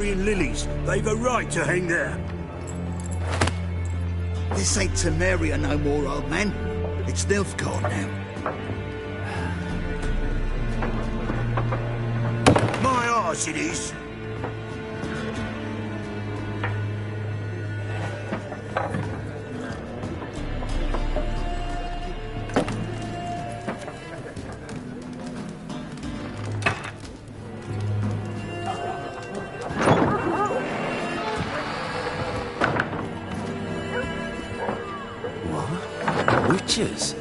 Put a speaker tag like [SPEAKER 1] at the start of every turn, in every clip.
[SPEAKER 1] lilies. They've a right to hang there.
[SPEAKER 2] This ain't Temeria no more, old man. It's Nilfgaard now.
[SPEAKER 1] My arse it is.
[SPEAKER 3] Witches?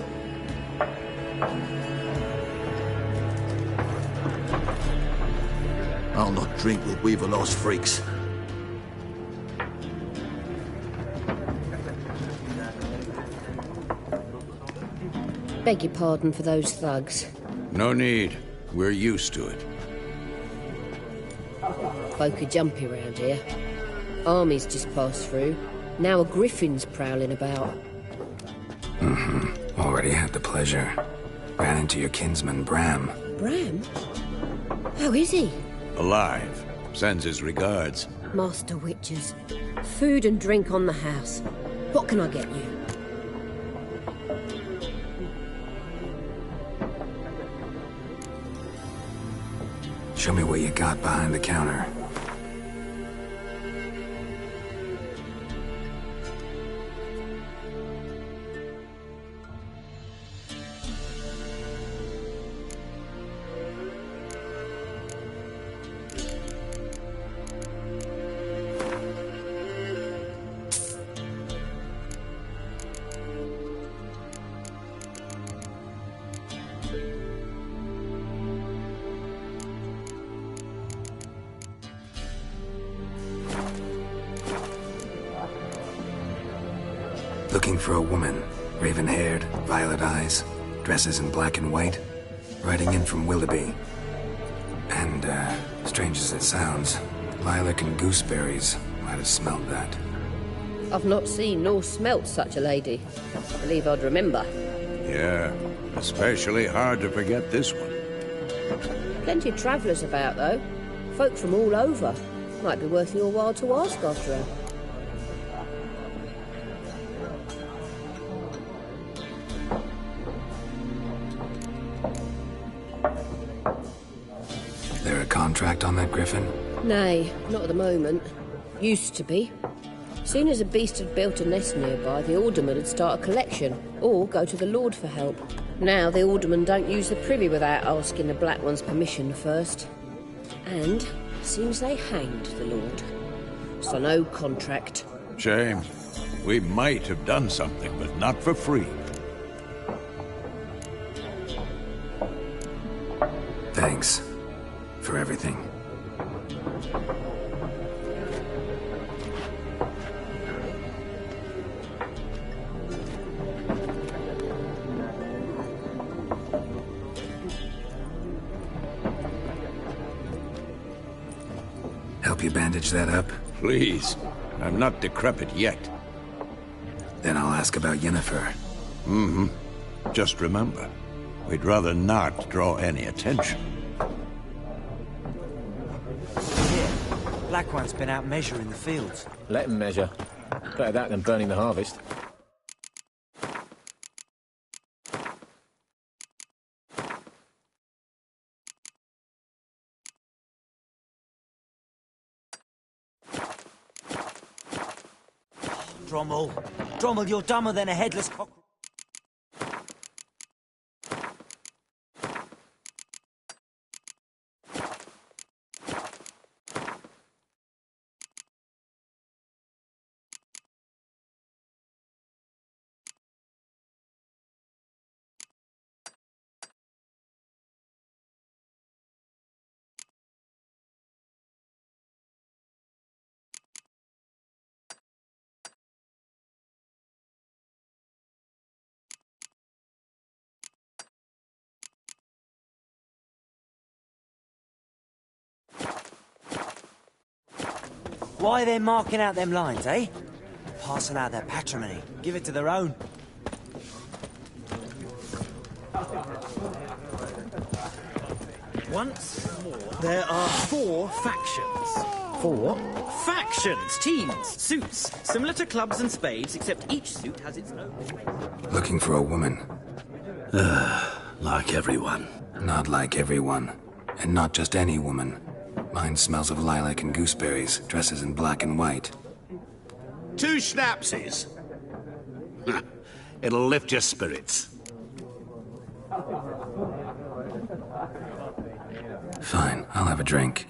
[SPEAKER 2] I'll not drink with Weaver-lost freaks.
[SPEAKER 4] Beg your pardon for those thugs.
[SPEAKER 5] No need. We're used to it.
[SPEAKER 4] Folk are jumpy round here. Armies just passed through. Now a griffin's prowling about.
[SPEAKER 3] Already had the pleasure. Ran into your kinsman, Bram.
[SPEAKER 4] Bram? How is he?
[SPEAKER 5] Alive. Sends his regards.
[SPEAKER 4] Master Witches. Food and drink on the house. What can I get you?
[SPEAKER 3] Show me what you got behind the counter. Looking for a woman. Raven-haired, violet eyes, dresses in black and white. Riding in from Willoughby. And, strange as it sounds, lilac and gooseberries might have smelled that.
[SPEAKER 4] I've not seen nor smelt such a lady. I believe I'd remember.
[SPEAKER 5] Yeah, especially hard to forget this one.
[SPEAKER 4] Plenty of travellers about, though. Folk from all over. Might be worth your while to ask after her.
[SPEAKER 3] There a contract on that griffin?
[SPEAKER 4] Nay, not at the moment. Used to be. Soon as a beast had built a nest nearby, the alderman would start a collection, or go to the Lord for help. Now the aldermen don't use the privy without asking the Black One's permission first. And seems they hanged the Lord. So no contract.
[SPEAKER 5] Shame. We might have done something, but not for free.
[SPEAKER 3] Thanks. For everything. Help you bandage that up?
[SPEAKER 5] Please. I'm not decrepit yet.
[SPEAKER 3] Then I'll ask about Yennefer.
[SPEAKER 5] Just remember, we'd rather not draw any attention.
[SPEAKER 6] Black One's been out measuring the fields.
[SPEAKER 7] Let him measure. Better that than burning the harvest.
[SPEAKER 6] Drommel. Drommel, you're dumber than a headless cockroach. Why are they marking out them lines, eh? Passing out their patrimony. Give it to their own.
[SPEAKER 8] Once more, there are 4 factions.
[SPEAKER 7] For what?
[SPEAKER 8] Factions, teams, suits. Similar to clubs and spades, except each suit has its own...
[SPEAKER 3] Looking for a woman.
[SPEAKER 1] Like everyone.
[SPEAKER 3] Not like everyone. And not just any woman. Mine smells of lilac and gooseberries, dresses in black and white.
[SPEAKER 1] 2 schnapsies. It'll lift your spirits.
[SPEAKER 3] Fine, I'll have a drink.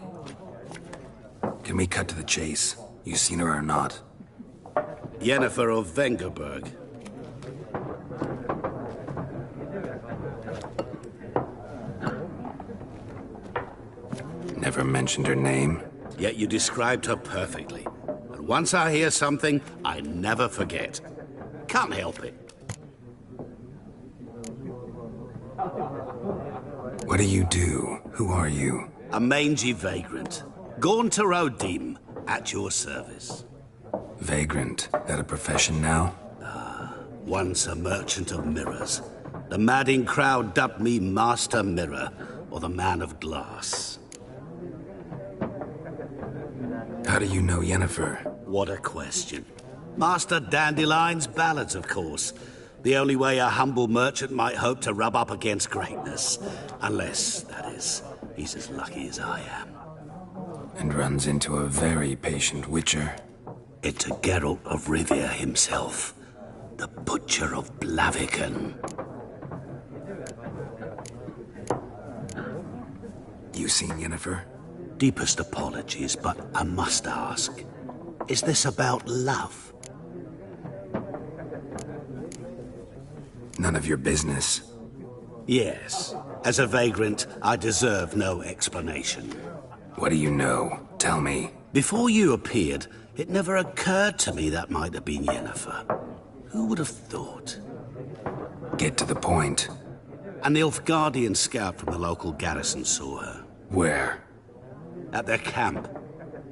[SPEAKER 3] Can we cut to the chase? You seen her or not?
[SPEAKER 1] Yennefer of Vengerberg.
[SPEAKER 3] Never mentioned her name.
[SPEAKER 1] Yet you described her perfectly. And once I hear something, I never forget. Can't help it.
[SPEAKER 3] What do you do? Who are you?
[SPEAKER 1] A mangy vagrant. Gone to Rodim, at your service.
[SPEAKER 3] Vagrant. That a profession now?
[SPEAKER 1] Once a merchant of mirrors. The madding crowd dubbed me Master Mirror, or the Man of Glass.
[SPEAKER 3] How do you know Yennefer?
[SPEAKER 1] What a question. Master Dandelion's ballads, of course. The only way a humble merchant might hope to rub up against greatness. Unless, that is, he's as lucky as I am.
[SPEAKER 3] And runs into a very patient witcher.
[SPEAKER 1] Into Geralt of Rivia himself. The Butcher of Blaviken.
[SPEAKER 3] You seen Yennefer?
[SPEAKER 1] Deepest apologies, but I must ask. Is this about love?
[SPEAKER 3] None of your business.
[SPEAKER 1] Yes. As a vagrant, I deserve no explanation.
[SPEAKER 3] What do you know? Tell me.
[SPEAKER 1] Before you appeared, it never occurred to me that might have been Yennefer. Who would have thought?
[SPEAKER 3] Get to the point.
[SPEAKER 1] An Nilfgaardian scout from the local garrison saw her.
[SPEAKER 3] Where?
[SPEAKER 1] At their camp.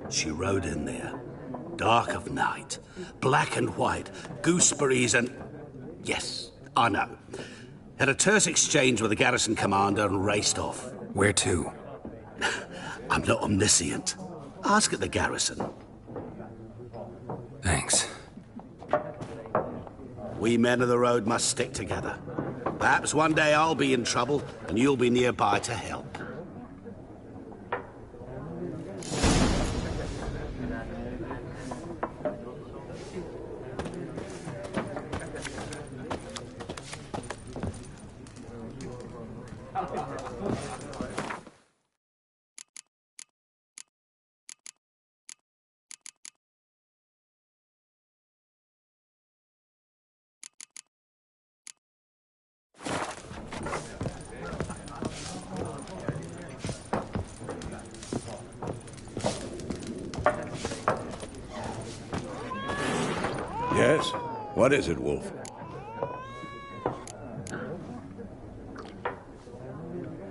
[SPEAKER 1] She rode in there. Dark of night. Black and white. Gooseberries and... Yes, I know. Had a terse exchange with the garrison commander and raced off.
[SPEAKER 3] Where to?
[SPEAKER 1] I'm not omniscient. Ask at the garrison.
[SPEAKER 3] Thanks.
[SPEAKER 1] We men of the road must stick together. Perhaps one day I'll be in trouble and you'll be nearby to help.
[SPEAKER 5] Yes? What is it, Wolf?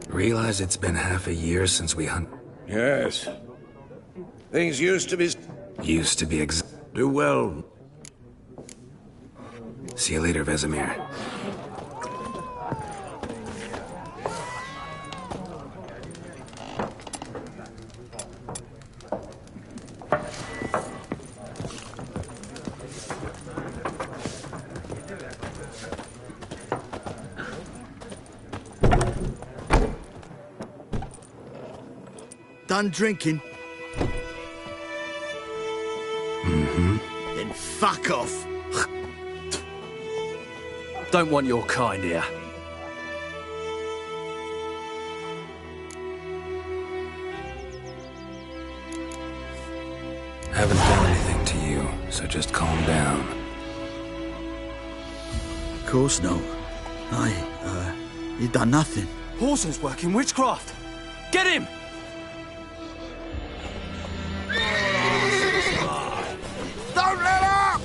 [SPEAKER 3] Realize it's been half a year since we hunt...
[SPEAKER 5] Yes. Things used to be...
[SPEAKER 1] Do well.
[SPEAKER 3] See you later, Vesemir.
[SPEAKER 2] Done drinking?
[SPEAKER 3] Mm-hmm.
[SPEAKER 2] Then fuck off.
[SPEAKER 9] Don't want your kind here.
[SPEAKER 3] Haven't done anything to you, so just calm down.
[SPEAKER 2] Of course not. You done nothing.
[SPEAKER 9] Horson's working witchcraft. Get him!
[SPEAKER 2] Don't let up!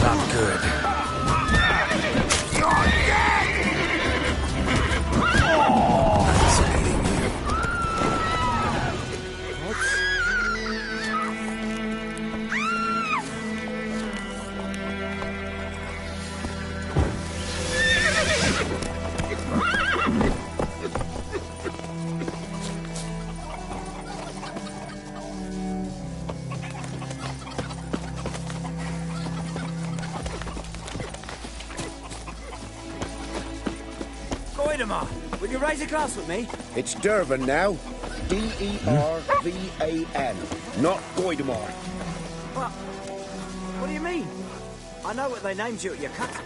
[SPEAKER 3] Not good.
[SPEAKER 2] You're dead!
[SPEAKER 3] Anticipating you.
[SPEAKER 6] Goidemar, will you raise a glass with me?
[SPEAKER 10] It's Durban now. D-E-R-V-A-N, not Goidemar.
[SPEAKER 6] What do you mean? I know what they named you at your country.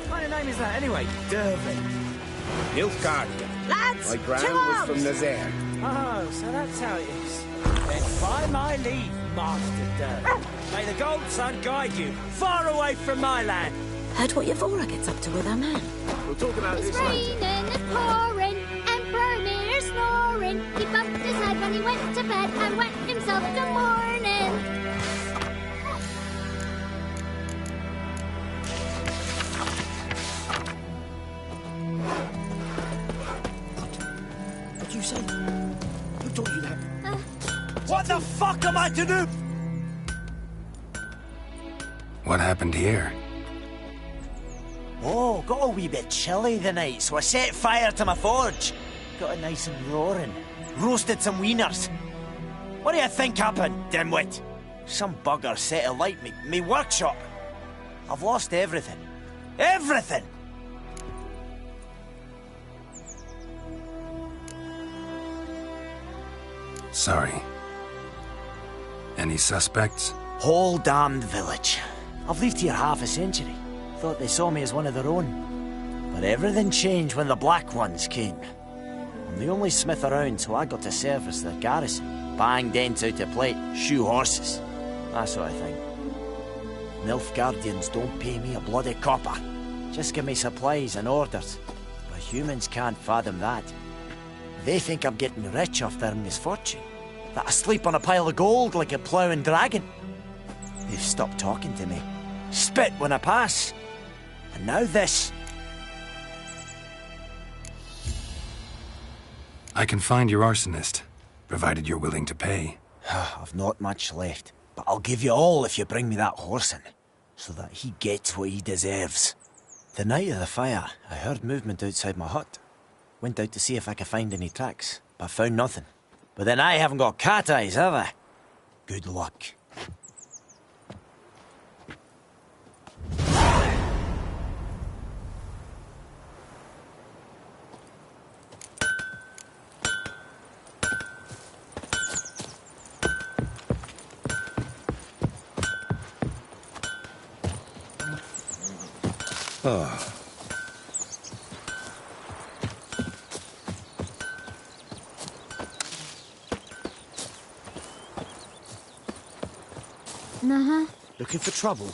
[SPEAKER 6] What kind of name is that, anyway? Durban.
[SPEAKER 10] Nilfgaardia.
[SPEAKER 11] Lads,
[SPEAKER 10] My
[SPEAKER 11] to
[SPEAKER 10] ground was from
[SPEAKER 11] arms!
[SPEAKER 10] Nazaire.
[SPEAKER 6] Oh, so that's how it is. Then by my leave, Master Durban. May the gold sun guide you, far away from my land.
[SPEAKER 11] Heard what Yavora gets up to with her man.
[SPEAKER 7] We'll talk about
[SPEAKER 12] It's
[SPEAKER 7] this later.
[SPEAKER 12] raining, it's pouring, and Bermir's snoring. He bumped his head when he went to bed and wet himself till morning.
[SPEAKER 2] What do you say? Who taught you that?
[SPEAKER 6] What the fuck am I to do?
[SPEAKER 3] What happened here?
[SPEAKER 6] Oh, got a wee bit chilly the night, so I set fire to my forge. Got it nice and roaring. Roasted some wieners. What do you think happened, dimwit? Some bugger set alight me workshop. I've lost everything. Everything!
[SPEAKER 3] Sorry. Any suspects?
[SPEAKER 6] Whole damned village. I've lived here half a century. Thought they saw me as one of their own. But everything changed when the Black Ones came. I'm the only smith around, so I got to service their garrison. Bang dents out of plate, shoe horses. That sort of thing. Nilfgaardians don't pay me a bloody copper. Just give me supplies and orders. But humans can't fathom that. They think I'm getting rich off their misfortune. That I sleep on a pile of gold like a ploughing dragon. They've stopped talking to me. Spit when I pass. And now this.
[SPEAKER 3] I can find your arsonist, provided you're willing to pay.
[SPEAKER 6] I've not much left, but I'll give you all if you bring me that horse in, so that he gets what he deserves. The night of the fire, I heard movement outside my hut. Went out to see if I could find any tracks, but found nothing. But then I haven't got cat eyes, have I? Good luck.
[SPEAKER 10] Oh.
[SPEAKER 12] Uh-huh.
[SPEAKER 6] Looking for trouble?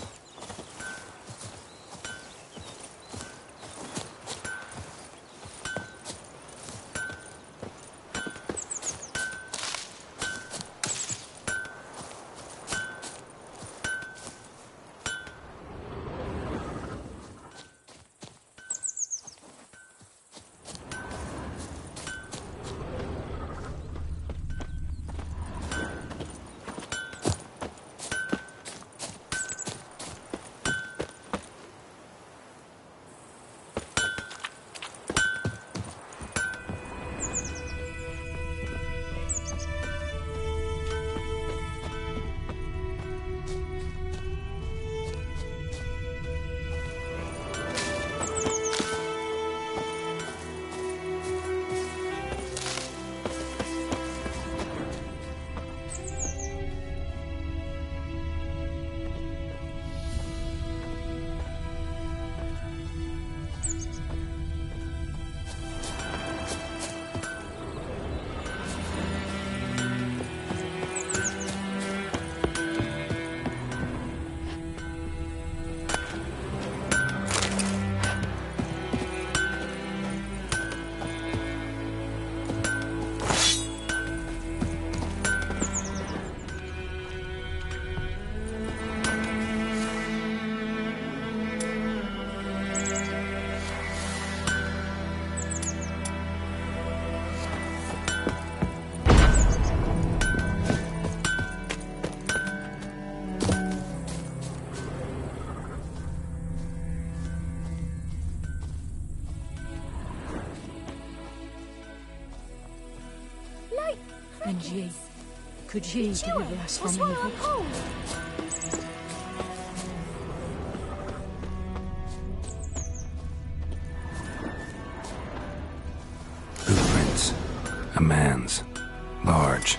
[SPEAKER 13] And ye, could ye deliver us from evil?
[SPEAKER 3] Footprints. A man's. Large.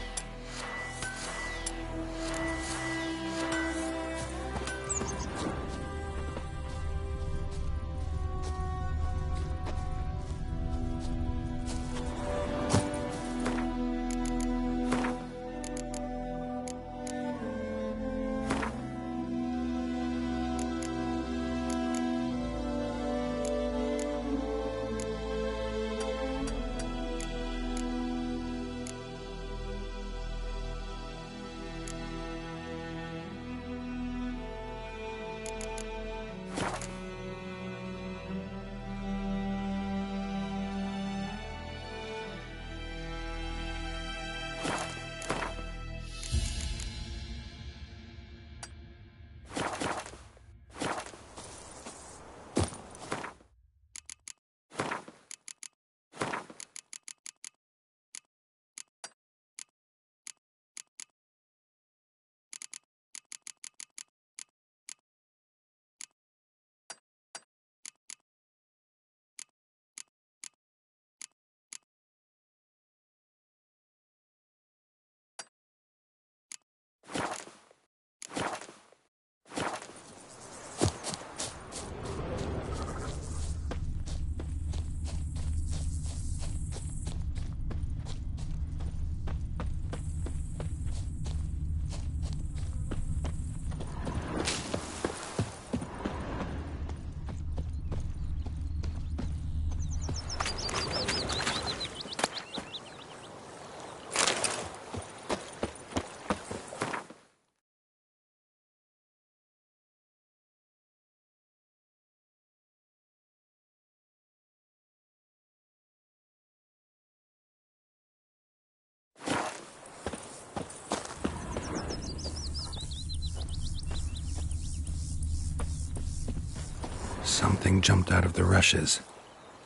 [SPEAKER 3] Something jumped out of the rushes.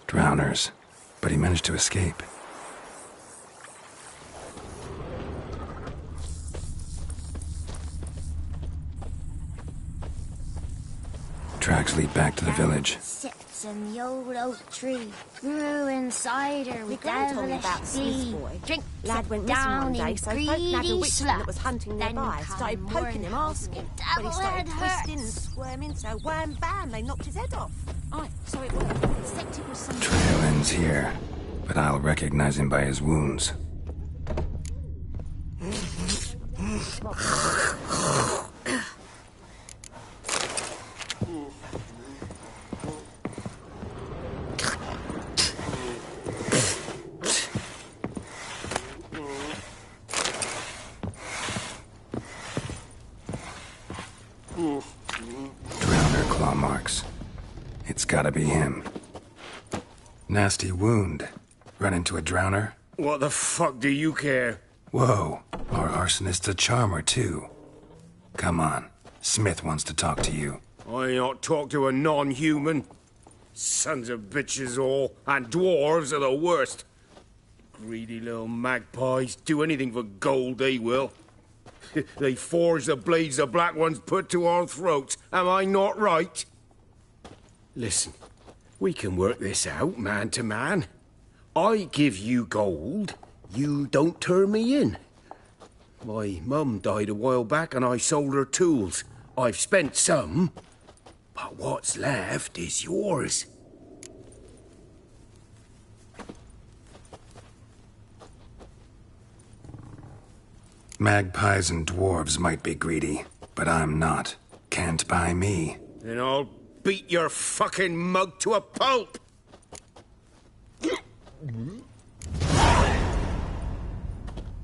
[SPEAKER 3] Drowners. But he managed to escape. Tracks lead back to the village.
[SPEAKER 12] Sits in the old oak tree, brewing cider with
[SPEAKER 11] Gran told me
[SPEAKER 12] devilish
[SPEAKER 11] about Smith's
[SPEAKER 12] glee.
[SPEAKER 11] boy.
[SPEAKER 12] Drink
[SPEAKER 11] Lad went missing
[SPEAKER 12] down
[SPEAKER 11] one day,
[SPEAKER 12] in
[SPEAKER 11] so folk nabbed a
[SPEAKER 12] greedy
[SPEAKER 11] witchman that was
[SPEAKER 12] slut.
[SPEAKER 11] hunting
[SPEAKER 12] Then
[SPEAKER 11] nearby.
[SPEAKER 12] come
[SPEAKER 11] Started poking him,
[SPEAKER 12] morning,
[SPEAKER 11] asking.
[SPEAKER 12] the
[SPEAKER 11] But he
[SPEAKER 12] devil
[SPEAKER 11] started
[SPEAKER 12] had
[SPEAKER 11] twisting and
[SPEAKER 12] hurts.
[SPEAKER 11] squirming, so wham bam, they knocked his head off. Aye, so it worked. Except it was some...
[SPEAKER 3] Trail ends here, but I'll recognize him by his wounds. Drowner claw marks. It's gotta be him. Nasty wound. Run into a drowner?
[SPEAKER 10] What the fuck do you care?
[SPEAKER 3] Whoa, our arsonist's a charmer, too. Come on, Smith wants to talk to you.
[SPEAKER 10] I ain't not talk to a non-human. Sons of bitches all, and dwarves are the worst. Greedy little magpies, do anything for gold, they will. They forge the blades the black ones put to our throats. Am I not right? Listen, we can work this out, man to man. I give you gold, you don't turn me in. My mum died a while back and I sold her tools. I've spent some, but what's left is yours.
[SPEAKER 3] Magpies and dwarves might be greedy, but I'm not. Can't buy me.
[SPEAKER 10] Then I'll beat your fucking mug to a pulp!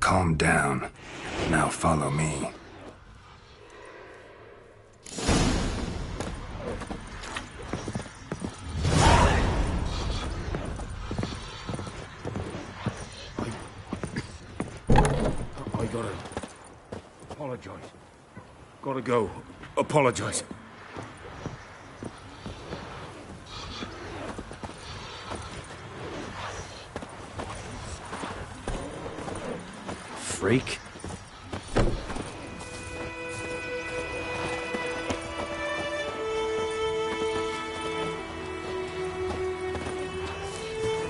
[SPEAKER 3] Calm down. Now follow me.
[SPEAKER 10] I gotta apologize. Gotta go. Apologize.
[SPEAKER 9] freak.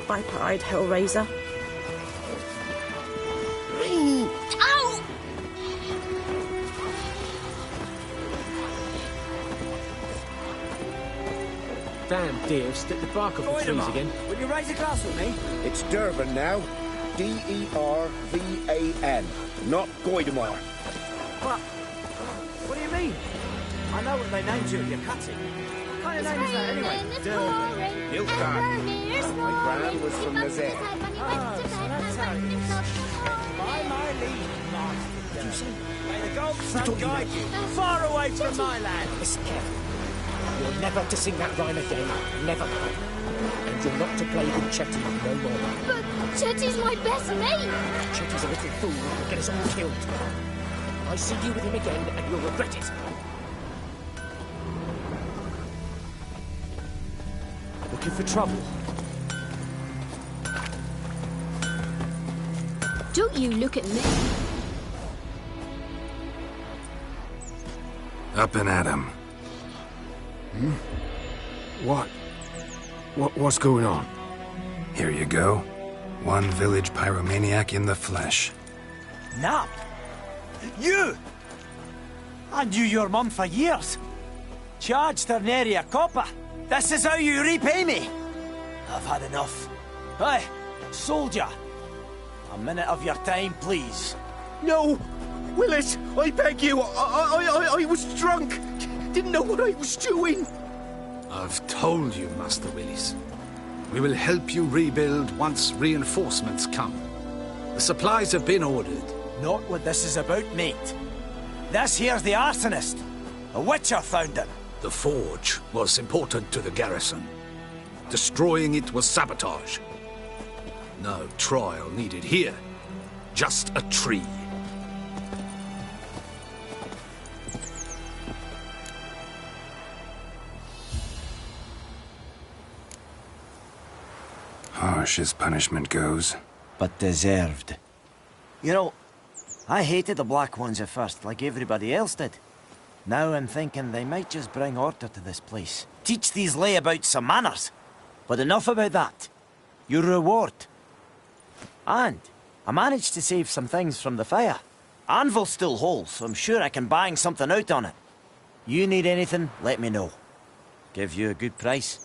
[SPEAKER 14] Viper-eyed Hellraiser.
[SPEAKER 11] Ow!
[SPEAKER 7] Damn deer, stick the bark off the trees again.
[SPEAKER 15] Will you raise a glass with me?
[SPEAKER 16] It's Durban now. D-E-R-V-A-N, not Goidemar.
[SPEAKER 6] What do you mean? I know what they named you at your cutting. What kind of name is that anyway?
[SPEAKER 16] Gilcard. My gran was from Nazaire.
[SPEAKER 6] By my leave, master. Did you say? May the gold sun guide you far away from my land.
[SPEAKER 17] Listen carefully. You're never to sing that rhyme again. Never. And you're not to play with Chetty no more.
[SPEAKER 12] But Chetty's my best mate.
[SPEAKER 17] Chetty's a little fool who will get us all killed. I see you with him again and you'll regret it.
[SPEAKER 9] Looking for trouble?
[SPEAKER 12] Don't you look at me.
[SPEAKER 3] Up and at 'em.
[SPEAKER 9] What's going on?
[SPEAKER 3] Here you go. One village pyromaniac in the flesh.
[SPEAKER 6] Nap? You? I knew your mum for years. Charged her nary a copper. This is how you repay me. I've had enough. Hey, soldier. A minute of your time, please.
[SPEAKER 10] No! Willis, I beg you. I was drunk. Didn't know what I was doing.
[SPEAKER 1] I've told you, Master Willis. We will help you rebuild once reinforcements come. The supplies have been ordered.
[SPEAKER 6] Not what this is about, mate. This here's the arsonist. A witcher found him.
[SPEAKER 1] The forge was important to the garrison. Destroying it was sabotage. No trial needed here. Just a tree.
[SPEAKER 3] Harsh as punishment goes.
[SPEAKER 6] But deserved. You know, I hated the Black Ones at first, like everybody else did. Now I'm thinking they might just bring order to this place. Teach these layabouts some manners. But enough about that. Your reward. And I managed to save some things from the fire. Anvil's still whole, so I'm sure I can bang something out on it. You need anything, let me know. Give you a good price.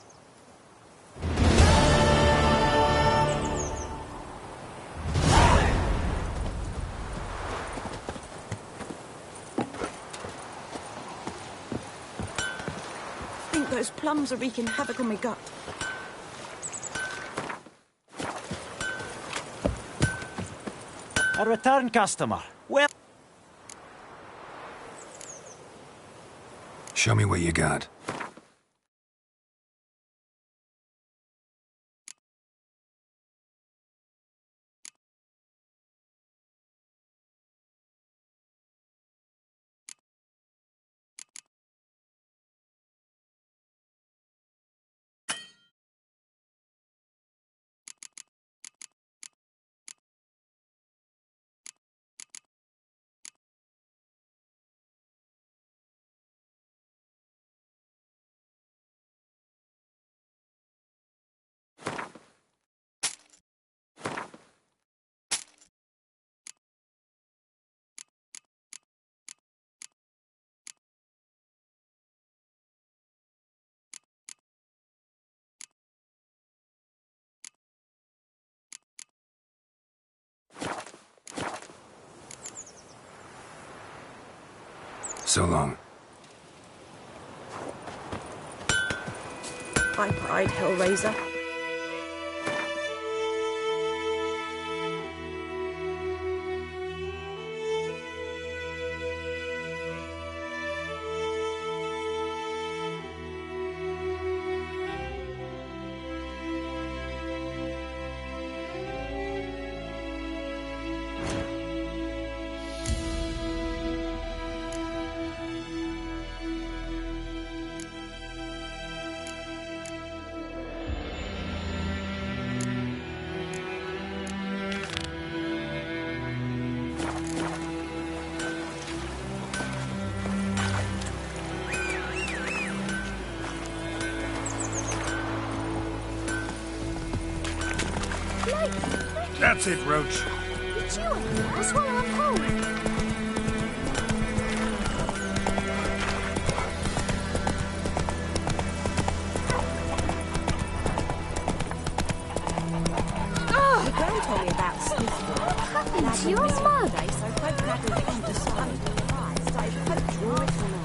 [SPEAKER 14] Those plums are wreaking havoc on my gut.
[SPEAKER 6] A return customer. Well...
[SPEAKER 3] Show me what you got. So long.
[SPEAKER 14] Viper-eyed Hellraiser.
[SPEAKER 10] That's it, Roach.
[SPEAKER 12] You chew it. I'll swallow a whole.
[SPEAKER 14] The girl told me about Sniffle.
[SPEAKER 12] What happened to your mother?
[SPEAKER 14] So both grabbed it on the side. Started to draw it from her.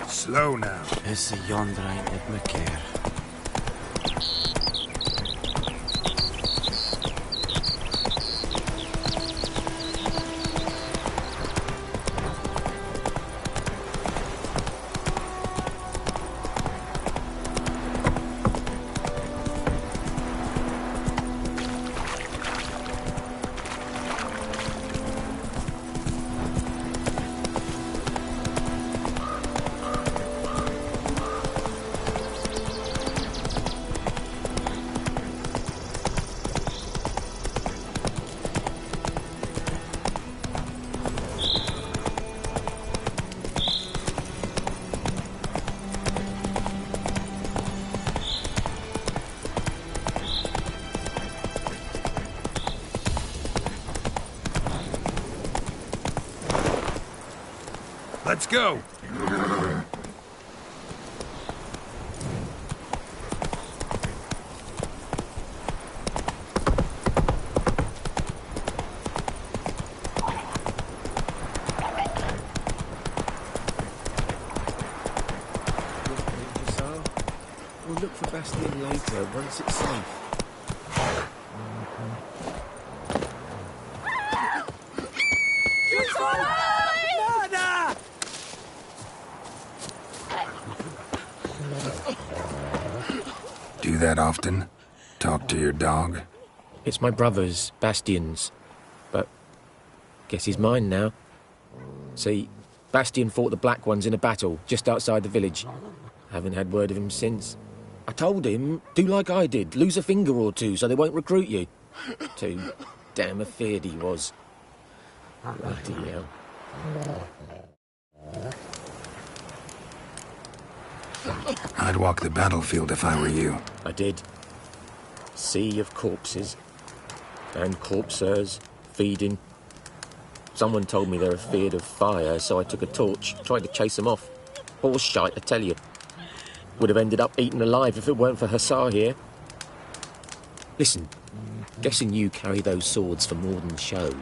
[SPEAKER 10] Slow now.
[SPEAKER 6] Is the yonder ain't it me care?
[SPEAKER 10] Let's go.
[SPEAKER 17] We'll look for Bastien later, once it's safe.
[SPEAKER 3] Do that often? Talk to your dog?
[SPEAKER 17] It's my brother's, Bastien's. But guess he's mine now. See, Bastien fought the Black Ones in a battle just outside the village. Haven't had word of him since. I told him, do like I did, lose a finger or two so they won't recruit you. Too damn afeard he was. Bloody hell.
[SPEAKER 3] I'd walk the battlefield if I were you.
[SPEAKER 17] I did. Sea of corpses. And corpsers, feeding. Someone told me they're afeard of fire, so I took a torch, tried to chase them off. Horse shite, I tell you. Would have ended up eaten alive if it weren't for Hussar here. Listen, guessing you carry those swords for more than show.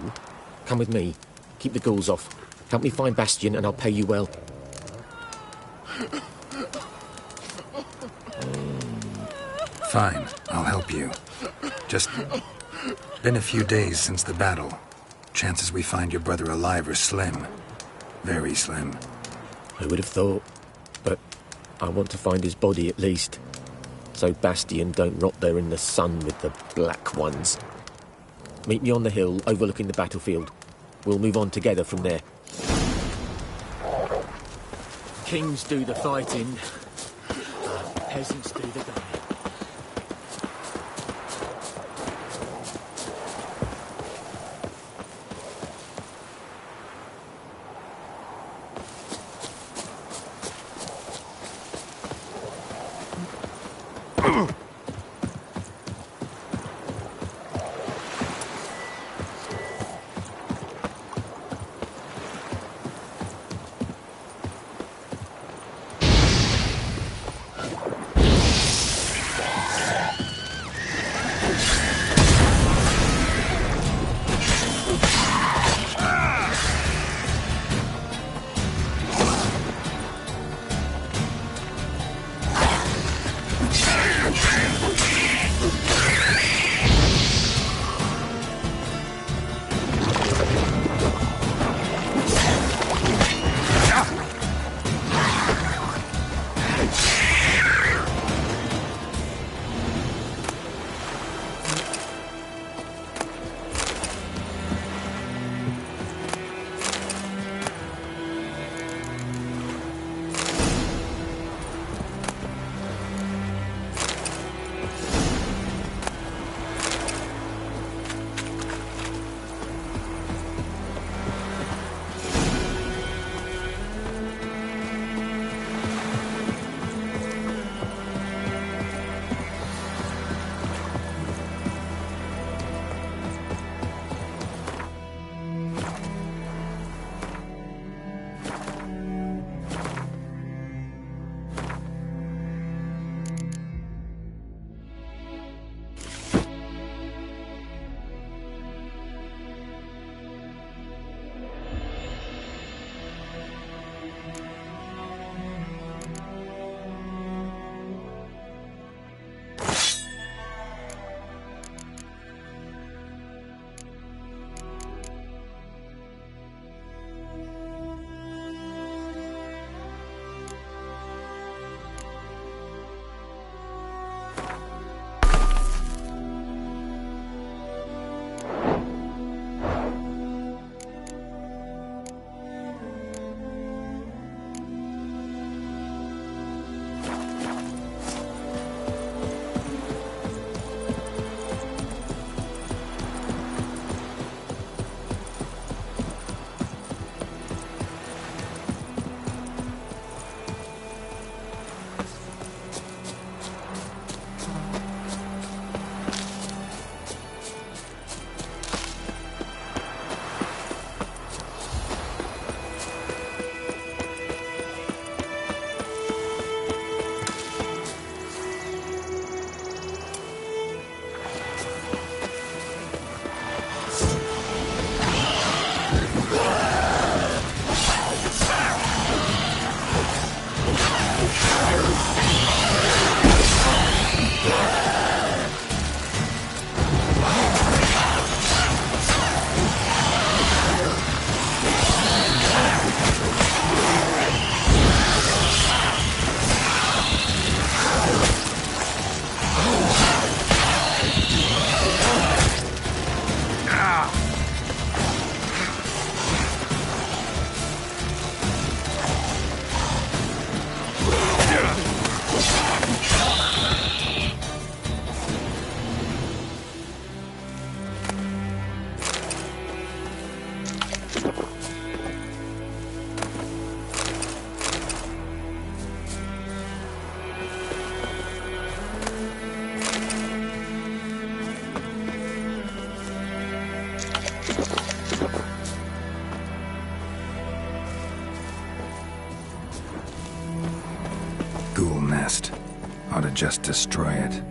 [SPEAKER 17] Come with me. Keep the ghouls off. Help me find Bastien and I'll pay you well.
[SPEAKER 3] Fine, I'll help you. Just been a few days since the battle. Chances we find your brother alive are slim. Very slim.
[SPEAKER 17] Who would have thought? But I want to find his body at least. So Bastien don't rot there in the sun with the Black Ones. Meet me on the hill overlooking the battlefield. We'll move on together from there. Kings do the fighting. Peasants do the gunning.
[SPEAKER 3] past. Ought to just destroy it.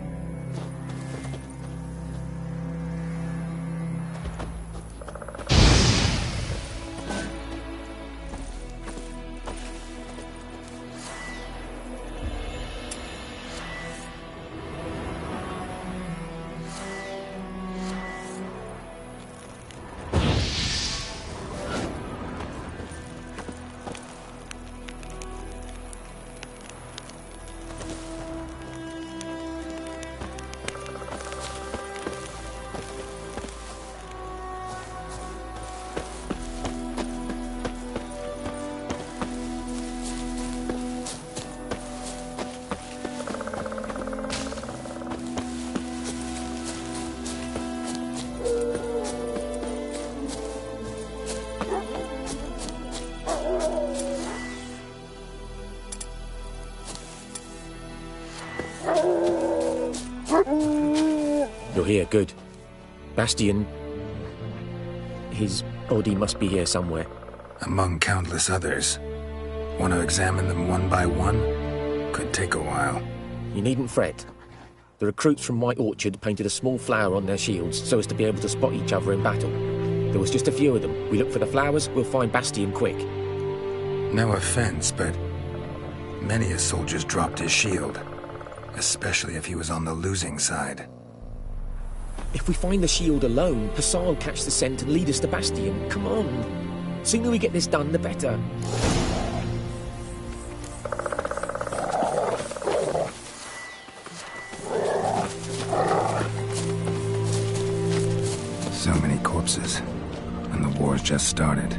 [SPEAKER 17] You're here, good. Bastian... his body must be here somewhere.
[SPEAKER 3] Among countless others. Want to examine them one by one? Could take a while.
[SPEAKER 17] You needn't fret. The recruits from White Orchard painted a small flower on their shields so as to be able to spot each other in battle. There was just a few of them. We look for the flowers, we'll find Bastian quick.
[SPEAKER 3] No offense, but many a soldier's dropped his shield. Especially if he was on the losing side.
[SPEAKER 17] If we find the shield alone, Hassan will catch the scent and lead us to Bastian. Come on. Sooner we get this done, the better.
[SPEAKER 3] So many corpses. And the war's just started.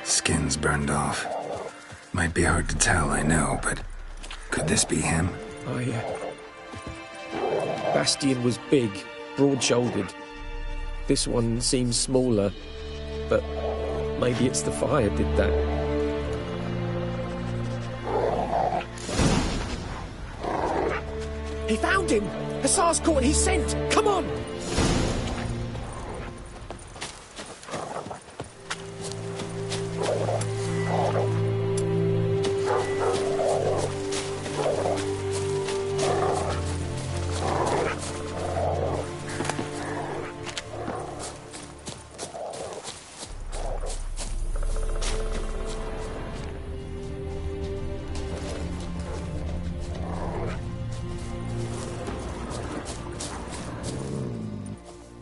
[SPEAKER 3] Skin's burned off. Might be hard to tell, I know, but could this be him?
[SPEAKER 17] Bastian was big, broad-shouldered. This one seems smaller, but maybe it's the fire did that. He found him! Hussar's caught his scent! Come on!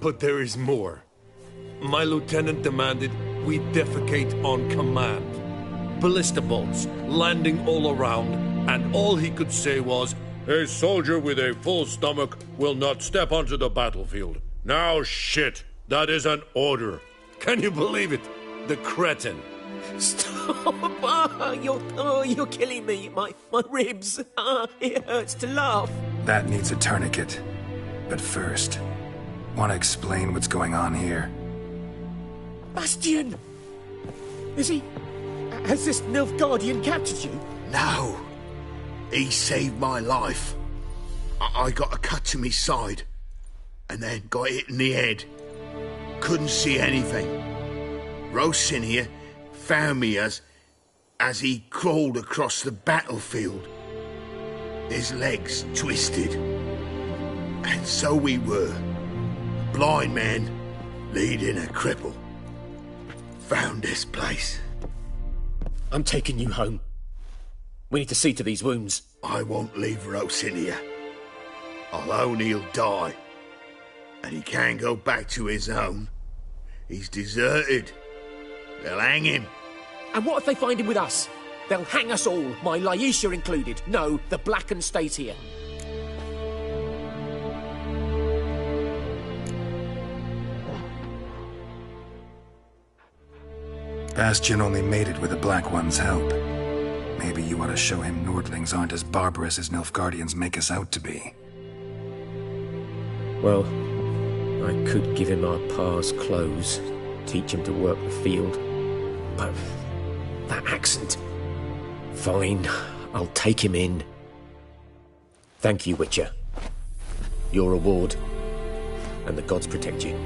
[SPEAKER 15] But there is more. My lieutenant demanded we defecate on command. Ballista bolts landing all around, and all he could say was, "A soldier with a full stomach will not step onto the battlefield." Now shit, that is an order. Can you believe it? The cretin.
[SPEAKER 7] Stop! You're killing me. My ribs. It hurts to laugh.
[SPEAKER 3] That needs a tourniquet. But first, want to explain what's going on here?
[SPEAKER 7] Bastian! Has this Nilfgaardian captured you?
[SPEAKER 2] No. He saved my life. I got a cut to my side, and then got hit in the head. Couldn't see anything. Rosinia found me as he crawled across the battlefield. His legs twisted. And so we were. Blind man leading a cripple. Found this place.
[SPEAKER 7] I'm taking you home. We need to see to these wounds.
[SPEAKER 2] I won't leave Rosinia. I'll own he'll die. And he can't go back to his own. He's deserted. They'll hang him.
[SPEAKER 7] And what if they find him with us? They'll hang us all, my Laisha included. No, the Blacken stays here.
[SPEAKER 3] Bastian only made it with the Black One's help. Maybe you ought to show him Nordlings aren't as barbarous as Nilfgaardians make us out to be.
[SPEAKER 17] Well, I could give him our pa's clothes, teach him to work the field. But that accent... Fine, I'll take him in. Thank you, Witcher. Your reward. And the gods protect you.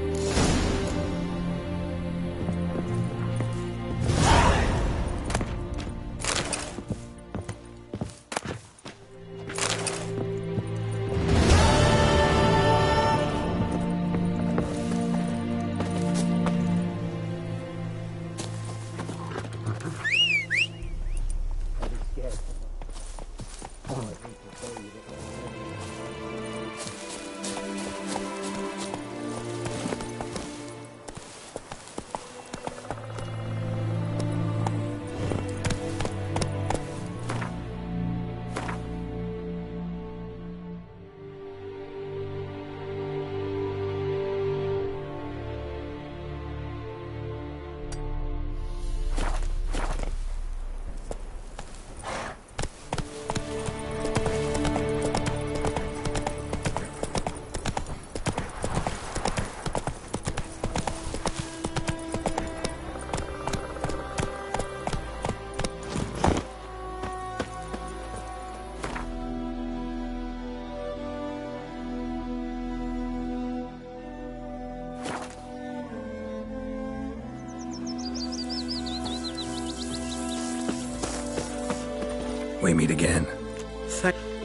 [SPEAKER 3] We meet again.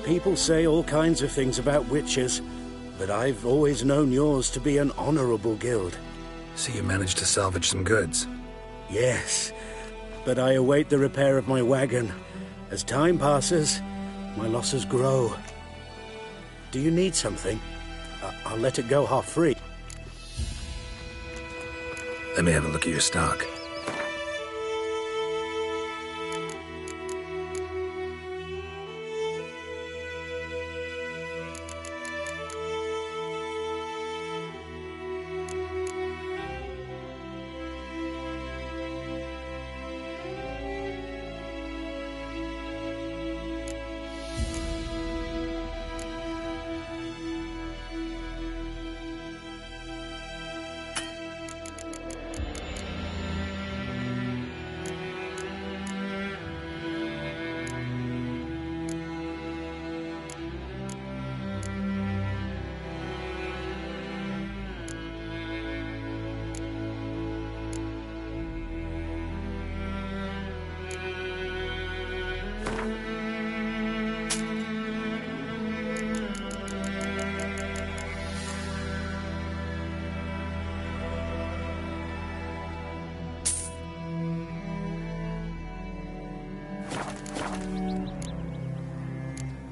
[SPEAKER 18] People say all kinds of things about witches, but I've always known yours to be an honorable guild.
[SPEAKER 3] So you managed to salvage some goods?
[SPEAKER 18] Yes, but I await the repair of my wagon. As time passes, my losses grow. Do you need something? I'll let it go half-free.
[SPEAKER 3] Let me have a look at your stock.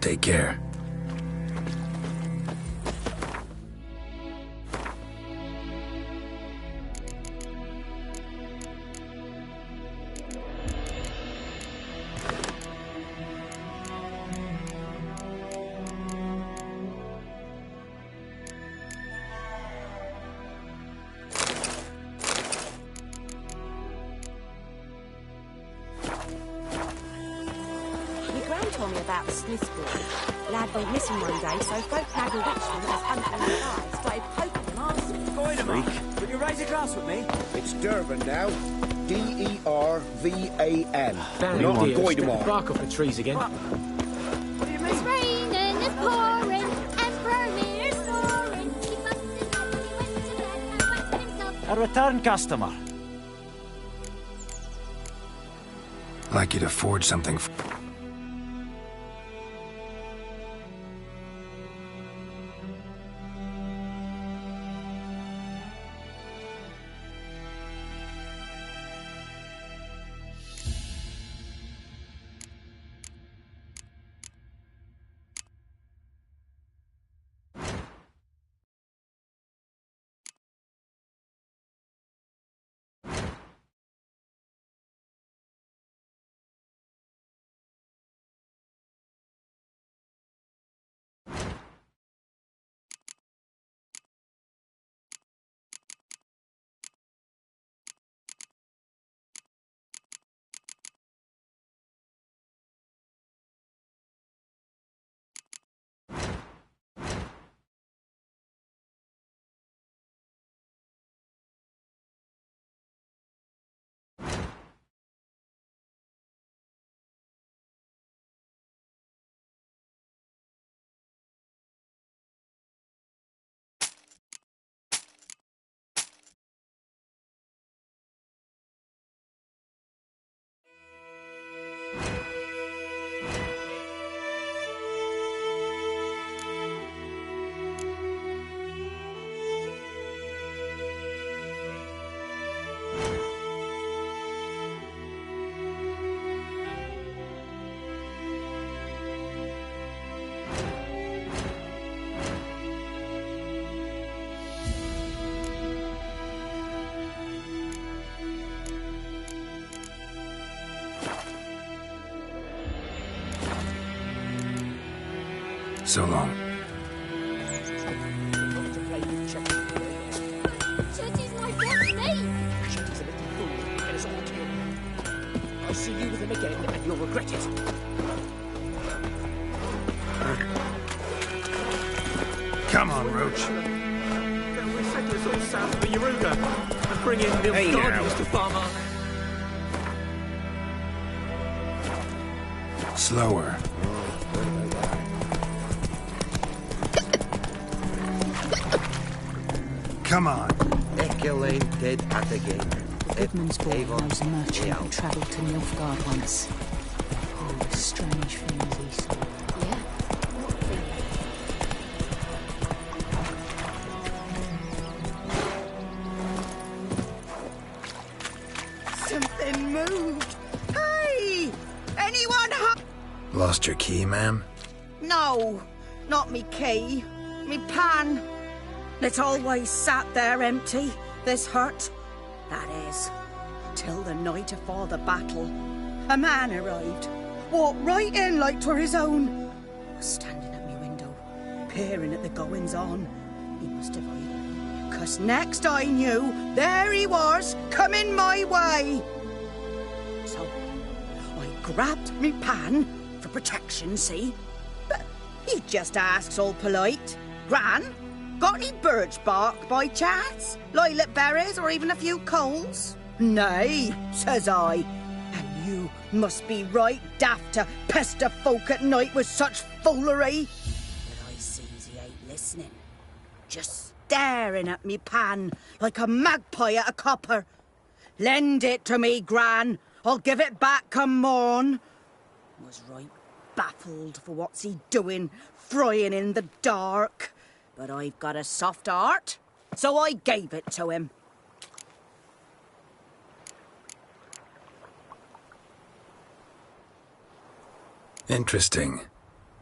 [SPEAKER 3] Take care.
[SPEAKER 11] told me about the Smiths boy. Lad went missing one day, so folk Naggle Witchland was hunting the guy, started poking them arse.
[SPEAKER 8] Going to Mark. Would you raise a glass with me?
[SPEAKER 16] It's Durban now. D-E-R-V-A-N.
[SPEAKER 7] Down
[SPEAKER 16] Not
[SPEAKER 7] here,
[SPEAKER 16] Goidemar.
[SPEAKER 7] bark off the trees again.
[SPEAKER 8] What do you mean?
[SPEAKER 12] It's raining, it's pouring, and Vermeer's snoring. He busted his head when he went to bed and whacked himself.
[SPEAKER 6] A return customer.
[SPEAKER 3] I'd like you to forge something. So long.
[SPEAKER 12] Chetty's my best mate.
[SPEAKER 7] Chetty's a little fool. Get us all killed. I'll see you with him again, and you'll regret it.
[SPEAKER 3] Come on, Roach.
[SPEAKER 7] Then we send us all south for Yaruga and bring in Mills Guardians to Farmer.
[SPEAKER 3] Slower. Come on.
[SPEAKER 19] Echelane dead at the game.
[SPEAKER 13] Goodman's boy knows a merchant who travelled to Nilfgaard once. Oh, the strange things he saw.
[SPEAKER 4] Yeah.
[SPEAKER 20] Something moved. Hey! Anyone
[SPEAKER 3] Lost your key, ma'am?
[SPEAKER 20] No, not me key. Me pan. It always sat there empty, this hut. That is, till the night afore the battle. A man arrived, walked right in like 'twere his own. Was standing at me window, peering at the goings-on. He must have eyed me, 'cause next I knew, there he was, coming my way. So, I grabbed me pan, for protection, see? But he just asks all polite, Gran, got any birch bark by chance? Lilac berries or even a few coals? Nay, says I. And you must be right daft to pester folk at night with such foolery. But I sees he ain't listening. Just staring at me pan like a magpie at a copper. Lend it to me, Gran. I'll give it back come morn. Was right baffled for what's he doing, frying in the dark. But I've got a soft heart, so I gave it to him.
[SPEAKER 3] Interesting.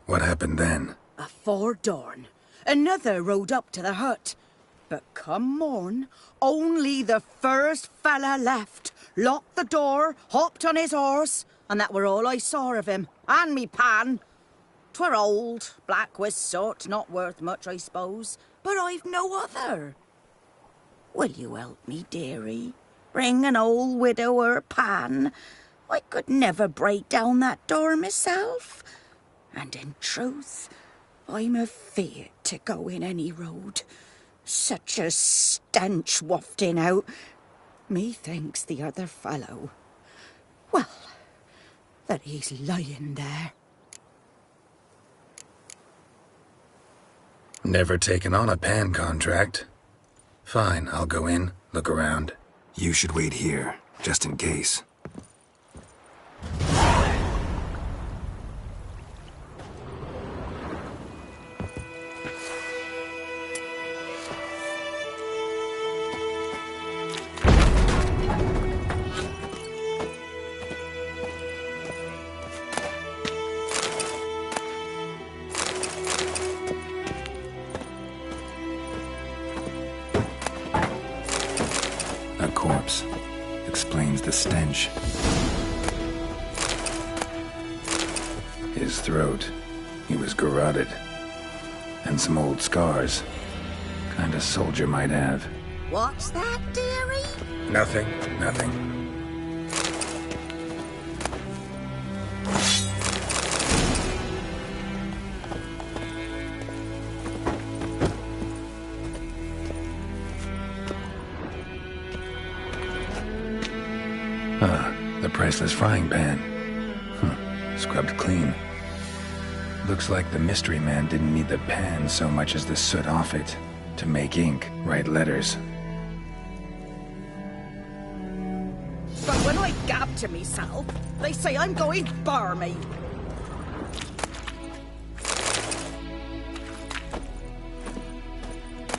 [SPEAKER 3] What happened then?
[SPEAKER 20] Afore dawn, another rode up to the hut. But come morn, only the first fella left, locked the door, hopped on his horse, and that were all I saw of him, and me pan. 'Twere old, black with soot, not worth much, I suppose, but I've no other. Will you help me, dearie? Bring an old widower pan. I could never break down that door myself. And in truth, I'm afeard to go in any road. Such a stench wafting out. Methinks the other fellow, well, that he's lying there.
[SPEAKER 3] Never taken on a pan contract. Fine, I'll go in, look around. You should wait here, just in case. A corpse. Explains the stench. His throat. He was garroted. And some old scars. Kind of soldier might have.
[SPEAKER 20] What's that, dearie?
[SPEAKER 3] Nothing, nothing. The priceless frying pan. Scrubbed clean. Looks like the mystery man didn't need the pan so much as the soot off it to make ink, write letters.
[SPEAKER 20] But when I gab to myself, they say I'm going barmy.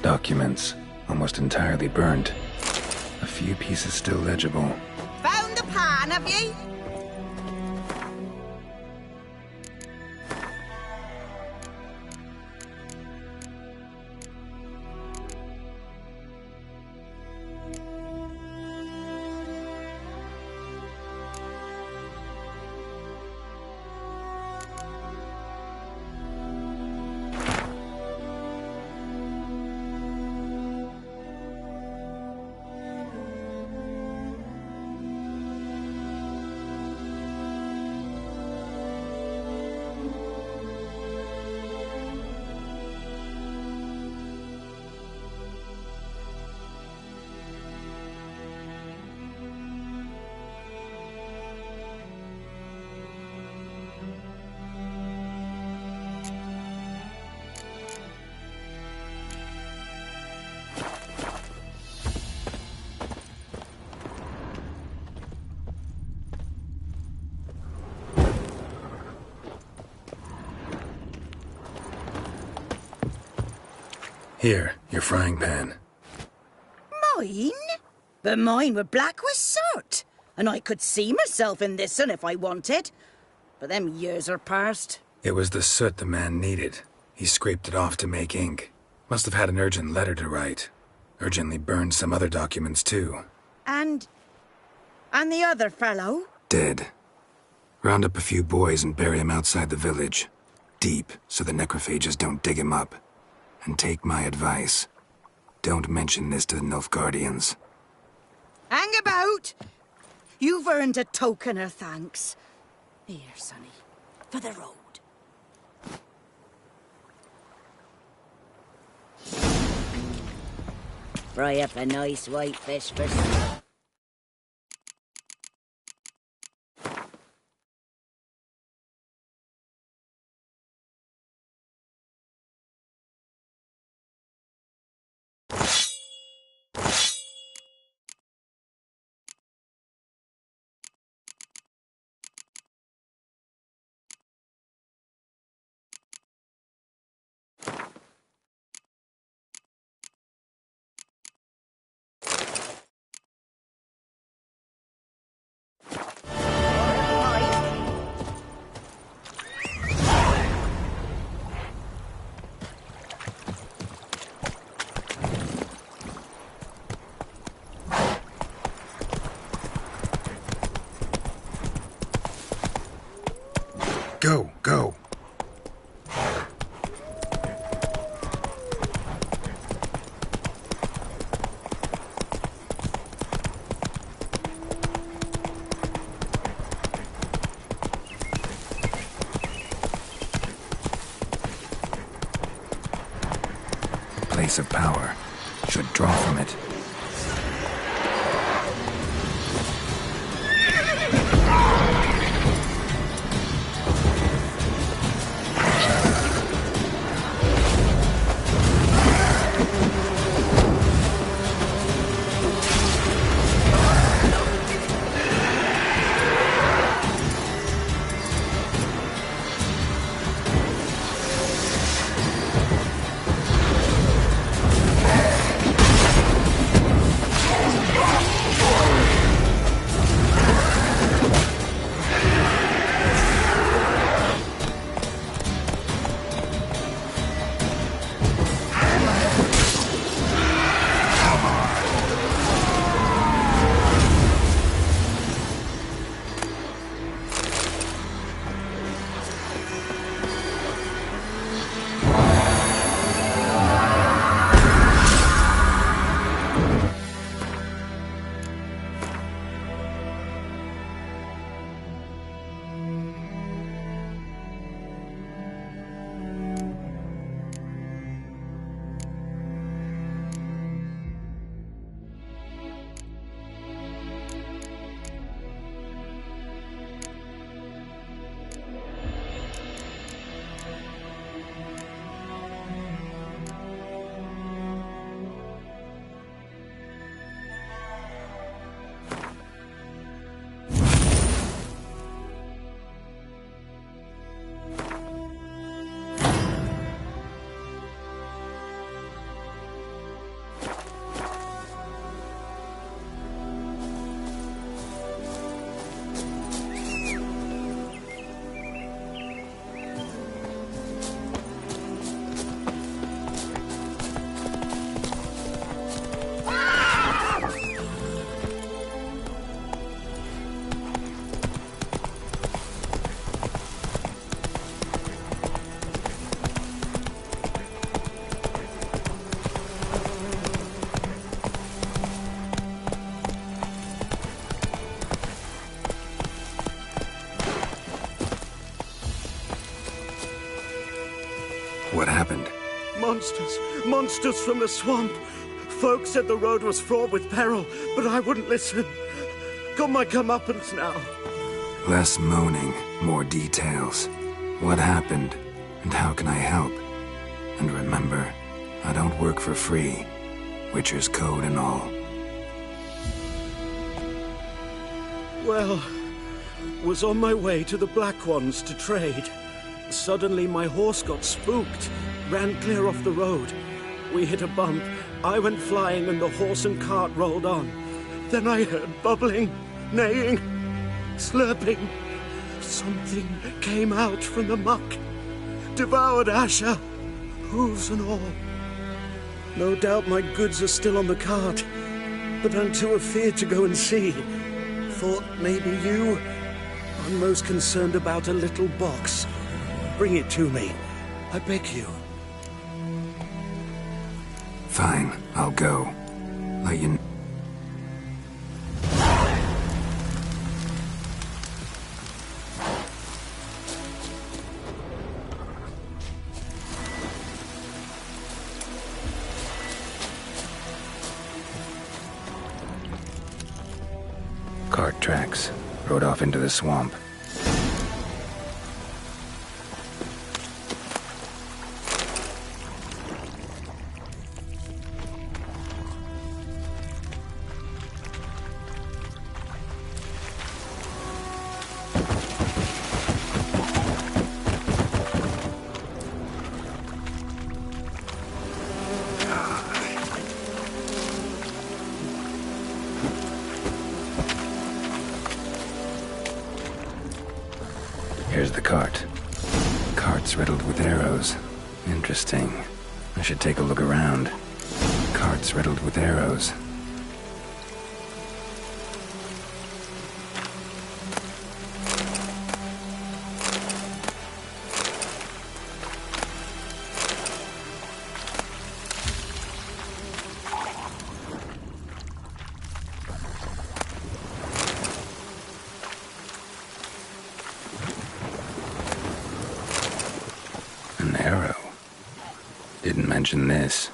[SPEAKER 3] Documents, almost entirely burnt. A few pieces still legible.
[SPEAKER 20] Found the pan, have ye?
[SPEAKER 3] Here, your frying pan.
[SPEAKER 20] Mine? But mine were black with soot. And I could see myself in this one if I wanted. But them years are past.
[SPEAKER 3] It was the soot the man needed. He scraped it off to make ink. Must have had an urgent letter to write. Urgently burned some other documents too.
[SPEAKER 20] And the other fellow?
[SPEAKER 3] Dead. Round up a few boys and bury him outside the village. Deep, so the necrophages don't dig him up. And take my advice. Don't mention this to the Nilfgaardians.
[SPEAKER 20] Hang about! You've earned a token of thanks. Here, sonny, for the road. Fry up a nice white fish for supper.
[SPEAKER 3] Go, go. source of power. Should draw from it. What happened?
[SPEAKER 18] Monsters! Monsters from the swamp! Folk said the road was fraught with peril, but I wouldn't listen. Got my comeuppance now.
[SPEAKER 3] Less moaning, more details. What happened, and how can I help? And remember, I don't work for free. Witcher's code and all.
[SPEAKER 18] Well, was on my way to the Black Ones to trade. Suddenly my horse got spooked, ran clear off the road. We hit a bump, I went flying and the horse and cart rolled on. Then I heard bubbling, neighing, slurping. Something came out from the muck, devoured Asher, hooves and all. No doubt my goods are still on the cart, but I'm too afeard to go and see. Thought maybe you? I'm most concerned about a little box. Bring it to me. I beg you.
[SPEAKER 3] Fine, I'll go. Let you... Cart tracks. Rode off into the swamp. Here's the cart. Cart's riddled with arrows. Interesting. I should take a look around. Cart's riddled with arrows. An arrow. Didn't mention this.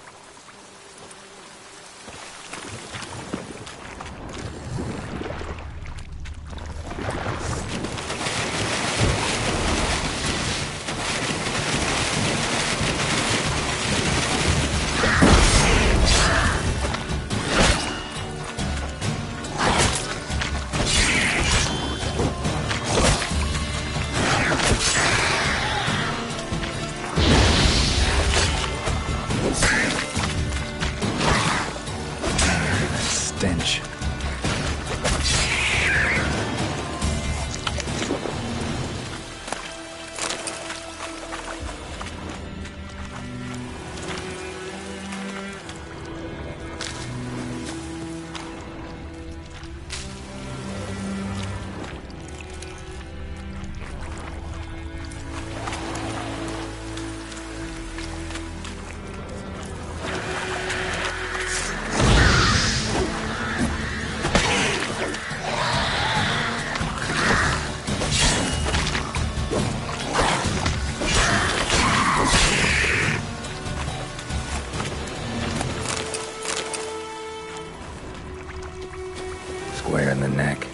[SPEAKER 3] square in the neck.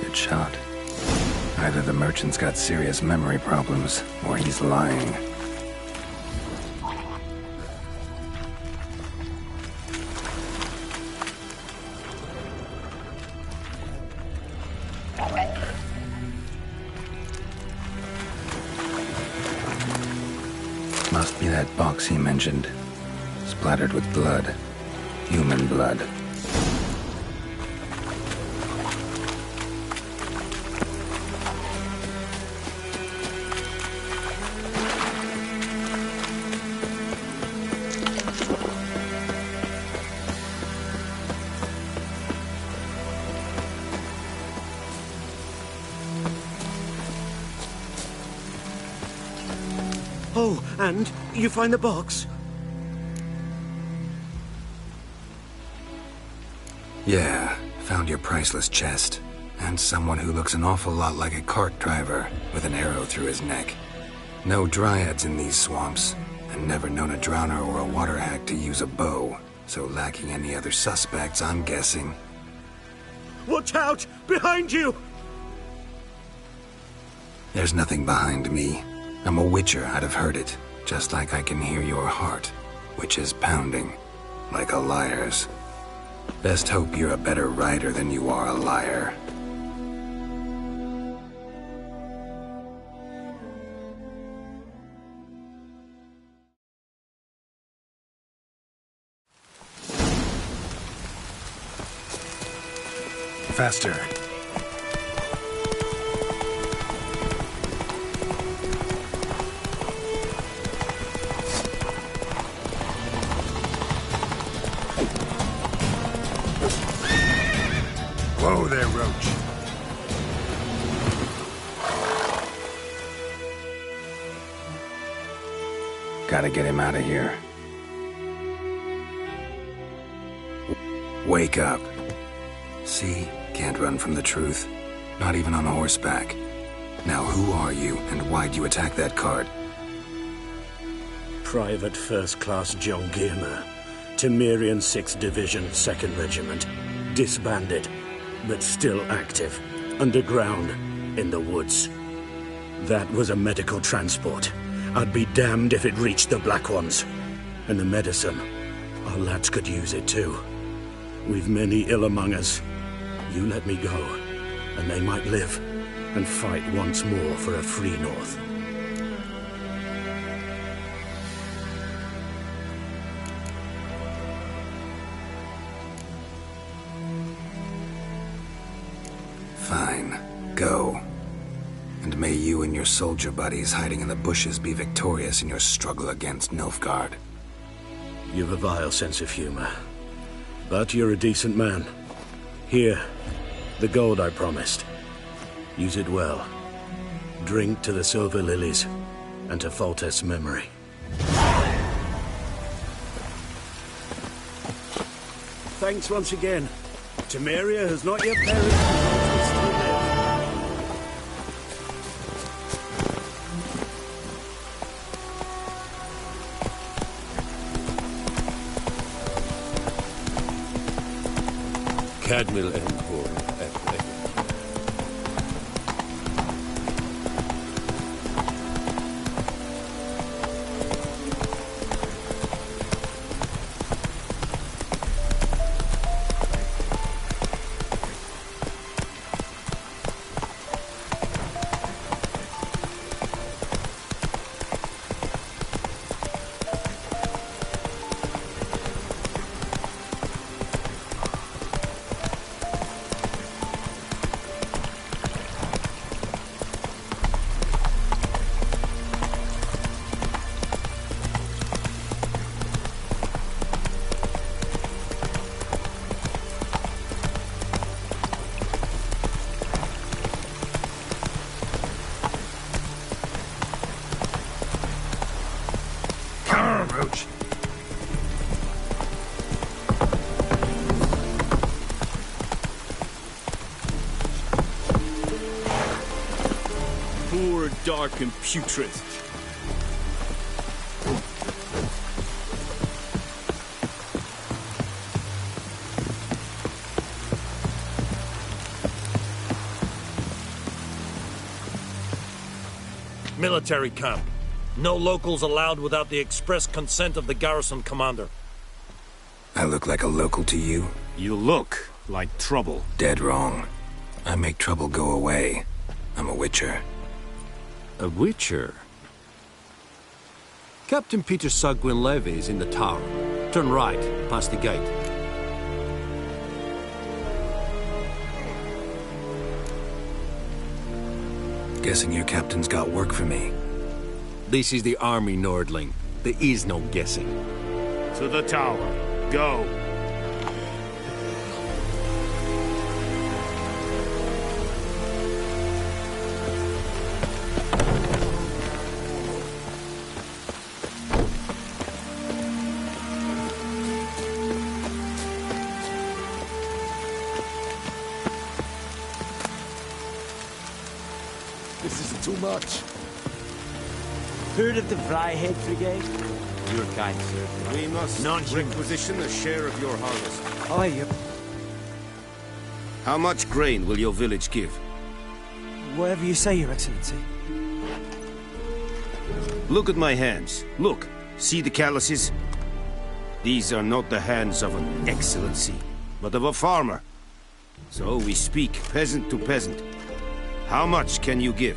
[SPEAKER 3] Good shot. Either the merchant's got serious memory problems, or he's lying. Must be that box he mentioned. Splattered with blood. Human blood.
[SPEAKER 18] Oh, and you find the box?
[SPEAKER 3] Yeah, found your priceless chest. And someone who looks an awful lot like a cart driver, with an arrow through his neck. No dryads in these swamps, and never known a drowner or a water hack to use a bow. So lacking any other suspects, I'm guessing.
[SPEAKER 18] Watch out! Behind you!
[SPEAKER 3] There's nothing behind me. I'm a witcher, I'd have heard it. Just like I can hear your heart, which is pounding, like a liar's. Best hope you're a better writer than you are a liar.
[SPEAKER 18] Faster.
[SPEAKER 5] Whoa there, Roach.
[SPEAKER 3] Gotta get him out of here. Wake up. See? Can't run from the truth. Not even on horseback. Now who are you, and why'd you attack that cart?
[SPEAKER 18] Private First Class John Giermer, Temerian 6th Division, 2nd Regiment. Disbanded, but still active. Underground, in the woods. That was a medical transport. I'd be damned if it reached the Black Ones. And the medicine, our lads could use it too. We've many ill among us. You let me go, and they might live, and fight once more for a free North.
[SPEAKER 3] Fine. Go. And may you and your soldier buddies hiding in the bushes be victorious in your struggle against Nilfgaard.
[SPEAKER 18] You've a vile sense of humor. But you're a decent man. Here, the gold I promised. Use it well. Drink to the Silver Lilies, and to Foltest's memory. Thanks once again. Temeria has not yet perished.
[SPEAKER 15] Cadmill and Horn.
[SPEAKER 5] Roach.
[SPEAKER 10] Poor, dark, and putrid.
[SPEAKER 15] Military camp. No locals allowed without the express consent of the garrison commander.
[SPEAKER 3] I look like a local to you?
[SPEAKER 1] You look like trouble.
[SPEAKER 3] Dead wrong. I make trouble go away. I'm a witcher.
[SPEAKER 7] A witcher? Captain Peter Sagwin Levy is in the tower. Turn right, past the gate.
[SPEAKER 3] Guessing your captain's got work for me.
[SPEAKER 7] This is the army, Nordling. There is no guessing.
[SPEAKER 10] To the tower. Go.
[SPEAKER 16] This is too much.
[SPEAKER 6] Heard of the Vryhead Brigade? You're kind, sir.
[SPEAKER 10] We must requisition a share of your harvest.
[SPEAKER 6] Oh, yep.
[SPEAKER 10] How much grain will your village give?
[SPEAKER 6] Whatever you say, Your Excellency.
[SPEAKER 10] Look at my hands. Look. See the calluses? These are not the hands of an excellency, but of a farmer. So we speak peasant to peasant. How much can you give?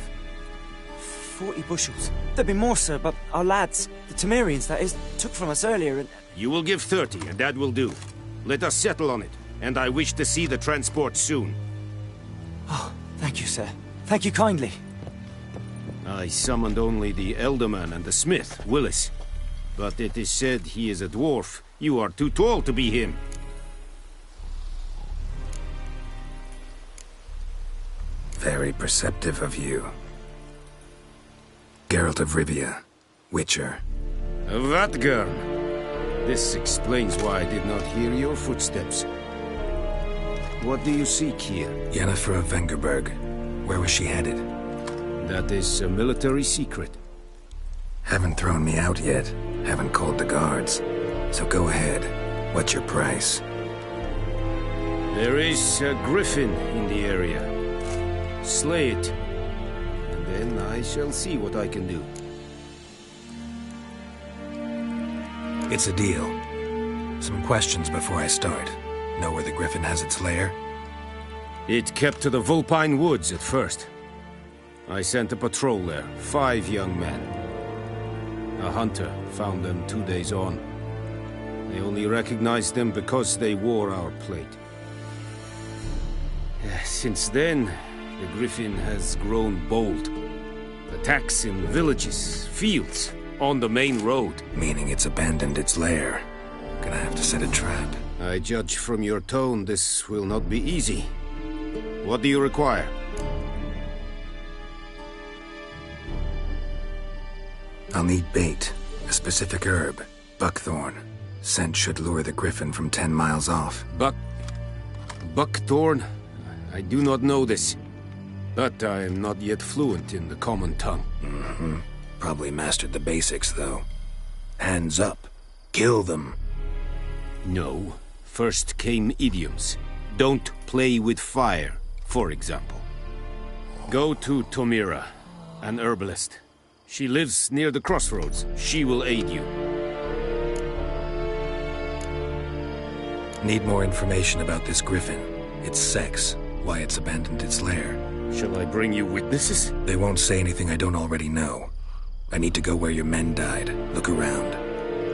[SPEAKER 8] 40 bushels. There'd be more, sir, but our lads, the Temerians, that is, took from us earlier and...
[SPEAKER 10] You will give 30, and that will do. Let us settle on it, and I wish to see the transport soon.
[SPEAKER 8] Oh, thank you, sir. Thank you kindly.
[SPEAKER 10] I summoned only the Elderman and the smith, Willis. But it is said he is a dwarf. You are too tall to be him.
[SPEAKER 3] Very perceptive of you. Geralt of Rivia, Witcher.
[SPEAKER 10] Vatgern. This explains why I did not hear your footsteps. What do you seek here?
[SPEAKER 3] Yennefer of Vengerberg. Where was she headed?
[SPEAKER 10] That is a military secret.
[SPEAKER 3] Haven't thrown me out yet. Haven't called the guards. So go ahead. What's your price?
[SPEAKER 10] There is a griffin in the area. Slay it. And then I shall see what I can do.
[SPEAKER 3] It's a deal. Some questions before I start. Know where the griffin has its lair?
[SPEAKER 10] It kept to the Vulpine Woods at first. I sent a patrol there, 5 young men. A hunter found them 2 days on. They only recognized them because they wore our plate. Since then, the griffin has grown bold. Attacks in villages, fields, on the main road.
[SPEAKER 3] Meaning it's abandoned its lair. Gonna have to set a trap.
[SPEAKER 10] I judge from your tone this will not be easy. What do you require?
[SPEAKER 3] I'll need bait. A specific herb. Buckthorn. Scent should lure the griffin from 10 miles off.
[SPEAKER 10] Buckthorn? I do not know this. But I am not yet fluent in the common tongue.
[SPEAKER 3] Mm-hmm. Probably mastered the basics, though. Hands up. Kill them.
[SPEAKER 10] No. First came idioms. Don't play with fire, for example. Go to Tomira, an herbalist. She lives near the crossroads. She will aid you.
[SPEAKER 3] Need more information about this griffin. Its sex, why it's abandoned its lair.
[SPEAKER 10] Shall I bring you witnesses?
[SPEAKER 3] They won't say anything I don't already know. I need to go where your men died. Look around.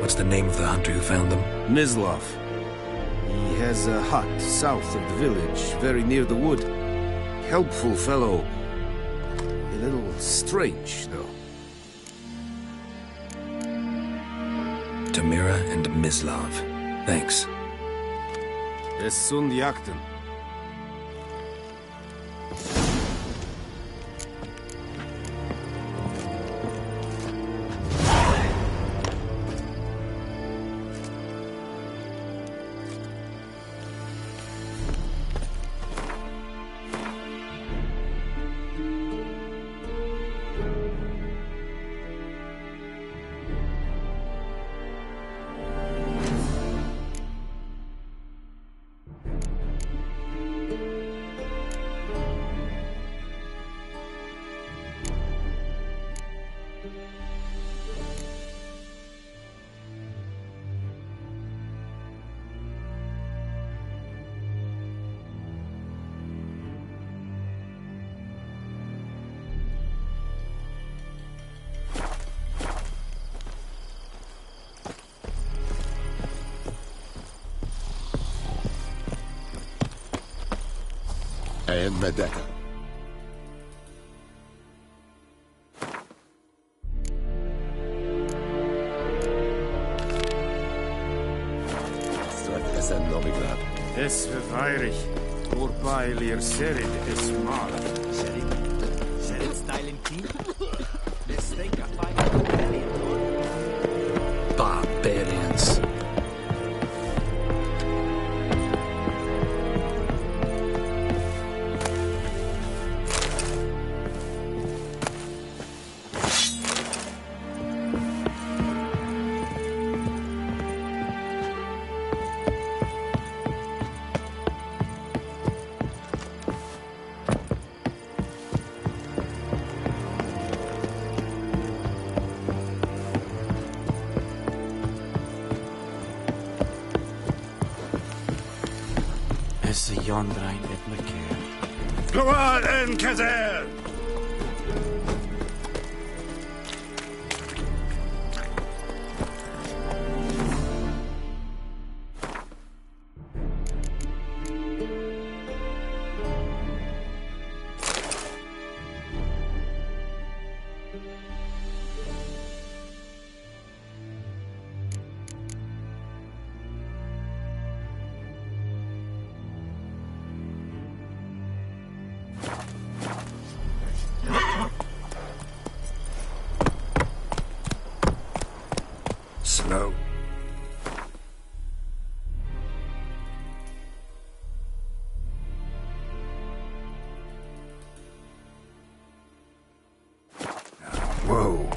[SPEAKER 3] What's the name of the hunter who found them?
[SPEAKER 10] Mislav. He has a hut south of the village, very near the wood. Helpful fellow. A little strange, though.
[SPEAKER 3] Tamira and Mislav. Thanks.
[SPEAKER 10] Es sunt jakten.
[SPEAKER 5] and Medeka.
[SPEAKER 10] Es verfeirig. Urpailir serid es mal.
[SPEAKER 6] Serid style in key. Mistake a fight.
[SPEAKER 1] Barbarians.
[SPEAKER 9] Es yondrain et mercure.
[SPEAKER 5] Glawad en Kazer!
[SPEAKER 3] Slow. Whoa.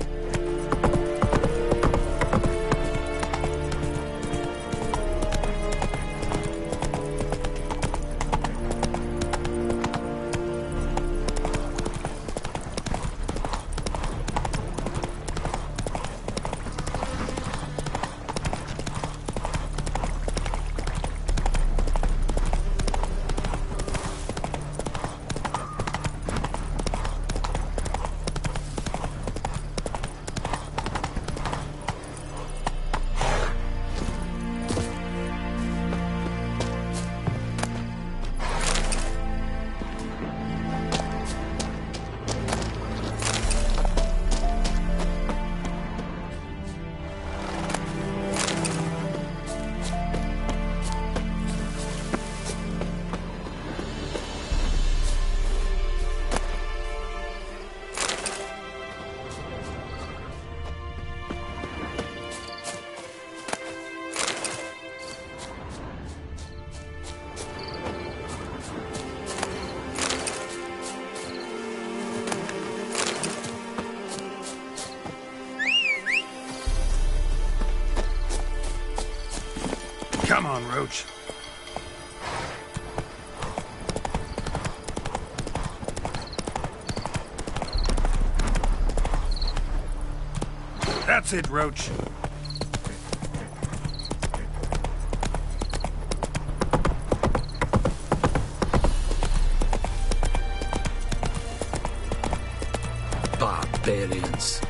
[SPEAKER 5] Come on, Roach. That's it, Roach.
[SPEAKER 1] Barbarians.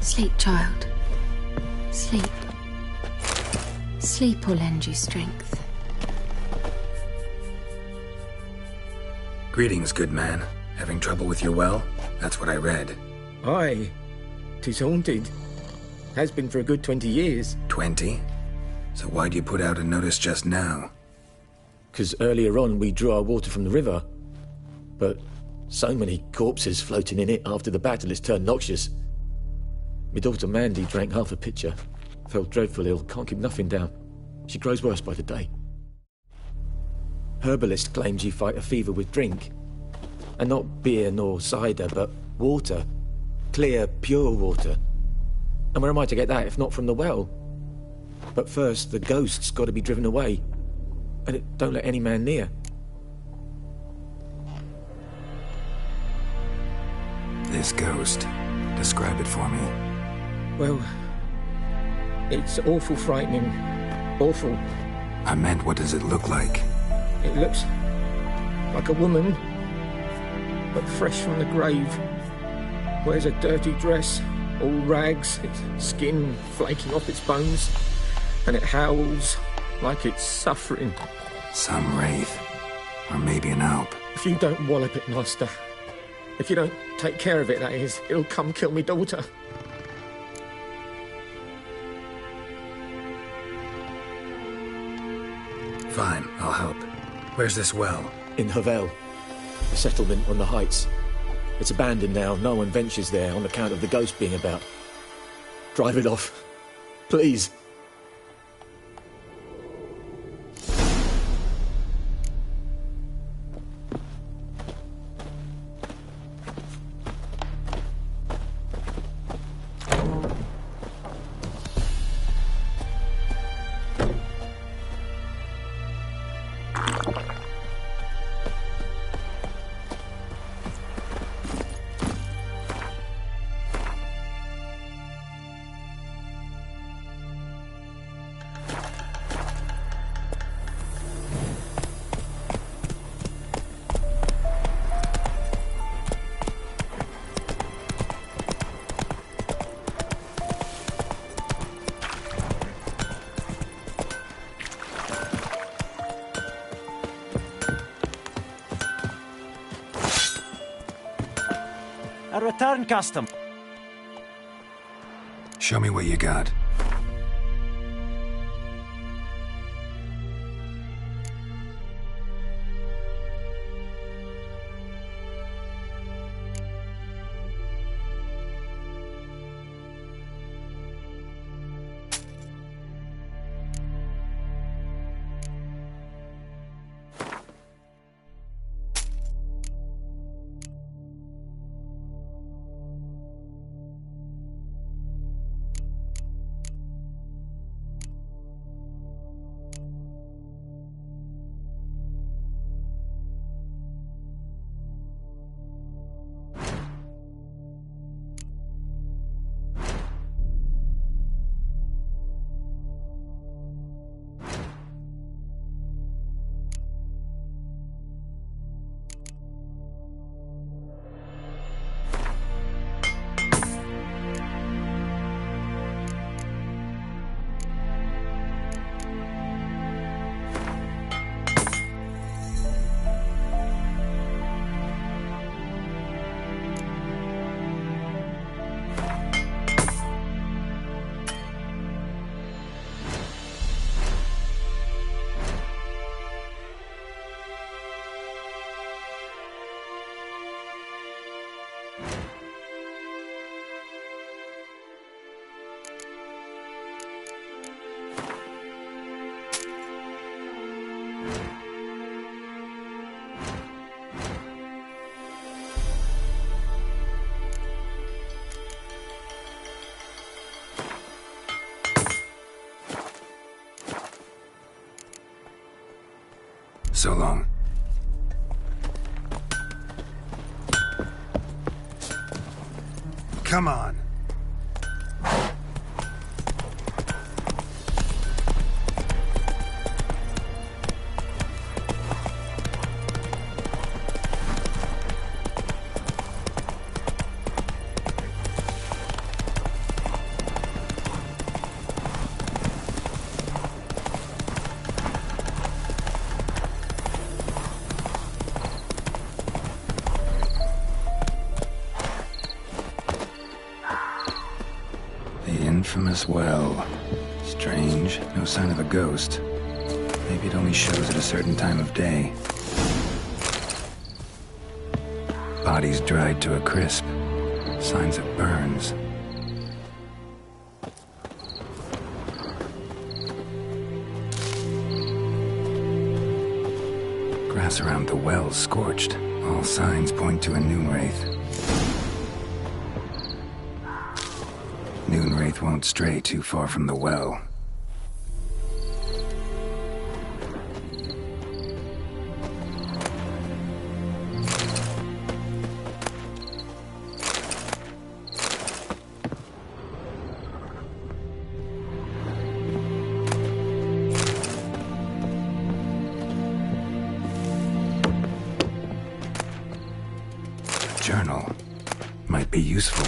[SPEAKER 13] Sleep, child. Sleep. Sleep will lend you strength.
[SPEAKER 3] Greetings, good man. Having trouble with your well? That's what I read.
[SPEAKER 17] Aye. 'Tis haunted. Has been for a good 20 years.
[SPEAKER 3] 20? So why'd you put out a notice just now?
[SPEAKER 17] 'Cause earlier on we drew our water from the river. But so many corpses floating in it after the battle it's turned noxious. My daughter Mandy drank half a pitcher. Felt dreadful ill, can't keep nothing down. She grows worse by the day. Herbalist claims you fight a fever with drink. And not beer nor cider, but water. Clear, pure water.
[SPEAKER 7] And where am I to get that if not from the well? But first, the ghost's got to be driven away. And it don't let any man near.
[SPEAKER 3] This ghost. Describe it for me.
[SPEAKER 7] Well, it's awful frightening. Awful.
[SPEAKER 3] I meant, what does it look like?
[SPEAKER 7] It looks like a woman, but fresh from the grave. Wears a dirty dress, all rags, its skin flaking off its bones, and it howls like it's suffering.
[SPEAKER 3] Some wraith. Or maybe an alp.
[SPEAKER 7] If you don't wallop it, master, if you don't take care of it, that is, it'll come kill me daughter.
[SPEAKER 3] Fine, I'll help. Where's this well?
[SPEAKER 7] In Havel, a settlement on the heights. It's abandoned now. No one ventures there on account of the ghost being about. Drive it off, please.
[SPEAKER 6] A return custom.
[SPEAKER 3] Show me what you got. So long. Come on. Infamous well. Strange. No sign of a ghost. Maybe it only shows at a certain time of day. Bodies dried to a crisp. Signs of burns. Grass around the well scorched. All signs point to a new wraith. Noonwraith won't stray too far from the well. Journal might be useful.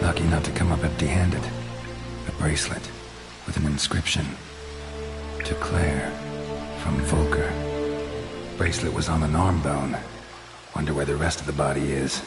[SPEAKER 3] Lucky not to come up empty-handed. A bracelet with an inscription. To Claire, from Volker. Bracelet was on an arm bone. Wonder where the rest of the body is.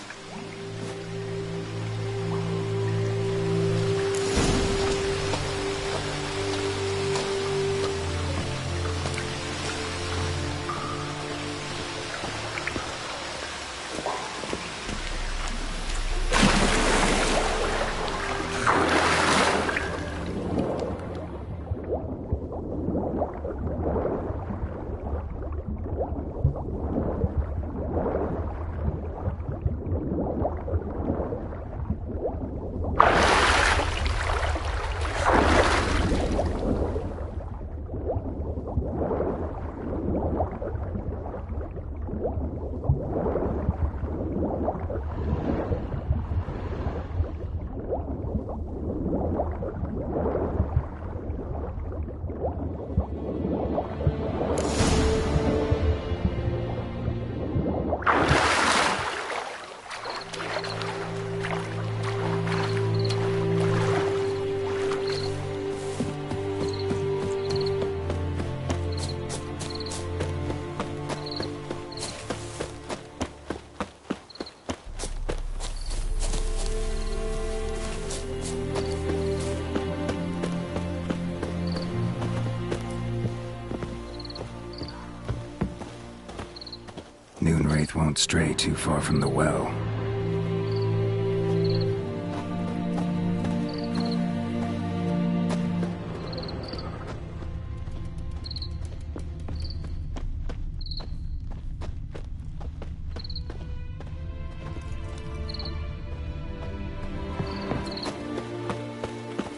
[SPEAKER 3] Moonwraith won't stray too far from the well.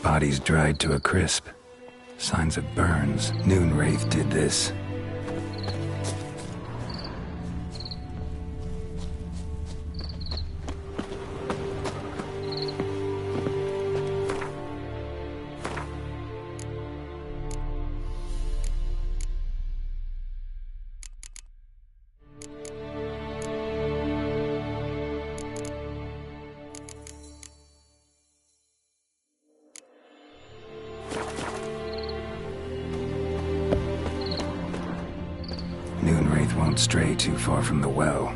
[SPEAKER 3] Body's dried to a crisp. Signs of burns. Moonwraith did this. Moonwraith won't stray too far from the well.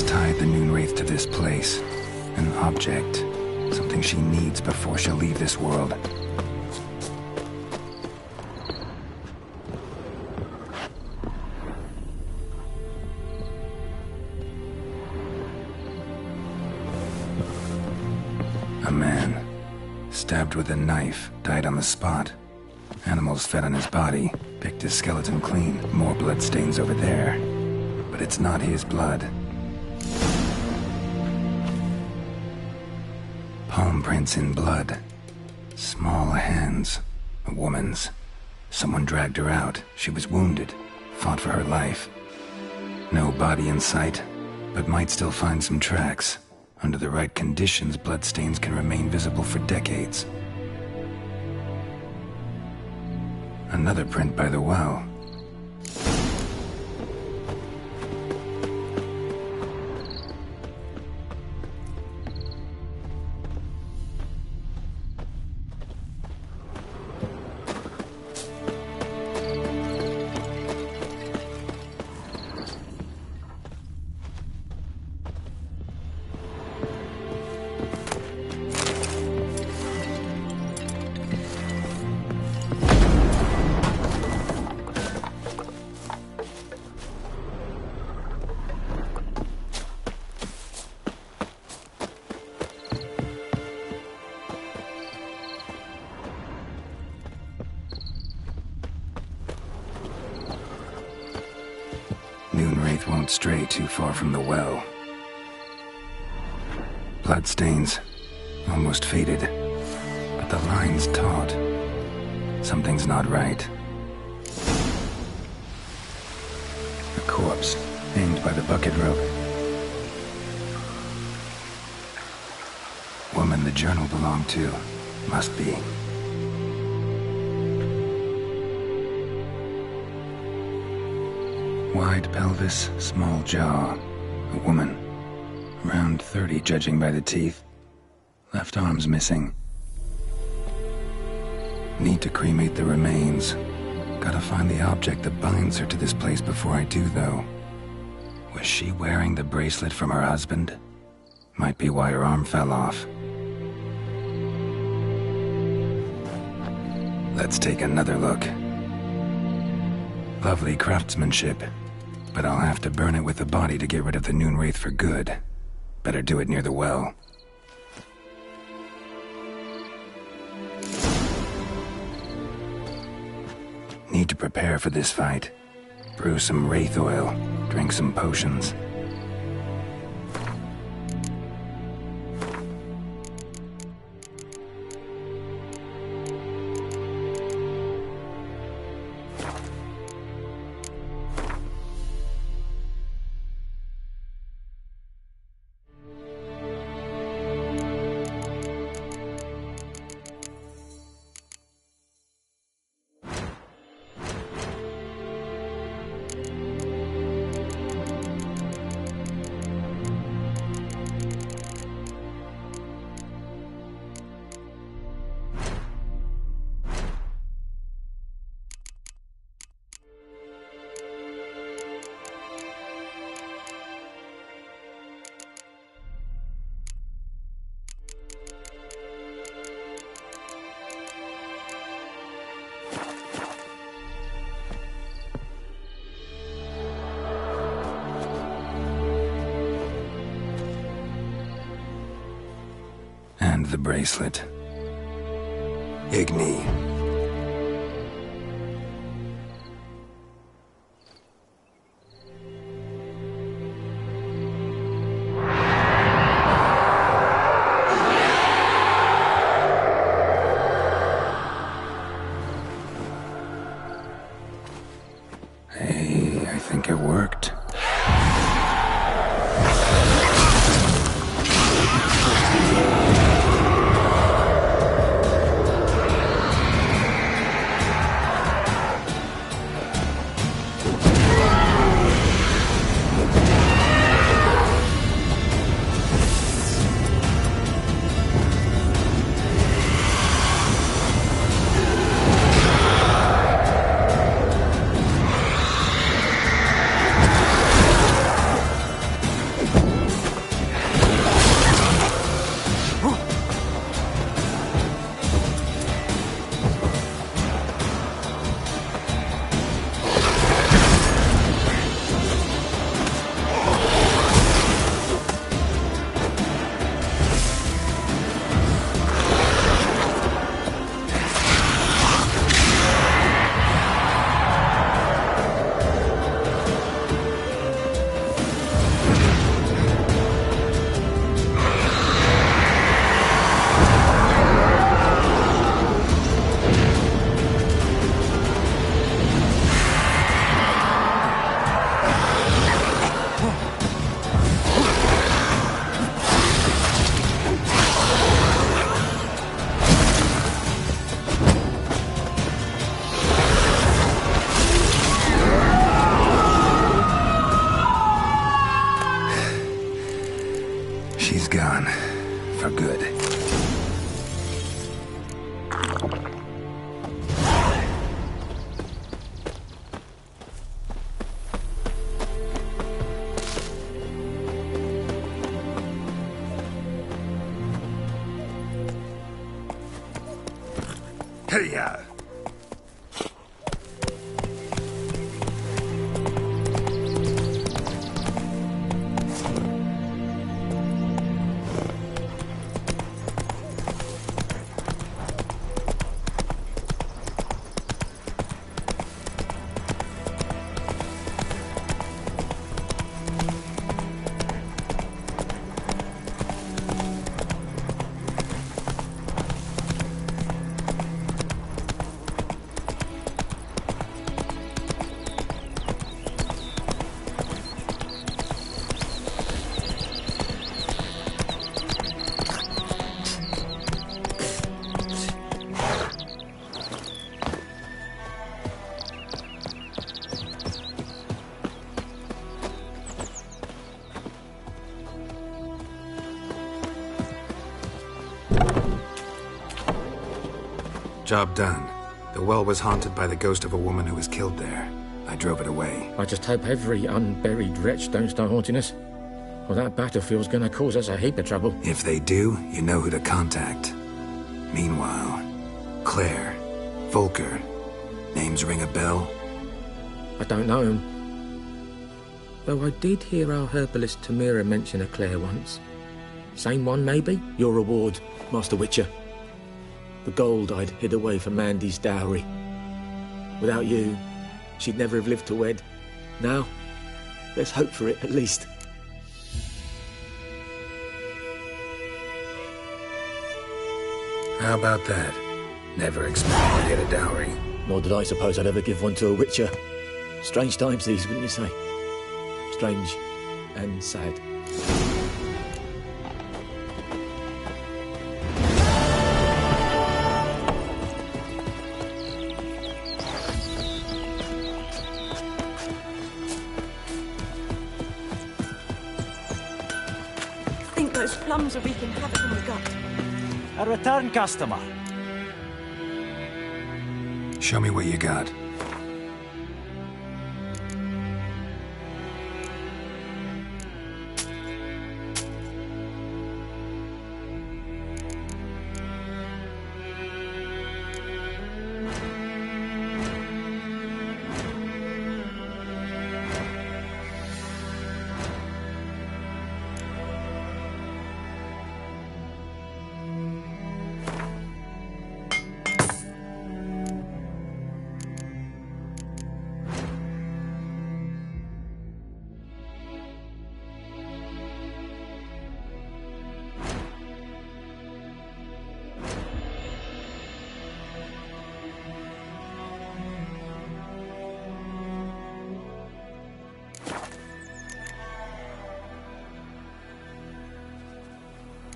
[SPEAKER 3] Tied the Moonwraith to this place. An object. Something she needs before she'll leave this world. A man. Stabbed with a knife. Died on the spot. Animals fed on his body. Picked his skeleton clean. More blood stains over there. But it's not his blood. Palm prints in blood. Small hands. A woman's. Someone dragged her out. She was wounded. Fought for her life. No body in sight, but might still find some tracks. Under the right conditions, bloodstains can remain visible for decades. Another print by the well. path won't stray too far from the well. Bloodstains, almost faded, but the line's taut. Something's not right. A corpse, hanged by the bucket rope. Woman the journal belonged to, must be. Wide pelvis, small jaw. A woman. Around 30, judging by the teeth. Left arm's missing. Need to cremate the remains. Gotta find the object that binds her to this place before I do, though. Was she wearing the bracelet from her husband? Might be why her arm fell off. Let's take another look. Lovely craftsmanship, but I'll have to burn it with the body to get rid of the Noon Wraith for good. Better do it near the well. Need to prepare for this fight. Brew some wraith oil, drink some potions. And the bracelet. Igni. Hey, I think it worked. She's gone. For good.
[SPEAKER 1] Hey-ya!
[SPEAKER 3] Job done. The well was haunted by the ghost of a woman who was killed there. I drove it away.
[SPEAKER 7] I just hope every unburied wretch don't start haunting us. Well, that battlefield's gonna cause us a heap of trouble.
[SPEAKER 3] If they do, you know who to contact. Meanwhile, Claire, Volker, names ring a bell?
[SPEAKER 7] I don't know him. Though I did hear our herbalist Tamira mention a Claire once. Same one, maybe? Your reward, Master Witcher. The gold I'd hid away for Mandy's dowry. Without you, she'd never have lived to wed. Now, there's hope for it, at least.
[SPEAKER 3] How about that? Never expected to get a dowry.
[SPEAKER 7] Nor did I suppose I'd ever give one to a Witcher. Strange times these, wouldn't you say? Strange and sad.
[SPEAKER 14] I think those plums are wreaking havoc on my gut.
[SPEAKER 6] A return customer.
[SPEAKER 3] Show me what you got.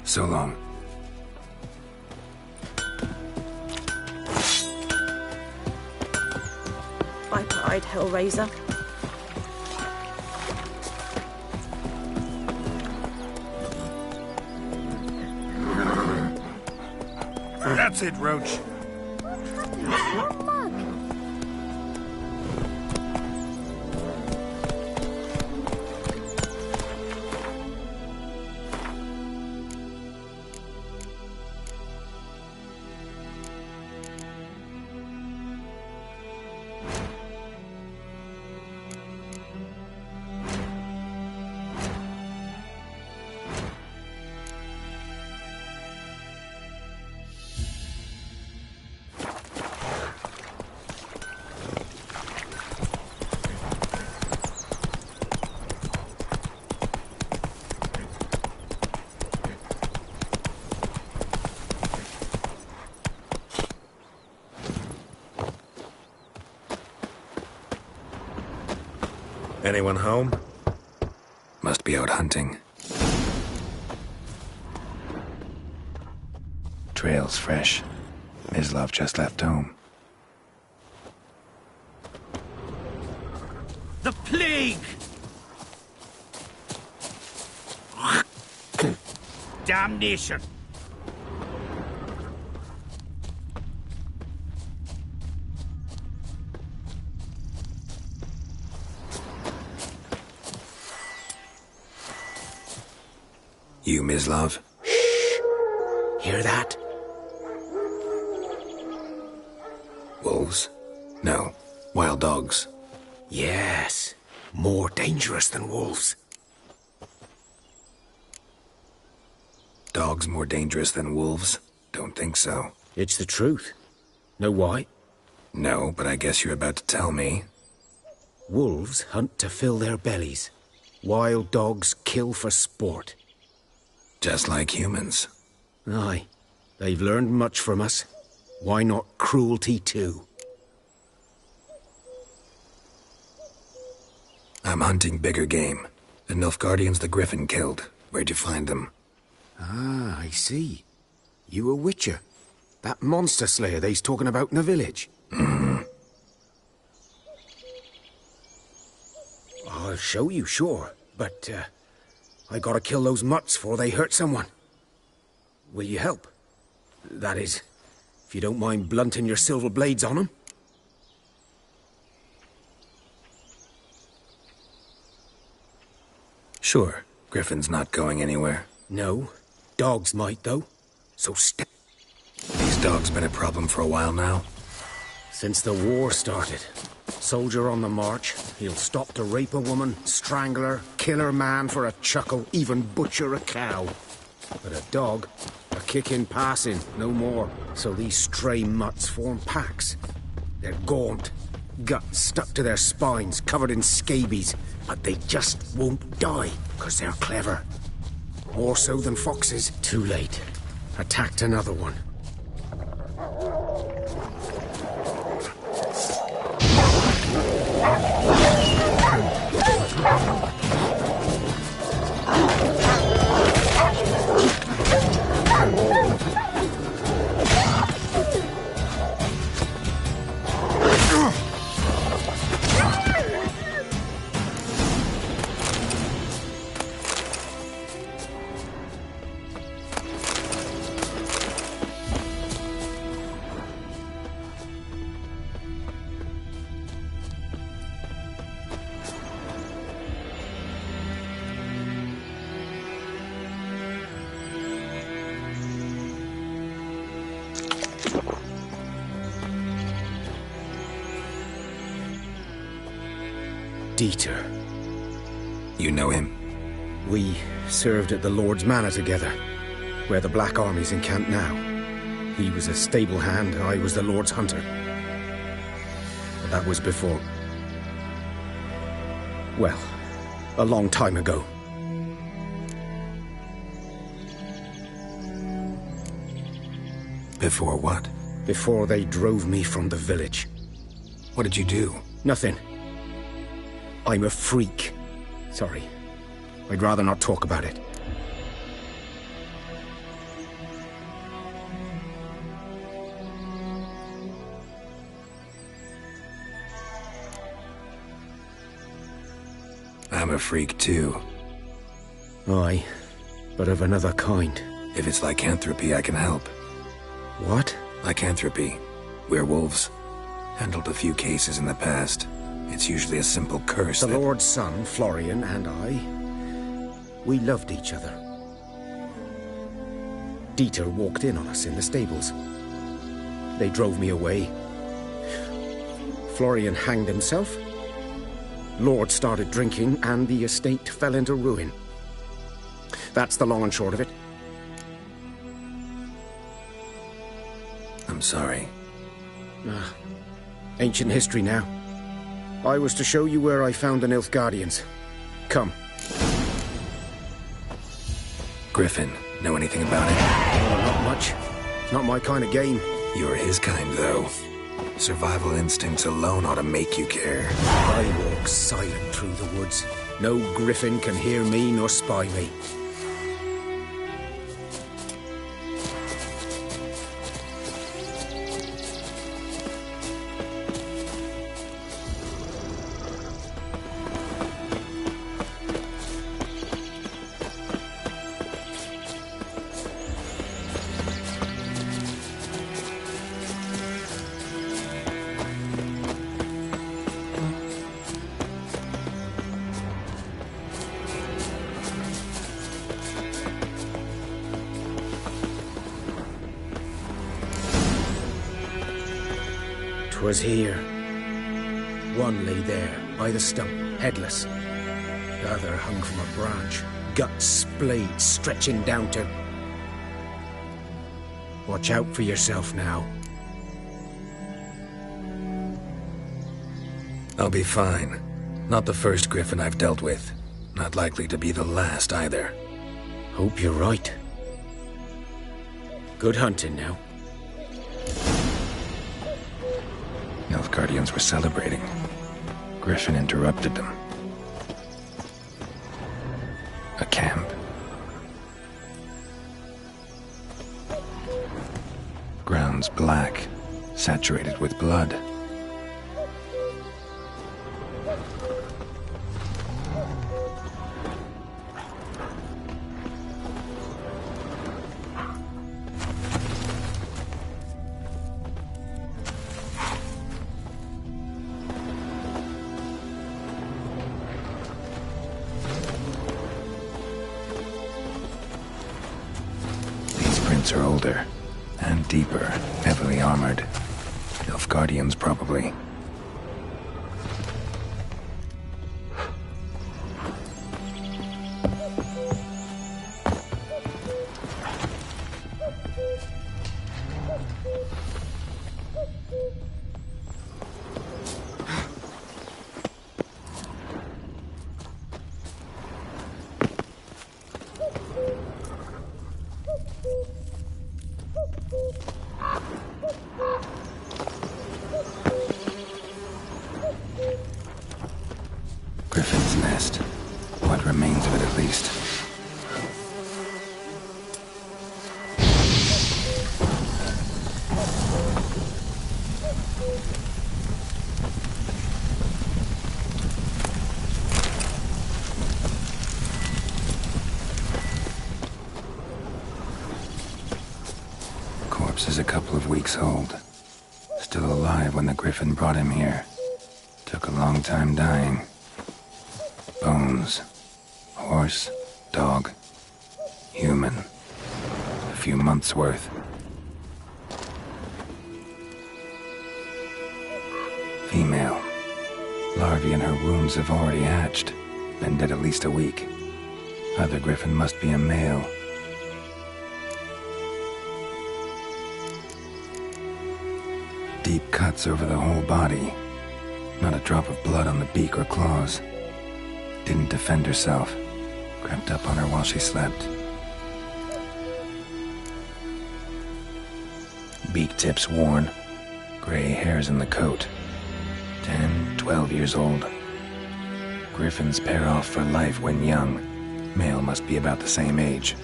[SPEAKER 3] So long.
[SPEAKER 14] Viper-eyed Hellraiser.
[SPEAKER 10] That's it, Roach.
[SPEAKER 5] Anyone home?
[SPEAKER 3] Must be out hunting. Trail's fresh. Mislav just left home.
[SPEAKER 10] The plague! Damnation!
[SPEAKER 3] You, Mislav?
[SPEAKER 18] Hear that?
[SPEAKER 3] Wolves? No. Wild dogs.
[SPEAKER 18] Yes. More dangerous than wolves.
[SPEAKER 3] Dogs more dangerous than wolves? Don't think so.
[SPEAKER 18] It's the truth. Know why?
[SPEAKER 3] No, but I guess you're about to tell me.
[SPEAKER 18] Wolves hunt to fill their bellies. Wild dogs kill for sport.
[SPEAKER 3] Just like humans.
[SPEAKER 18] Aye. They've learned much from us. Why not cruelty too?
[SPEAKER 3] I'm hunting bigger game. The Nilfgaardians the Griffin killed. Where'd you find them?
[SPEAKER 18] Ah, I see. You a witcher. That monster slayer they's talking about in the village.
[SPEAKER 3] Mm-hmm.
[SPEAKER 18] I'll show you, sure. But, I gotta kill those mutts before they hurt someone. Will you help? That is, If you don't mind blunting your silver blades on 'em.
[SPEAKER 3] Sure, Griffin's not going anywhere.
[SPEAKER 18] No, dogs might, though. So
[SPEAKER 3] These dogs been a problem for a while now?
[SPEAKER 18] Since the war started. Soldier on the march, he'll stop to rape a woman, strangle her, kill her man for a chuckle, even butcher a cow. But a dog, a kick in passing, no more. So these stray mutts form packs. They're gaunt, guts stuck to their spines, covered in scabies. But they just won't die, because they're clever. More so than foxes. Too late. Attacked another one. Dieter.
[SPEAKER 3] You know him?
[SPEAKER 18] We served at the Lord's Manor together, where the Black Army's encamped now. He was a stable hand, I was the Lord's hunter. But that was before... well, a long time ago.
[SPEAKER 3] Before what?
[SPEAKER 18] Before they drove me from the village.
[SPEAKER 3] What did you do?
[SPEAKER 18] Nothing. I'm a freak. Sorry. I'd rather not talk about it.
[SPEAKER 3] I'm a freak too.
[SPEAKER 18] Aye, but of another kind.
[SPEAKER 3] If it's lycanthropy, I can help.
[SPEAKER 18] What?
[SPEAKER 3] Lycanthropy. Werewolves. Handled a few cases in the past. It's usually a simple curse.
[SPEAKER 18] The Lord's son, Florian, and I, we loved each other. Dieter walked in on us in the stables. They drove me away. Florian hanged himself. Lord started drinking, and the estate fell into ruin. That's the long and short of it.
[SPEAKER 3] I'm sorry.
[SPEAKER 18] Ancient history now. I was to show you where I found the Nilfgaardians. Come.
[SPEAKER 3] Griffin, know anything about it?
[SPEAKER 18] Oh, not much. It's not my kind of game.
[SPEAKER 3] You're his kind, though. Survival instincts alone ought to make you care.
[SPEAKER 18] I walk silent through the woods. No griffin can hear me nor spy me. Was here. One lay there, by the stump, headless. The other hung from a branch, guts splayed, stretching down to... Watch out for yourself now.
[SPEAKER 3] I'll be fine. Not the first griffin I've dealt with. Not likely to be the last, either.
[SPEAKER 18] Hope you're right. Good hunting now.
[SPEAKER 3] Nilfgaardians were celebrating. Griffin interrupted them. A camp. Grounds black, saturated with blood. deeper, heavily armored. Nilfgaardians, probably. Griffin's nest. What remains of it, at least. Corpse is a couple of weeks old. Still alive when the Griffin brought him here. Took a long time dying. Bones. Horse, dog, human. A few months' worth. Female. Larvae in her wounds have already hatched. Been dead at least a week. Other Griffin must be a male. Deep cuts over the whole body. Not a drop of blood on the beak or claws. Didn't defend herself. Crept up on her while she slept. Beak tips worn. Gray hairs in the coat. 10, 12 years old. Griffins pair off for life when young. Male must be about the same age.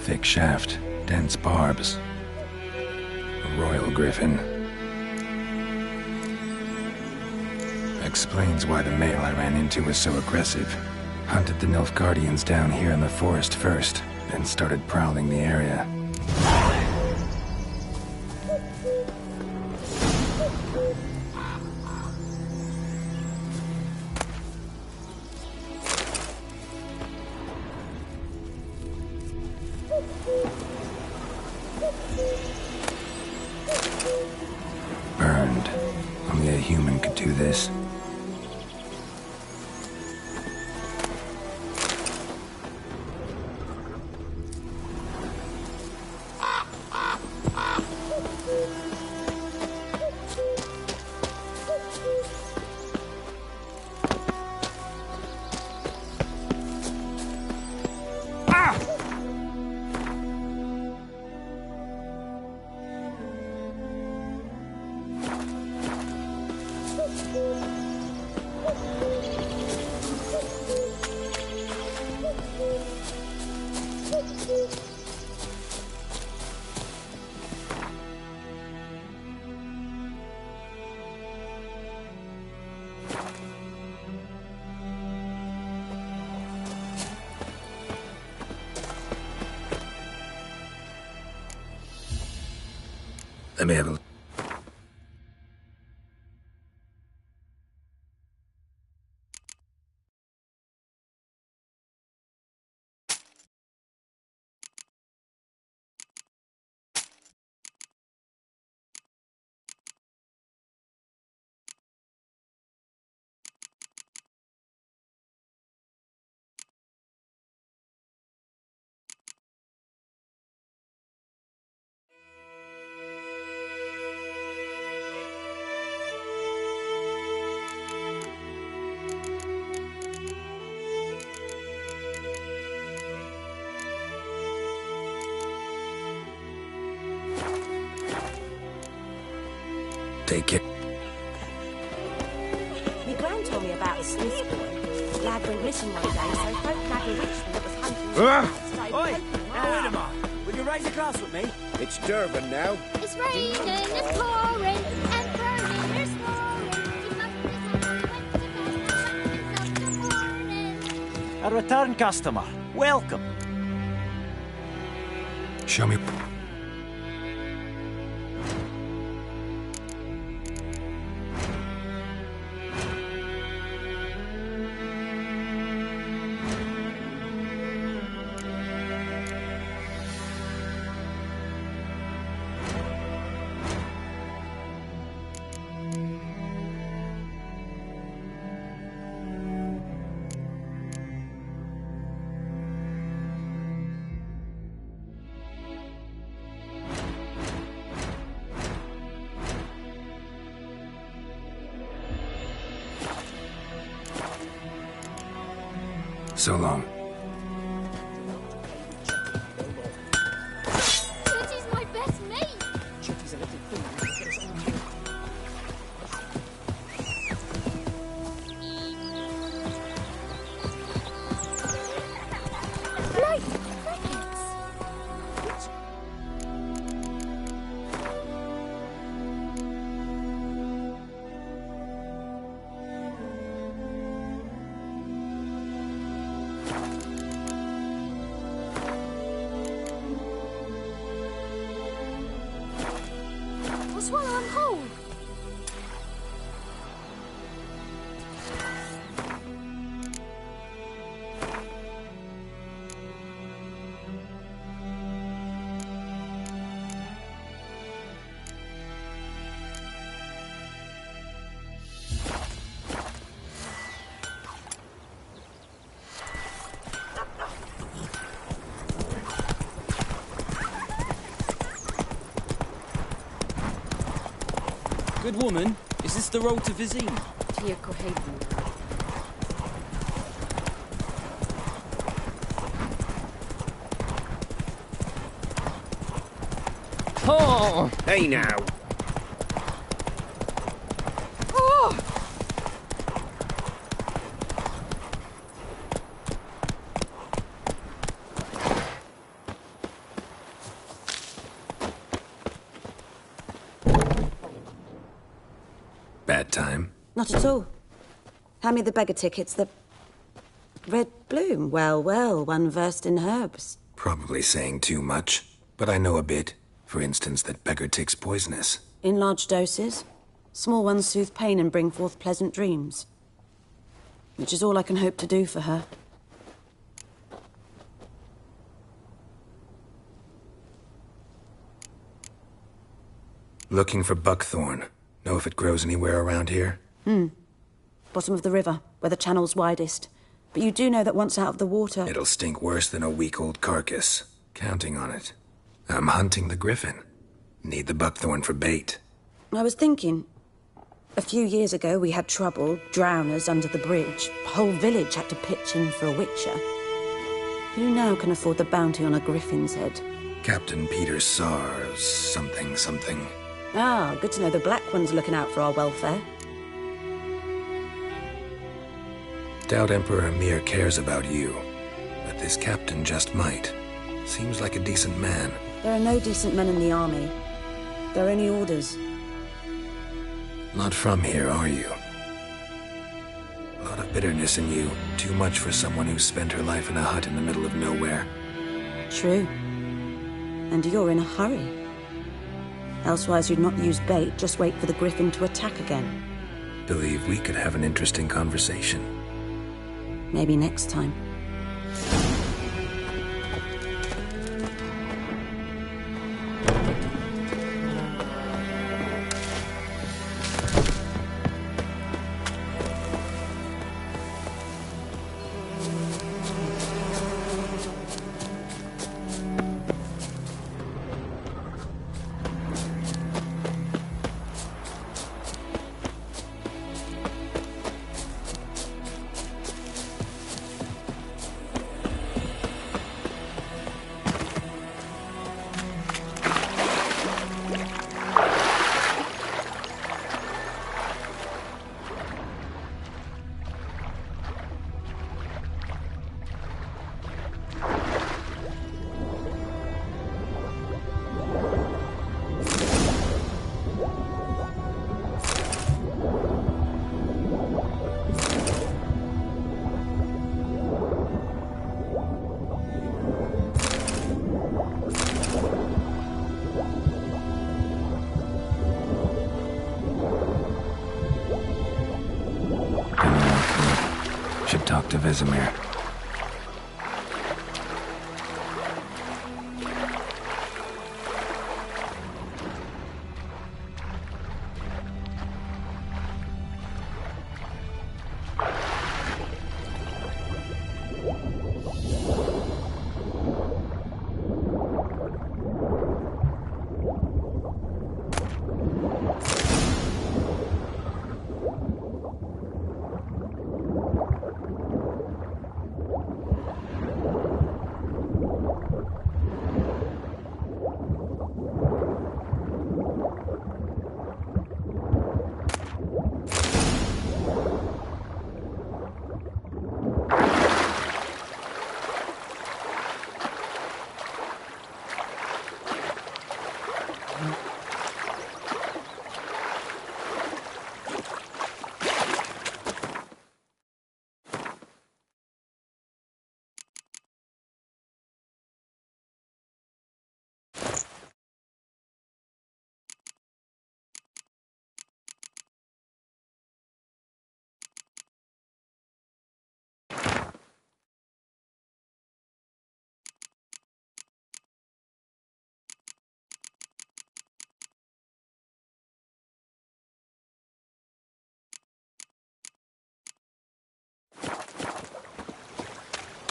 [SPEAKER 3] Thick shaft, dense barbs. A royal griffin. Explains why the male I ran into was so aggressive. Hunted the Nilfgaardians down here in the forest first, then started prowling the area. Burned. Only a human could do this. Let me have a... Take care.
[SPEAKER 11] My gran told me about the Swiss boy. Lad went missing one day, so folk nagged a witchman that was hunting.
[SPEAKER 8] Oi! Now, wait a minute. Will you raise a glass with me?
[SPEAKER 16] It's Durban now.
[SPEAKER 12] It's raining, it's pouring, and burning, there's snoring.
[SPEAKER 6] A return customer. Welcome.
[SPEAKER 3] Show me... So long.
[SPEAKER 12] Tyty's my best mate. Light crickets. What's one on hold?
[SPEAKER 21] Good woman, is this the road to Vizine?
[SPEAKER 4] Tia Cohaven.
[SPEAKER 21] Oh!
[SPEAKER 10] Hey now.
[SPEAKER 20] Oh!
[SPEAKER 3] Bad time?
[SPEAKER 11] Not at all. Hand me the beggar tickets, the red bloom. Well, well, one versed in herbs.
[SPEAKER 3] Probably saying too much, but I know a bit. For instance, that beggar tick's poisonous.
[SPEAKER 11] In large doses. Small ones soothe pain and bring forth pleasant dreams. Which is all I can hope to do for her.
[SPEAKER 3] Looking for buckthorn. Know if it grows anywhere around here?
[SPEAKER 11] Bottom of the river, where the channel's widest. But you do know that once out of the water...
[SPEAKER 3] It'll stink worse than a week-old carcass. Counting on it. I'm hunting the griffin. Need the buckthorn for bait.
[SPEAKER 11] I was thinking... A few years ago, we had trouble, drowners under the bridge. The whole village had to pitch in for a witcher. Who now can afford the bounty on a griffin's head?
[SPEAKER 3] Captain Peter Sars, something.
[SPEAKER 11] Ah, good to know the Black One's looking out for our welfare.
[SPEAKER 3] Doubt Emperor Emir cares about you, but this captain just might. Seems like a decent man.
[SPEAKER 11] There are no decent men in the army. There are only orders.
[SPEAKER 3] Not from here, are you? A lot of bitterness in you. Too much for someone who spent her life in a hut in the middle of nowhere.
[SPEAKER 11] True. And you're in a hurry. Elsewise you'd not use bait, just wait for the griffin to attack again.
[SPEAKER 3] Believe we could have an interesting conversation.
[SPEAKER 11] Maybe next time.
[SPEAKER 3] Should talk to Vesemir.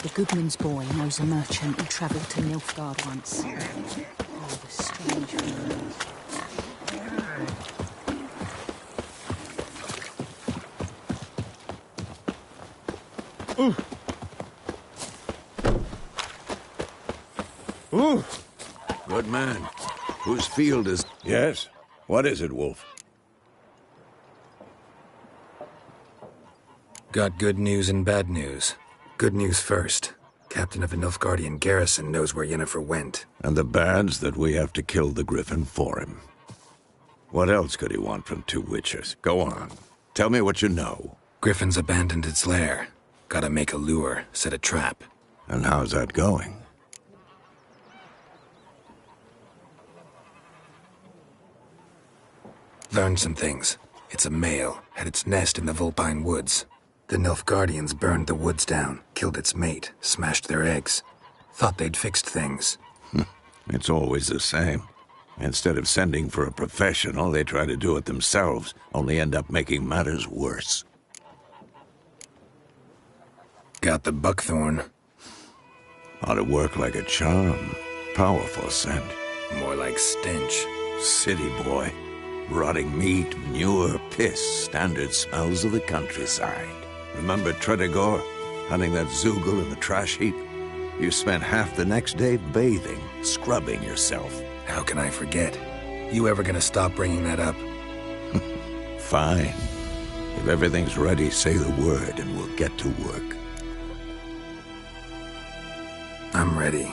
[SPEAKER 13] The Goodman's boy knows a merchant who travelled to Nilfgaard once. Oh, the strange feelings.
[SPEAKER 5] Ooh. Ooh. Good man. Whose field is... Yes? What is it, Wolf?
[SPEAKER 3] Got good news and bad news. Good news first. Captain of a Nilfgaardian garrison knows where Yennefer went.
[SPEAKER 5] And the bad's that we have to kill the Griffin for him. What else could he want from two witchers? Go on. Tell me what you know.
[SPEAKER 3] Griffin's abandoned its lair. Gotta make a lure, set a trap.
[SPEAKER 5] And how's that going?
[SPEAKER 3] Learned some things. It's a male, had its nest in the Vulpine Woods. The Nilfgaardians burned the woods down, killed its mate, smashed their eggs. Thought they'd fixed things.
[SPEAKER 5] It's always the same. Instead of sending for a professional, they try to do it themselves, only end up making matters worse.
[SPEAKER 3] Got the buckthorn.
[SPEAKER 5] Ought to work like a charm. Powerful scent.
[SPEAKER 3] More like stench.
[SPEAKER 5] City boy. Rotting meat, manure, piss, standard smells of the countryside. Remember Tredegor? Hunting that Zoogle in the trash heap? You spent half the next day bathing, scrubbing yourself.
[SPEAKER 3] How can I forget? You ever gonna stop bringing that up?
[SPEAKER 5] Fine. If everything's ready, say the word and we'll get to work.
[SPEAKER 3] I'm ready.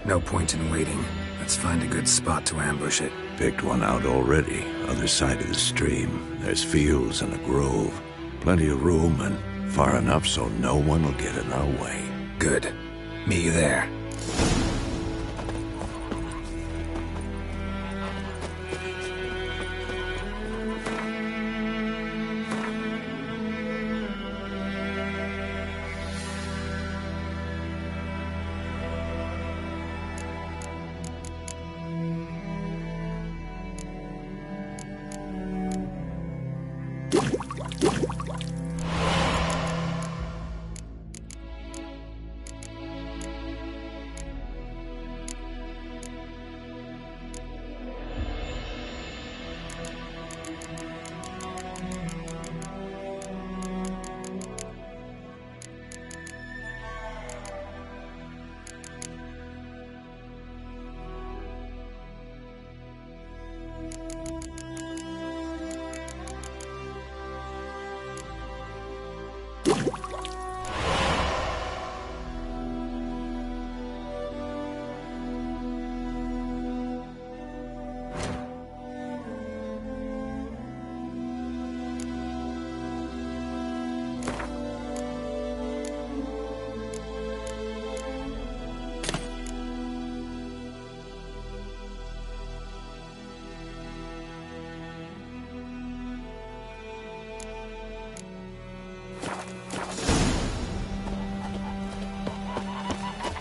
[SPEAKER 3] No point in waiting. Let's find a good spot to ambush it.
[SPEAKER 5] Picked one out already. Other side of the stream. There's fields and a grove. Plenty of room and far enough so no one will get in our way.
[SPEAKER 3] Good. Meet you there.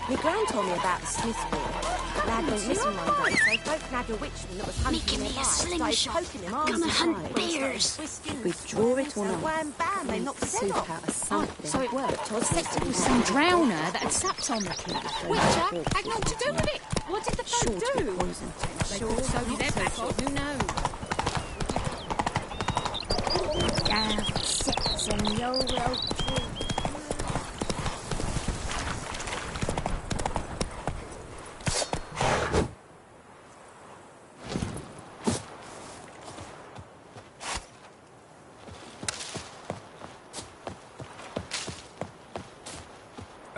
[SPEAKER 11] My gran told me about the Smith's War. Lad went missing one day, so folk nabbed a witchman that was hunting nearby. Started poking him arms and
[SPEAKER 12] hunt bears.
[SPEAKER 11] We draw it or not. Wham, bam, they knocked his head off.
[SPEAKER 13] So it worked. Except it was some drowner that had supped on the kid.
[SPEAKER 12] Witcher had nothing to do with it. What did the folk do?
[SPEAKER 13] Sure, so did everyone. Who knows?
[SPEAKER 12] Down sits in your will tree.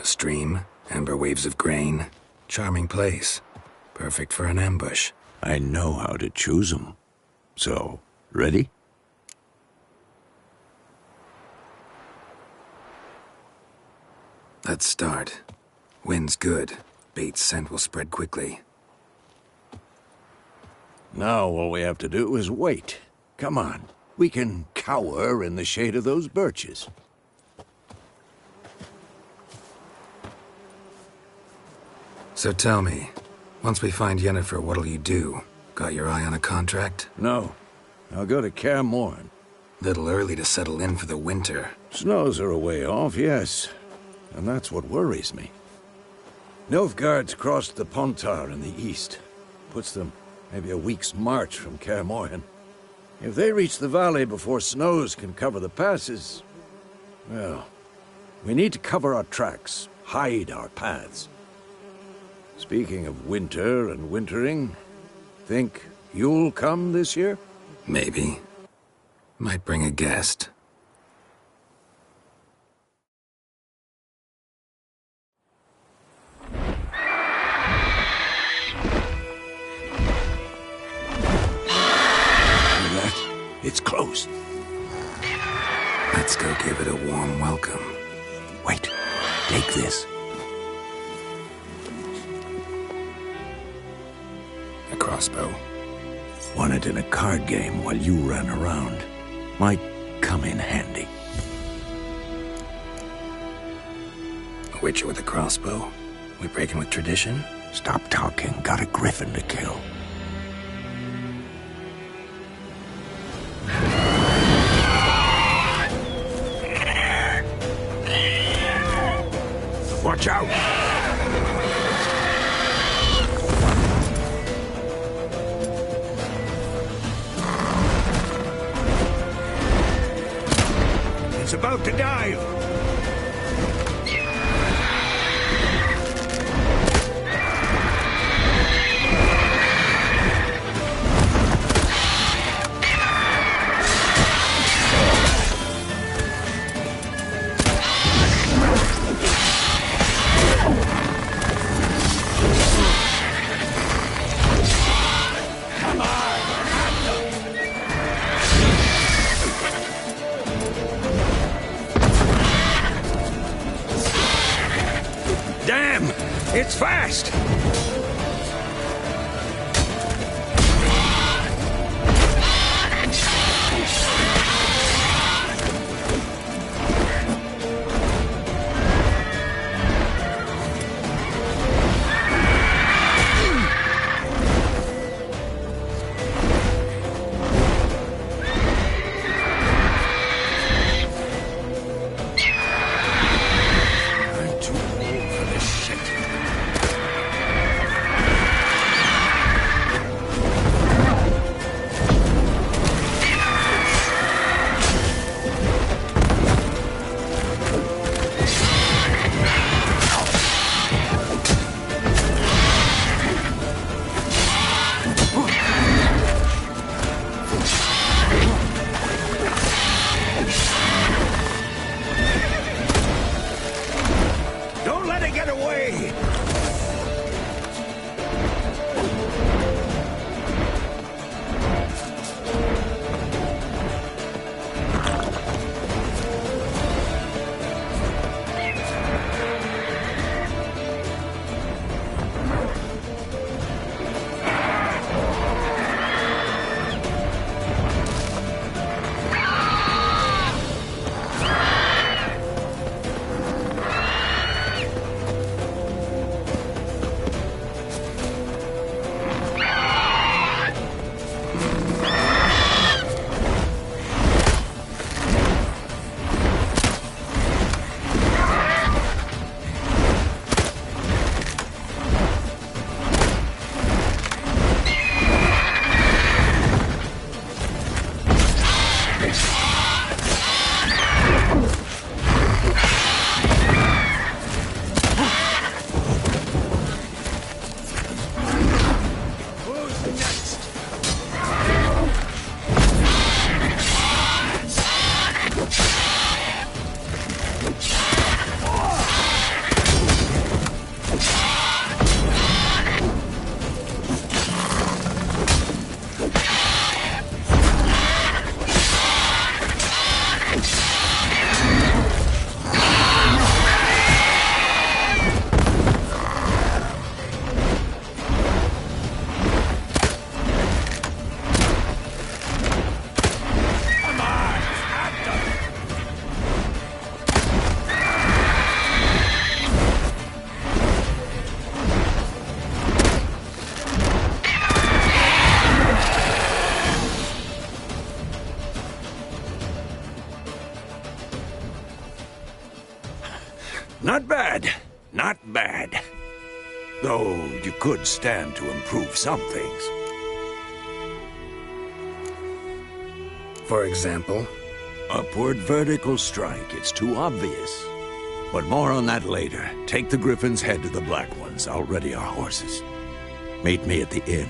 [SPEAKER 3] Stream, amber waves of grain. Charming place. Perfect for an ambush.
[SPEAKER 5] I know how to choose them. So, ready?
[SPEAKER 3] Let's start. Wind's good. Bait's scent will spread quickly.
[SPEAKER 5] Now all we have to do is wait. Come on. We can cower in the shade of those birches.
[SPEAKER 3] So tell me, once we find Yennefer, what'll you do? Got your eye on a contract?
[SPEAKER 5] No. I'll go to Kaer Morhen.
[SPEAKER 3] Little early to settle in for the winter.
[SPEAKER 5] Snows are a way off, yes. and that's what worries me. Nilfgaard's crossed the Pontar in the east. Puts them maybe a week's march from Kaer Morhen. If they reach the valley before snows can cover the passes, well, we need to cover our tracks, hide our paths. Speaking of winter and wintering, think you'll come this year?
[SPEAKER 3] Maybe. Might bring a guest.
[SPEAKER 5] It's close.
[SPEAKER 3] Let's go give it a warm welcome.
[SPEAKER 5] Wait, take this.
[SPEAKER 3] A crossbow.
[SPEAKER 5] Won it in a card game while you ran around. Might come in handy.
[SPEAKER 3] A witcher with a crossbow? We breaking with tradition?
[SPEAKER 5] Stop talking. Got a griffin to kill. Watch out! It's about to dive! It's fast! I'm too old for this shit. Not bad. Though you could stand to improve some things.
[SPEAKER 3] For example?
[SPEAKER 5] Upward vertical strike. It's too obvious. But more on that later. Take the Griffin's head to the Black Ones. I'll ready our horses. Meet me at the inn.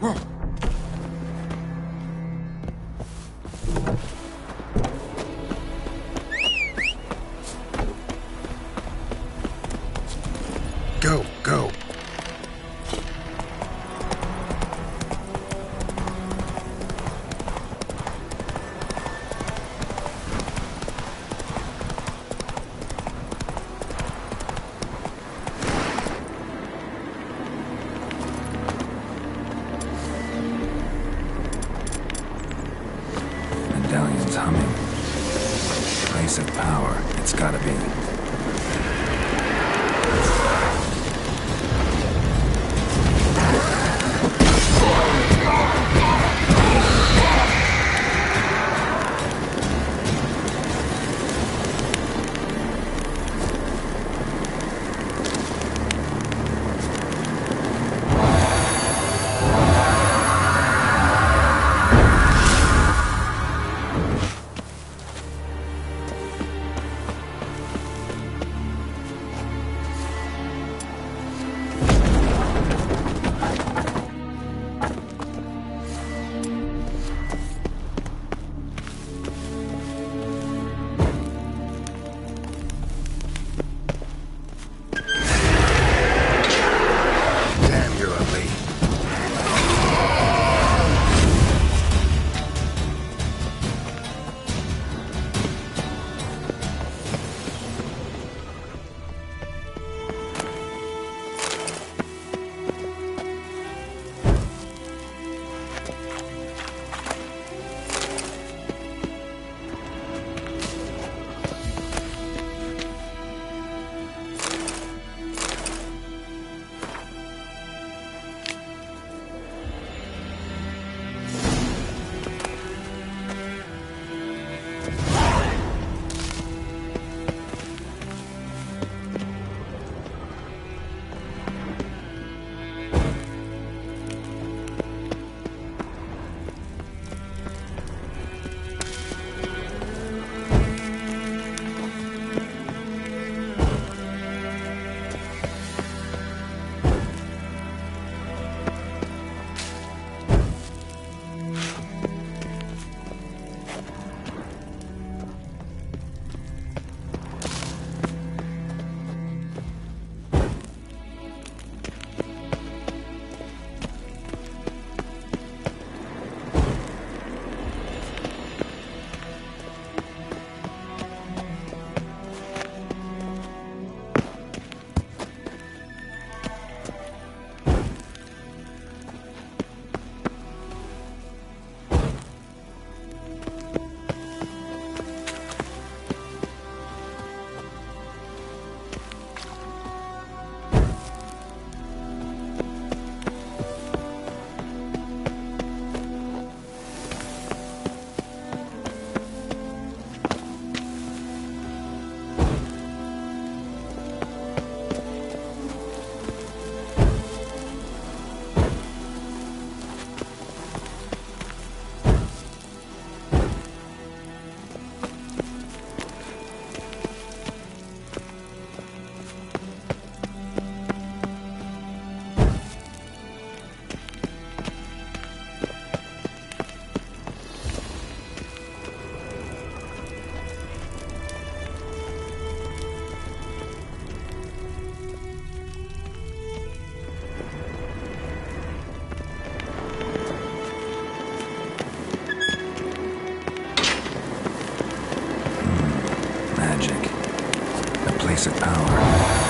[SPEAKER 3] Go, go. Medallion's humming. Place of power, it's gotta be. Place of power.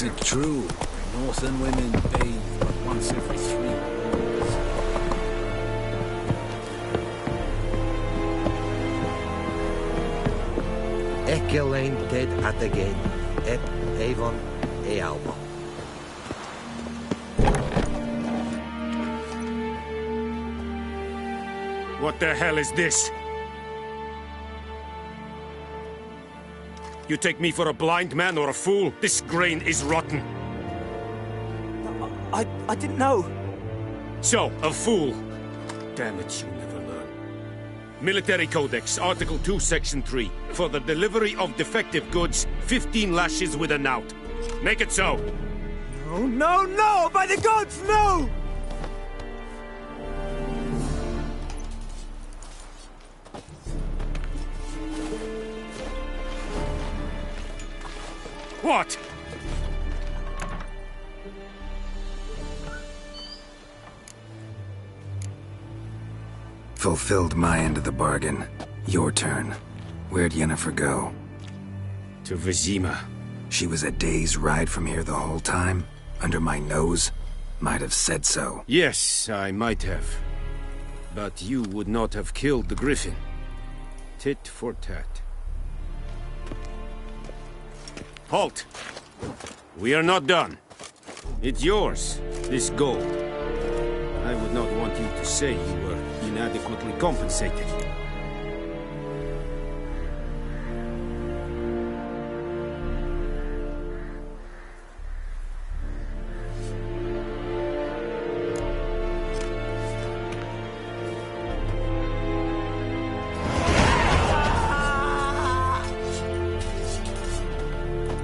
[SPEAKER 2] it true? Northern women bathe but once every 3 years.
[SPEAKER 19] Ecelain dead at again. Ep Avon e Alba.
[SPEAKER 10] What the hell is this? You take me for a blind man or a fool? This grain is rotten.
[SPEAKER 8] I didn't know.
[SPEAKER 10] So, a fool. Damn it, you never learn. Military Codex, Article 2, Section 3. For the delivery of defective goods, 15 lashes with a knout. Make it so.
[SPEAKER 8] No, no, no! By the gods, no!
[SPEAKER 10] What?
[SPEAKER 3] Fulfilled my end of the bargain. Your turn. Where'd Yennefer go?
[SPEAKER 10] To Vizima.
[SPEAKER 3] She was a day's ride from here the whole time? Under my nose? Might have said so.
[SPEAKER 10] Yes, I might have. But you would not have killed the griffin. Tit for tat. Halt! We are not done. It's yours, this gold. I would not want you to say you were inadequately compensated.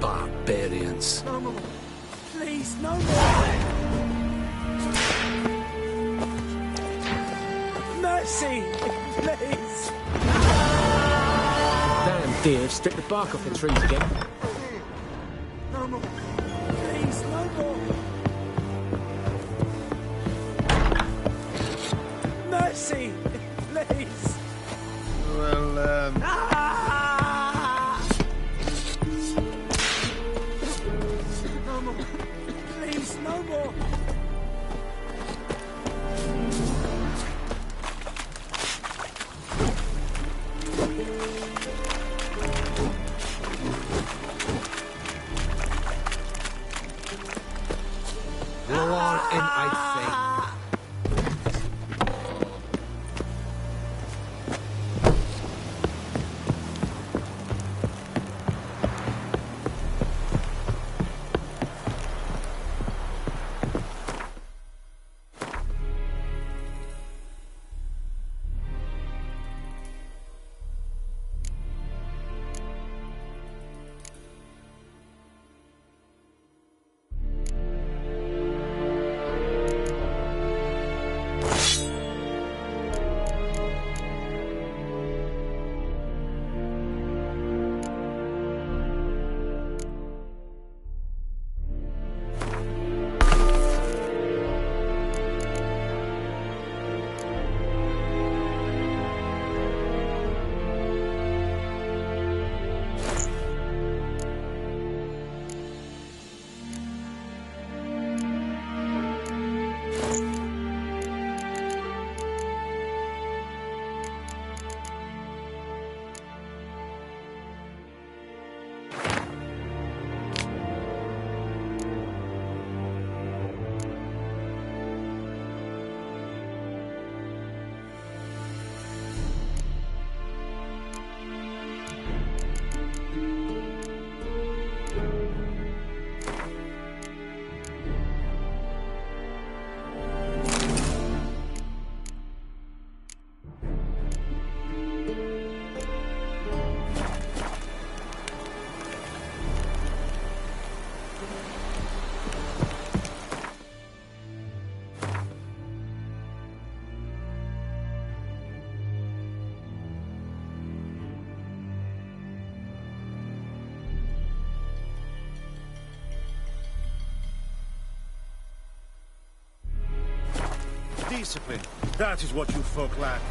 [SPEAKER 2] Barbarians.
[SPEAKER 8] No more. Please, no more. Mercy, please.
[SPEAKER 7] Damn deer, stripped the bark off the trees again.
[SPEAKER 8] No more. Please, no more. Mercy, please.
[SPEAKER 10] Well,
[SPEAKER 8] No more. Please, no more.
[SPEAKER 19] Go on in, I think.
[SPEAKER 10] Discipline. That is what you folk lack.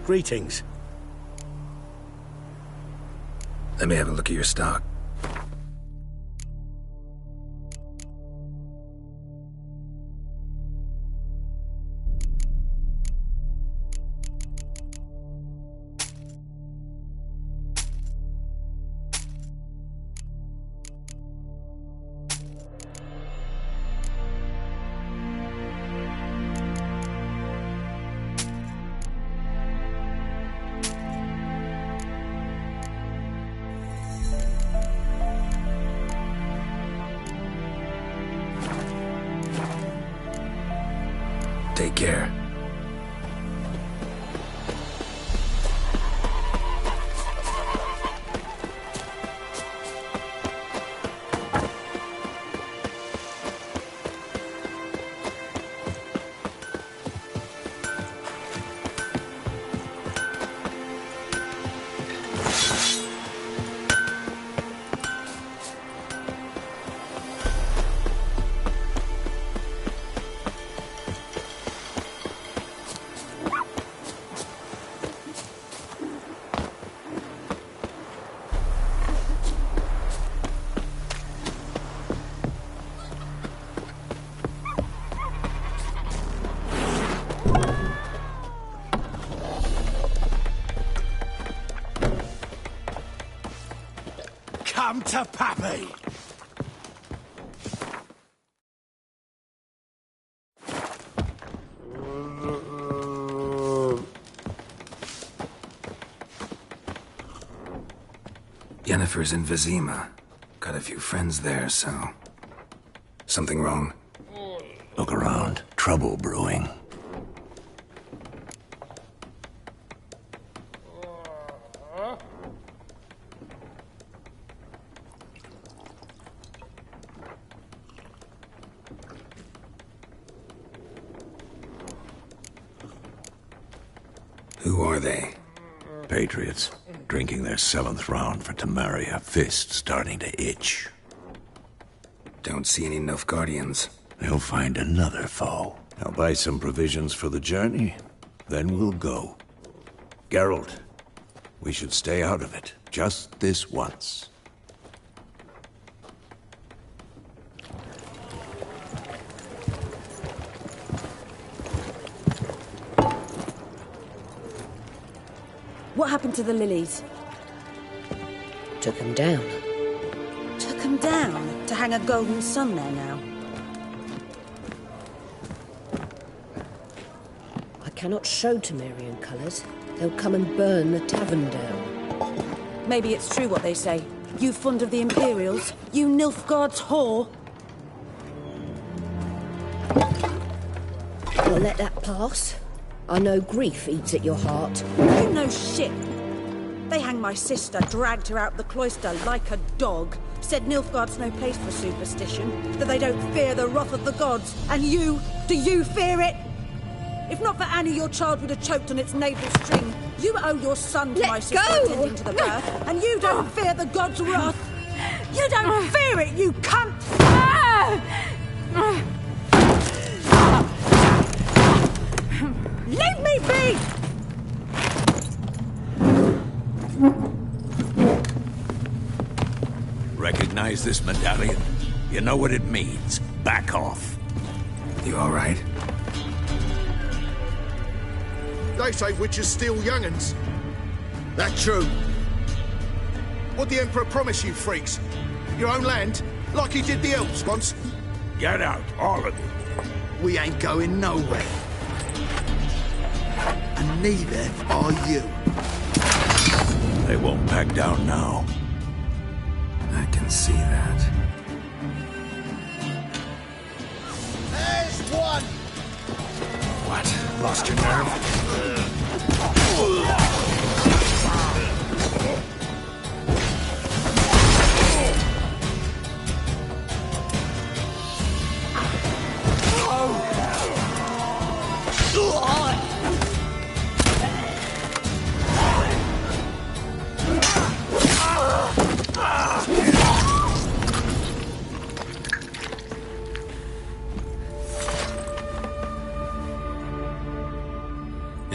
[SPEAKER 18] Greetings.
[SPEAKER 3] Let me have a look at your stock. Take care.
[SPEAKER 10] Come to Pappy!
[SPEAKER 3] Yennefer's in Vizima. Got a few friends there, so... Something wrong?
[SPEAKER 5] Look around. Trouble brewing.
[SPEAKER 3] Who are they?
[SPEAKER 5] Patriots. Drinking their 7th round for Temeria. Fist starting to itch.
[SPEAKER 3] Don't see any Nilfgaardians.
[SPEAKER 5] They'll find another foe. I'll buy some provisions for the journey. Then we'll go. Geralt, we should stay out of it. Just this once.
[SPEAKER 11] What happened to the lilies?
[SPEAKER 4] Took them down.
[SPEAKER 11] Took them down to hang a golden sun there now.
[SPEAKER 4] I cannot show Temerian colours. They'll come and burn the tavern down.
[SPEAKER 11] Maybe it's true what they say. You fond of the Imperials? You Nilfgaard's whore?
[SPEAKER 4] I'll let that pass. I know grief eats at your heart.
[SPEAKER 11] You know shit. They hanged my sister, dragged her out the cloister like a dog. Said Nilfgaard's no place for superstition, that they don't fear the wrath of the gods. And you, do you fear it? If not for Annie, your child would have choked on its navel string. You owe your son to my sister attending to the birth, and you don't fear the gods' wrath. You don't fear it, you cunt! Leave me be!
[SPEAKER 5] Recognize this medallion? You know what it means. Back off.
[SPEAKER 3] You all right?
[SPEAKER 10] They say witches steal young'uns. That true? What'd the Emperor promise you, freaks? Your own land? Like he did the elves once?
[SPEAKER 5] Get out, all of you.
[SPEAKER 10] We ain't going nowhere. And neither are you.
[SPEAKER 5] They won't back down now.
[SPEAKER 3] I can see that.
[SPEAKER 10] There's one!
[SPEAKER 3] What? Lost your nerve?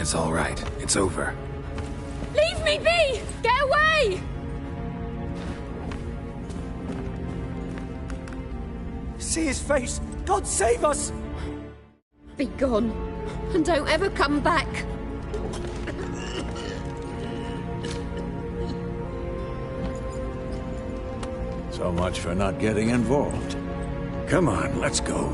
[SPEAKER 3] It's all right. It's over.
[SPEAKER 12] Leave me be! Get away!
[SPEAKER 8] See his face! God save us!
[SPEAKER 4] Be gone, and don't ever come back.
[SPEAKER 5] So much for not getting involved. Come on, let's go.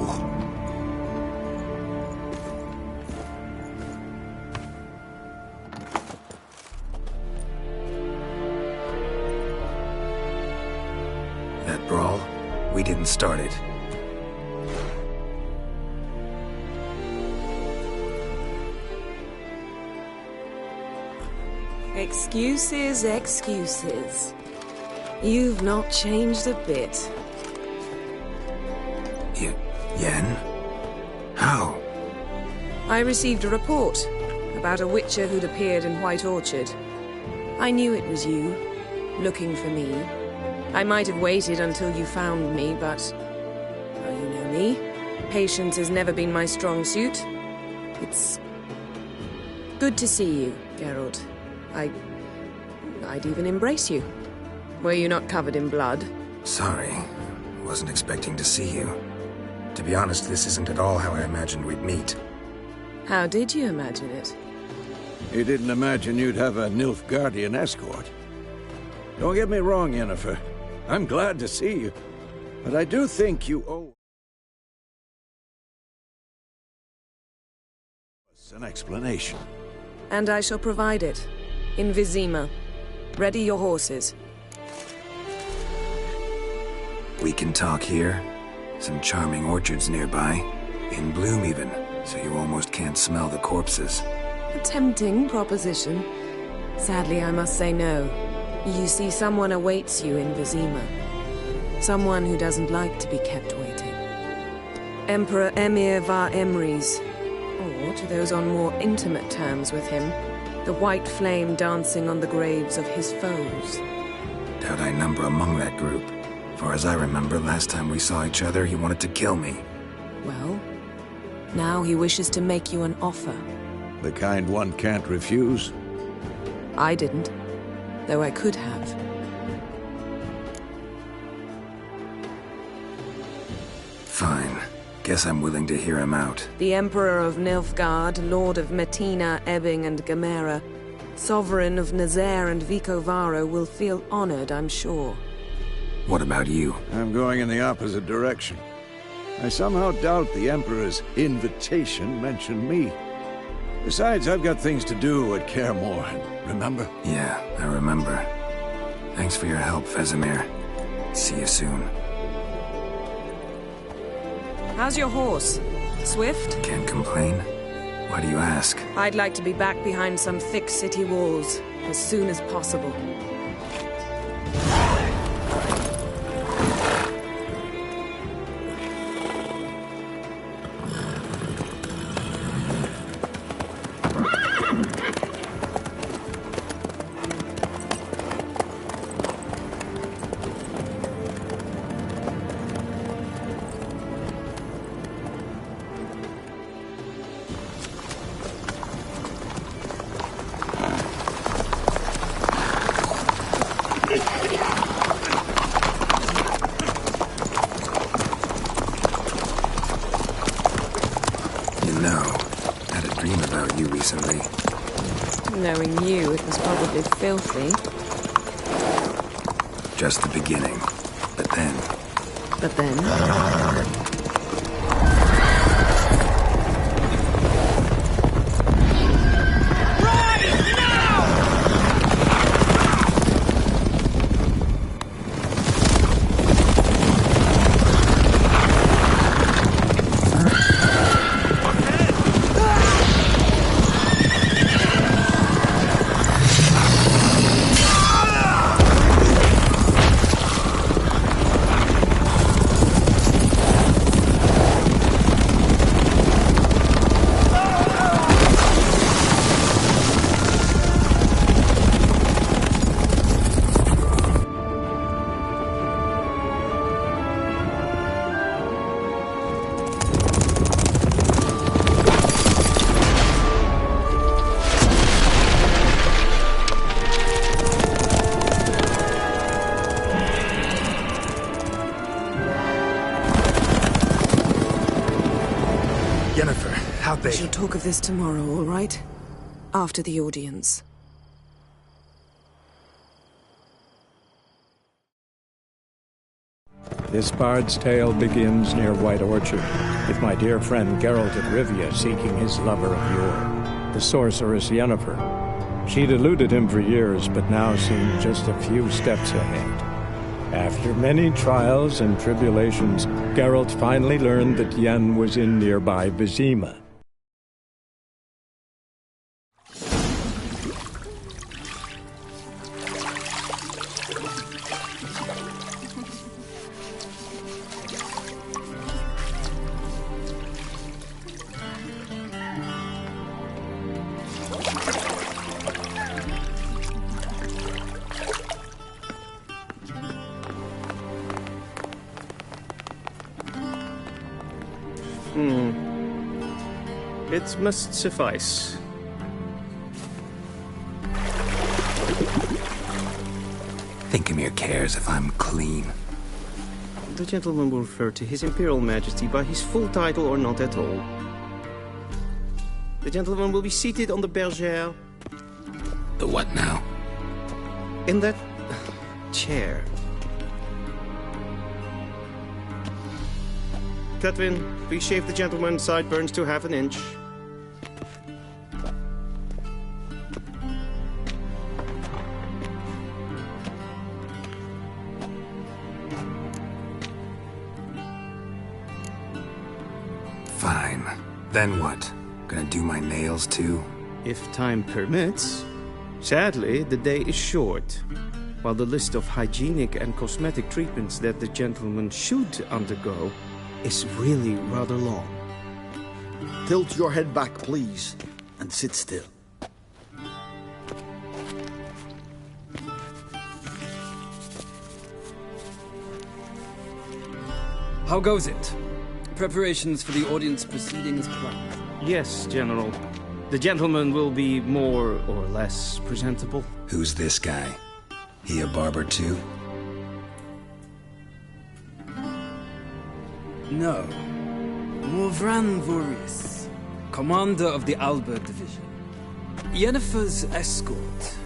[SPEAKER 3] That brawl, we didn't start it.
[SPEAKER 11] Excuses, excuses. You've not changed a bit.
[SPEAKER 3] Yen? How?
[SPEAKER 11] I received a report about a witcher who'd appeared in White Orchard. I knew it was you, looking for me. I might have waited until you found me, but... well, you know me. Patience has never been my strong suit. It's... good to see you, Geralt. I'd even embrace you. Were you not covered in blood?
[SPEAKER 3] Sorry. Wasn't expecting to see you. To be honest, this isn't at all how I imagined we'd meet.
[SPEAKER 11] How did you imagine it?
[SPEAKER 5] You didn't imagine you'd have a Nilfgaardian escort. Don't get me wrong, Yennefer. I'm glad to see you. But I do think you owe us an explanation.
[SPEAKER 11] And I shall provide it. In Vizima. Ready your horses.
[SPEAKER 3] We can talk here. Some charming orchards nearby. In bloom even, so you almost can't smell the corpses.
[SPEAKER 11] A tempting proposition. Sadly, I must say no. You see, someone awaits you in Vizima. Someone who doesn't like to be kept waiting. Emperor Emir var Emrys. Or, to those on more intimate terms with him, the white flame dancing on the graves of his foes.
[SPEAKER 3] Doubt I number among that group. For as I remember, last time we saw each other, he wanted to kill me.
[SPEAKER 11] Well, now he wishes to make you an offer.
[SPEAKER 5] The kind one can't refuse?
[SPEAKER 11] I didn't, though I could have.
[SPEAKER 3] Fine. Guess I'm willing to hear him out.
[SPEAKER 11] The Emperor of Nilfgaard, Lord of Metina, Ebbing and Gamera, Sovereign of Nazaire and Vicovaro will feel honored, I'm sure.
[SPEAKER 3] What about you?
[SPEAKER 5] I'm going in the opposite direction. I somehow doubt the Emperor's invitation mentioned me. Besides, I've got things to do at Kaer Morhen, remember?
[SPEAKER 3] Yeah, I remember. Thanks for your help, Vesemir. See you soon.
[SPEAKER 11] How's your horse? Swift?
[SPEAKER 3] Can't complain. Why do you ask?
[SPEAKER 11] I'd like to be back behind some thick city walls as soon as possible. Knowing you, it was probably filthy.
[SPEAKER 3] Just the beginning. But then...
[SPEAKER 11] But then...
[SPEAKER 18] Yennefer, how'd they...
[SPEAKER 15] We shall talk of this tomorrow, all right? After the audience.
[SPEAKER 22] This bard's tale begins near White Orchard, with my dear friend Geralt of Rivia seeking his lover of yore, the sorceress Yennefer. She'd eluded him for years, but now seemed just a few steps ahead. After many trials and tribulations, Geralt finally learned that Yen was in nearby Vizima.
[SPEAKER 7] It must suffice.
[SPEAKER 3] Think Emir cares if I'm clean.
[SPEAKER 7] The gentleman will refer to His Imperial Majesty by his full title or not at all. The gentleman will be seated on the bergère.
[SPEAKER 3] The what now?
[SPEAKER 7] In that chair. Cutwin, please shave the gentleman's sideburns to half an inch.
[SPEAKER 3] Fine. Then what? Gonna do my nails too?
[SPEAKER 7] If time permits. Sadly, the day is short. While the list of hygienic and cosmetic treatments that the gentleman should undergo is really rather long.
[SPEAKER 23] Tilt your head back, please, and sit still.
[SPEAKER 21] How goes it? Preparations for the audience proceeding as planned?
[SPEAKER 7] Yes, General. The gentleman will be more or less presentable.
[SPEAKER 3] Who's this guy? He a barber too?
[SPEAKER 21] No. Morvran Voorhis, commander of the Alba Division. Yennefer's escort.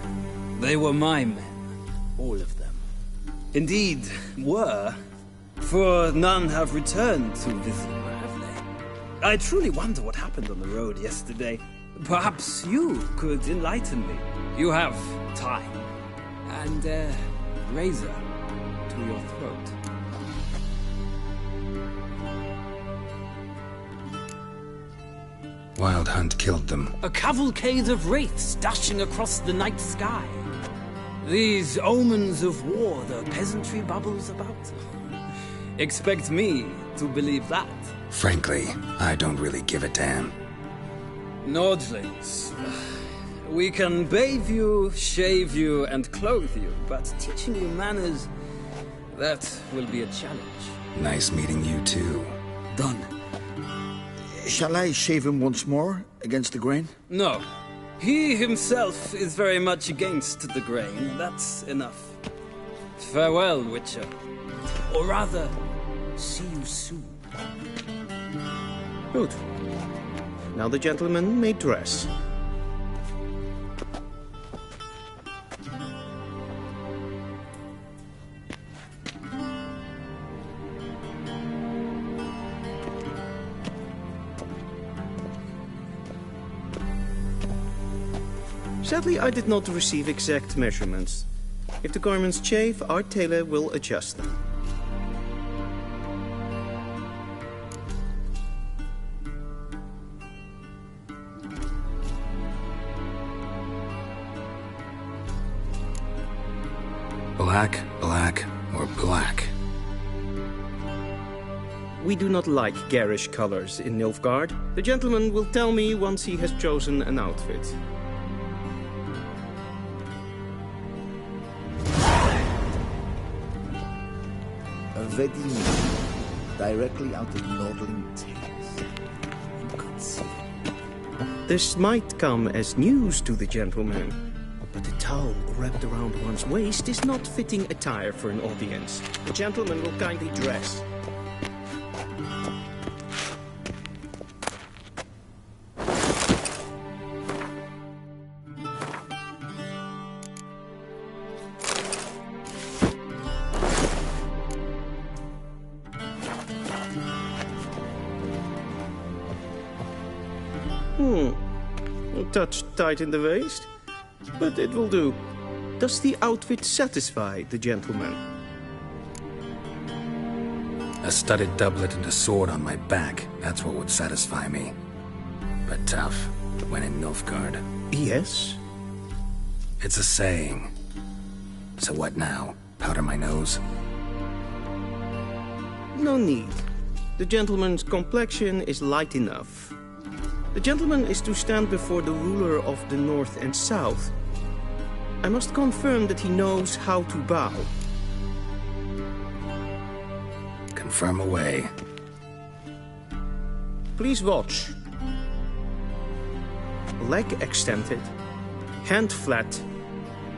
[SPEAKER 21] They were my men. All of them. Indeed, were. For none have returned to Vizima, have they? I truly wonder what happened on the road yesterday. Perhaps you could enlighten me. You have time. And a razor to your throat.
[SPEAKER 3] Wild Hunt killed them.
[SPEAKER 21] A cavalcade of wraiths dashing across the night sky. These omens of war the peasantry bubbles about. Expect me to believe that?
[SPEAKER 3] Frankly, I don't really give a damn.
[SPEAKER 21] Nordlings. We can bathe you, shave you, and clothe you, but teaching you manners, that will be a challenge.
[SPEAKER 3] Nice meeting you too.
[SPEAKER 23] Done. Shall I shave him once more, against the grain?
[SPEAKER 21] No. He himself is very much against the grain. That's enough. Farewell, Witcher. Or rather, see you soon.
[SPEAKER 7] Good. Now the gentleman may dress. Sadly, I did not receive exact measurements. If the garments chafe, our tailor will adjust them.
[SPEAKER 3] Black, black, or black?
[SPEAKER 7] We do not like garish colors in Nilfgaard. The gentleman will tell me once he has chosen an outfit.
[SPEAKER 23] A wedding directly out of Nordling Tales. Inconceivable.
[SPEAKER 7] This might come as news to the gentleman, but the towel wrapped around one's waist is not fitting attire for an audience. The gentleman will kindly dress.
[SPEAKER 1] A touch tight in the waist, but it will do. Does the outfit satisfy the gentleman?
[SPEAKER 3] A studded doublet and a sword on my back, that's what would satisfy me. But tough, when in Nilfgaard.
[SPEAKER 1] Yes?
[SPEAKER 3] It's a saying. So what now? Powder my nose?
[SPEAKER 1] No need. The gentleman's complexion is light enough. The gentleman is to stand before the ruler of the North and South. I must confirm that he knows how to bow.
[SPEAKER 3] Confirm away.
[SPEAKER 1] Please watch. Leg extended, hand flat,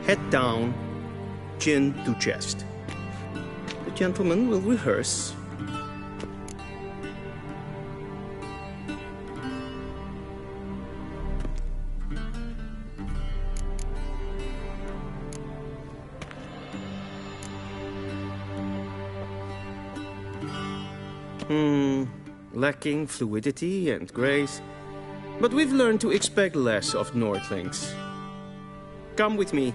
[SPEAKER 1] head down, chin to chest. The gentleman will rehearse. Lacking fluidity and grace. But we've learned to expect less of Nordlings. Come with me.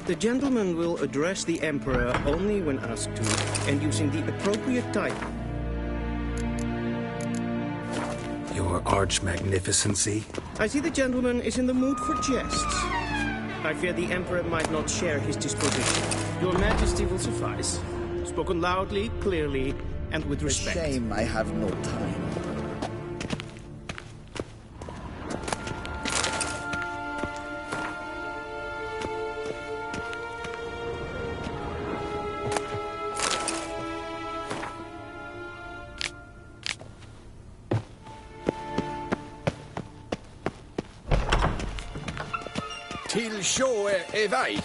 [SPEAKER 1] The gentleman will address the Emperor only when asked to, and using the appropriate title.
[SPEAKER 3] Your Arch-Magnificency?
[SPEAKER 1] I see the gentleman is in the mood for jests. I fear the Emperor might not share his disposition. Your Majesty will suffice. Spoken loudly, clearly, and with respect.
[SPEAKER 23] A shame I have no time.
[SPEAKER 16] Till sjå är väg.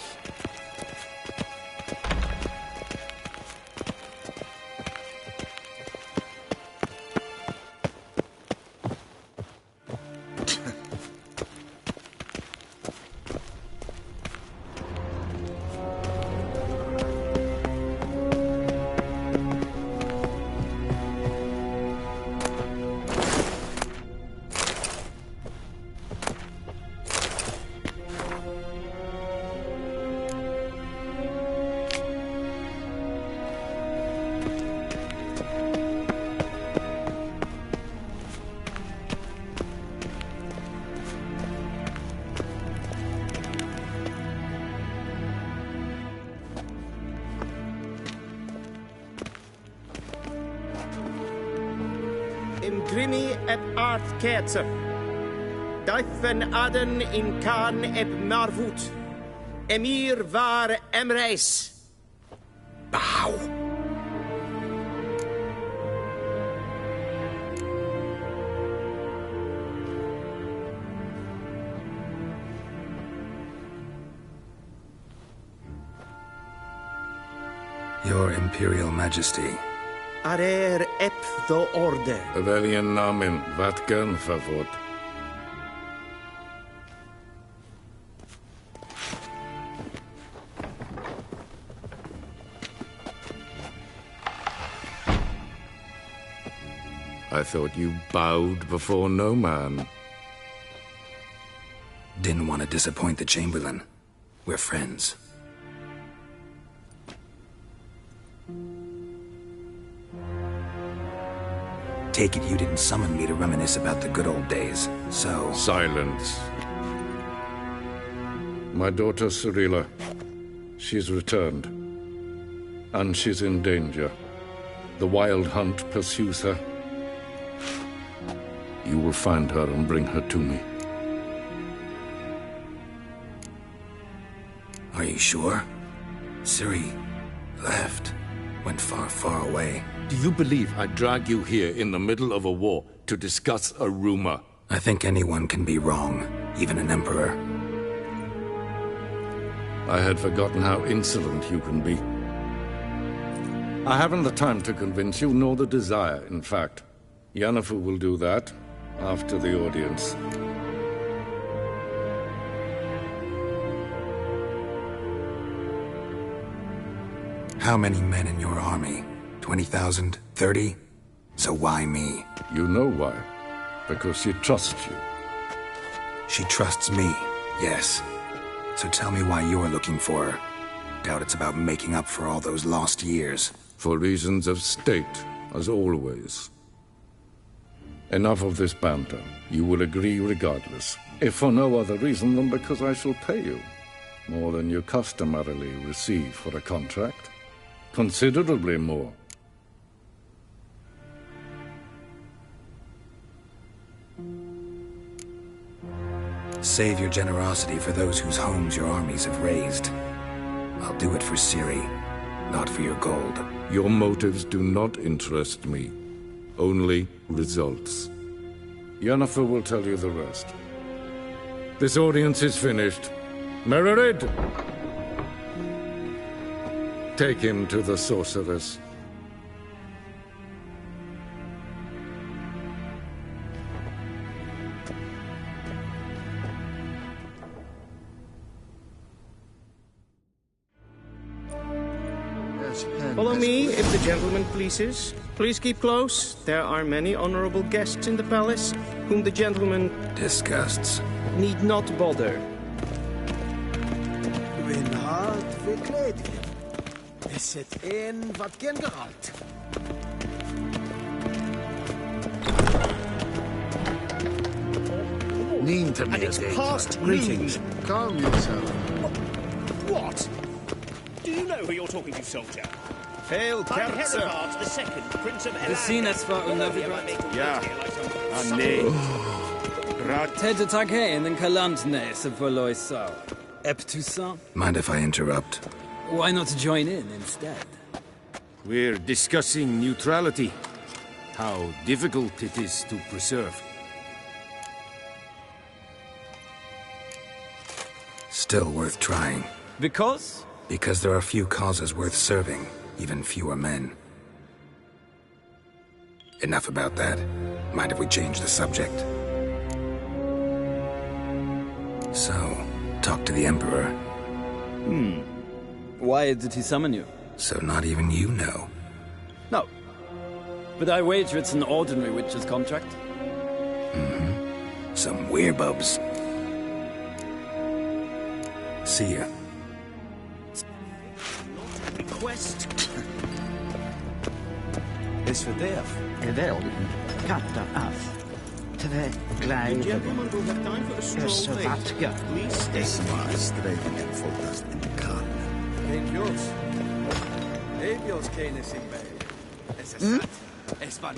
[SPEAKER 1] Grimi eb art ketzer. Daifen aden in kan eb marvut. Emir var emreis.
[SPEAKER 3] Bow. Your Imperial Majesty.
[SPEAKER 1] Arer ep the order.
[SPEAKER 9] Väljen namen, vatkan favot. I thought you bowed before no man.
[SPEAKER 3] Didn't want to disappoint the Chamberlain. We're friends. Take it you didn't summon me to reminisce about the good old days, so...
[SPEAKER 9] Silence. My daughter Cirilla, she's returned. And she's in danger. The Wild Hunt pursues her. You will find her and bring her to me.
[SPEAKER 3] Are you sure? Ciri left. Went far, far away.
[SPEAKER 9] Do you believe I'd drag you here in the middle of a war to discuss a rumor?
[SPEAKER 3] I think anyone can be wrong, even an emperor.
[SPEAKER 9] I had forgotten how insolent you can be. I haven't the time to convince you, nor the desire, in fact. Yennefer will do that after the audience.
[SPEAKER 3] How many men in your army? 20,000? 30? So why me?
[SPEAKER 9] You know why. Because she trusts you.
[SPEAKER 3] She trusts me, yes. So tell me why you're looking for her. Doubt it's about making up for all those lost years.
[SPEAKER 9] For reasons of state, as always. Enough of this banter. You will agree regardless. If for no other reason than because I shall pay you. More than you customarily receive for a contract. Considerably more.
[SPEAKER 3] Save your generosity for those whose homes your armies have razed. I'll do it for Ciri, not for your gold.
[SPEAKER 9] Your motives do not interest me. Only results. Yennefer will tell you the rest. This audience is finished. Mererid! Take him to the sorceress.
[SPEAKER 1] Follow me, if the gentleman pleases. Please keep close. There are many honorable guests in the palace, whom the gentleman...
[SPEAKER 3] disgusts.
[SPEAKER 1] ...need not bother.
[SPEAKER 2] Winhard verkleed. Is het een wat geen gehaald?
[SPEAKER 1] And it's past greetings.
[SPEAKER 2] Calm yourself.
[SPEAKER 6] What? Do you know who you're talking to, soldier?
[SPEAKER 2] Hail,
[SPEAKER 6] I'm
[SPEAKER 2] Kerzer.
[SPEAKER 6] Heribert II, Prince of Elan.
[SPEAKER 21] We zien het voor een
[SPEAKER 2] Ja. Ah, nee.
[SPEAKER 21] Ted attack in and Calantnes of Valois Ep Toussaint?
[SPEAKER 3] Mind if I interrupt?
[SPEAKER 21] Why not join in instead?
[SPEAKER 10] We're discussing neutrality. How difficult it is to preserve.
[SPEAKER 3] Still worth trying.
[SPEAKER 21] Because?
[SPEAKER 3] Because there are few causes worth serving, even fewer men. Enough about that. Mind if we change the subject? So, talk to the Emperor.
[SPEAKER 21] Why did he summon you?
[SPEAKER 3] So not even you know.
[SPEAKER 21] No. But I wager it's an ordinary witch's contract.
[SPEAKER 3] Some werebubs. See ya.
[SPEAKER 6] Request.
[SPEAKER 2] Is verderf.
[SPEAKER 14] Wel, katten af. Twee
[SPEAKER 1] The
[SPEAKER 14] kleine
[SPEAKER 1] gentleman will have time for a stroll
[SPEAKER 14] tussen
[SPEAKER 1] later.
[SPEAKER 14] wat ge...
[SPEAKER 1] Please stay.
[SPEAKER 2] Strevingen voor dat in de kan. Geen Jos. Ebios kennis in mij. Es is zat. Es van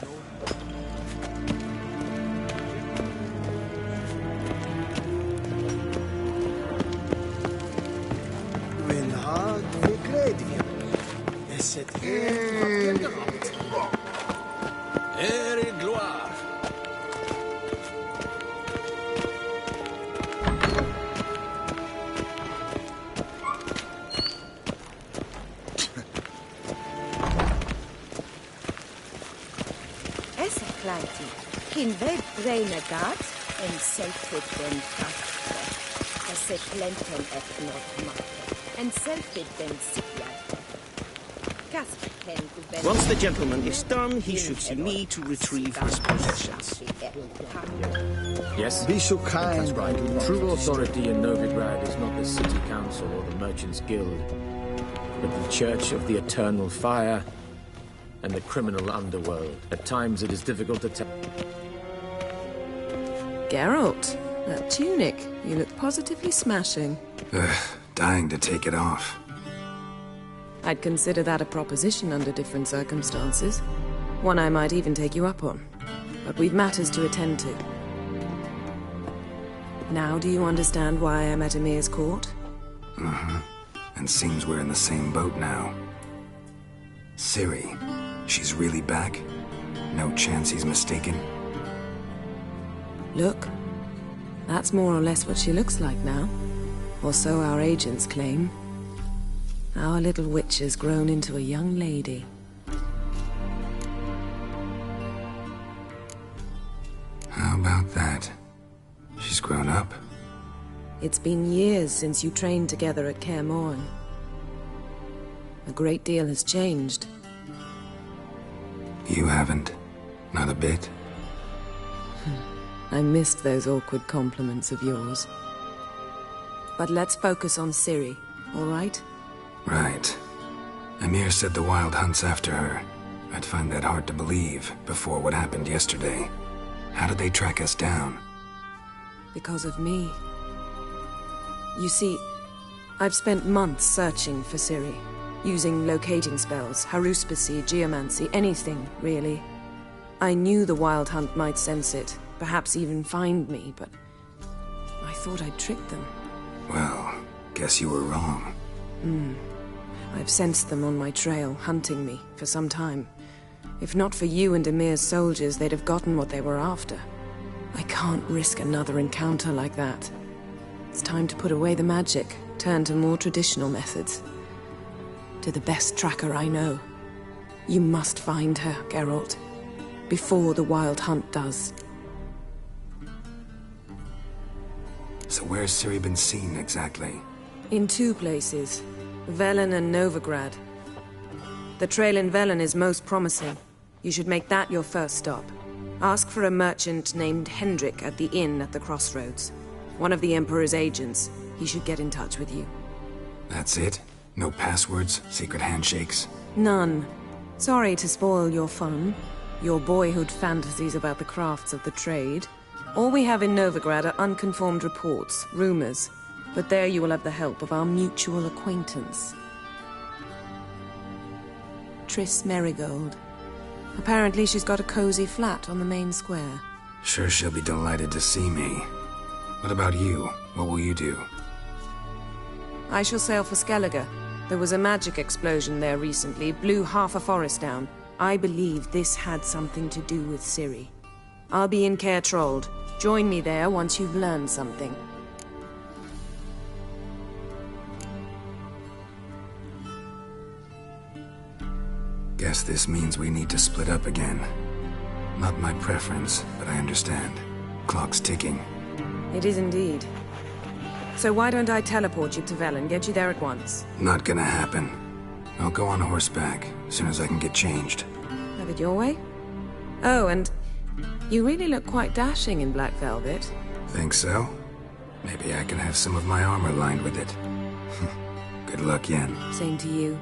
[SPEAKER 2] Winhard verkleed je. Is het een wat geen gehaald? Heer in gloire.
[SPEAKER 20] Esse kleintje, geen weg breine gaat en zelf het den kasten. Esse plenten echt nog maken en zelf het den sijaten. Kasper ken u ben...
[SPEAKER 1] Once the gentleman is done, he should see me to retrieve his possessions.
[SPEAKER 7] Yes?
[SPEAKER 2] Be so kind.
[SPEAKER 7] True authority in Novigrad is not the city council or the merchants' guild, but the church of the eternal fire and the criminal underworld. At times it is difficult to tell.
[SPEAKER 15] Geralt, that tunic. You look positively smashing.
[SPEAKER 3] Dying to take it off.
[SPEAKER 15] I'd consider that a proposition under different circumstances. One I might even take you up on. But we've matters to attend to. Now do you understand why I'm at Emir's court?
[SPEAKER 3] And seems we're in the same boat now. Ciri, she's really back? No chance he's mistaken?
[SPEAKER 15] Look, that's more or less what she looks like now. Or so our agents claim. Our little witch has grown into a young lady.
[SPEAKER 3] How about that? She's grown up.
[SPEAKER 15] It's been years since you trained together at Kaer Morhen. A great deal has changed.
[SPEAKER 3] You haven't? Not a bit?
[SPEAKER 15] I missed those awkward compliments of yours. But let's focus on Ciri, all right?
[SPEAKER 3] Right. Emir said the Wild hunt's after her. I'd find that hard to believe before what happened yesterday. How did they track us down?
[SPEAKER 15] Because of me. You see, I've spent months searching for Ciri, using locating spells, haruspicy, geomancy, anything, really. I knew the Wild Hunt might sense it, perhaps even find me, but I thought I'd tricked them.
[SPEAKER 3] Well, guess you were wrong.
[SPEAKER 15] I've sensed them on my trail, hunting me, for some time. If not for you and Emir's soldiers, they'd have gotten what they were after. I can't risk another encounter like that. It's time to put away the magic, turn to more traditional methods. To the best tracker I know. You must find her, Geralt. Before the Wild Hunt does.
[SPEAKER 3] So where's Ciri been seen, exactly?
[SPEAKER 15] In 2 places. Velen and Novigrad. The trail in Velen is most promising. You should make that your first stop. Ask for a merchant named Hendrik at the inn at the crossroads. One of the Emperor's agents. He should get in touch with you.
[SPEAKER 3] That's it? No passwords? Secret handshakes?
[SPEAKER 15] None. Sorry to spoil your fun. Your boyhood fantasies about the crafts of the trade. All we have in Novigrad are unconfirmed reports, rumors. But there you will have the help of our mutual acquaintance. Triss Merigold. Apparently she's got a cozy flat on the main square.
[SPEAKER 3] Sure she'll be delighted to see me. What about you? What will you do?
[SPEAKER 15] I shall sail for Skellige. There was a magic explosion there recently, blew half a forest down. I believe this had something to do with Ciri. I'll be in Caer Trold. Join me there once you've learned something.
[SPEAKER 3] Guess this means we need to split up again. Not my preference, but I understand. Clock's ticking.
[SPEAKER 15] It is indeed. So why don't I teleport you to Velen, get you there at once?
[SPEAKER 3] Not gonna happen. I'll go on horseback, as soon as I can get changed.
[SPEAKER 15] Have it your way? Oh, and you really look quite dashing in black velvet.
[SPEAKER 3] Think so? Maybe I can have some of my armor lined with it. Good luck, Yen.
[SPEAKER 15] Same to you.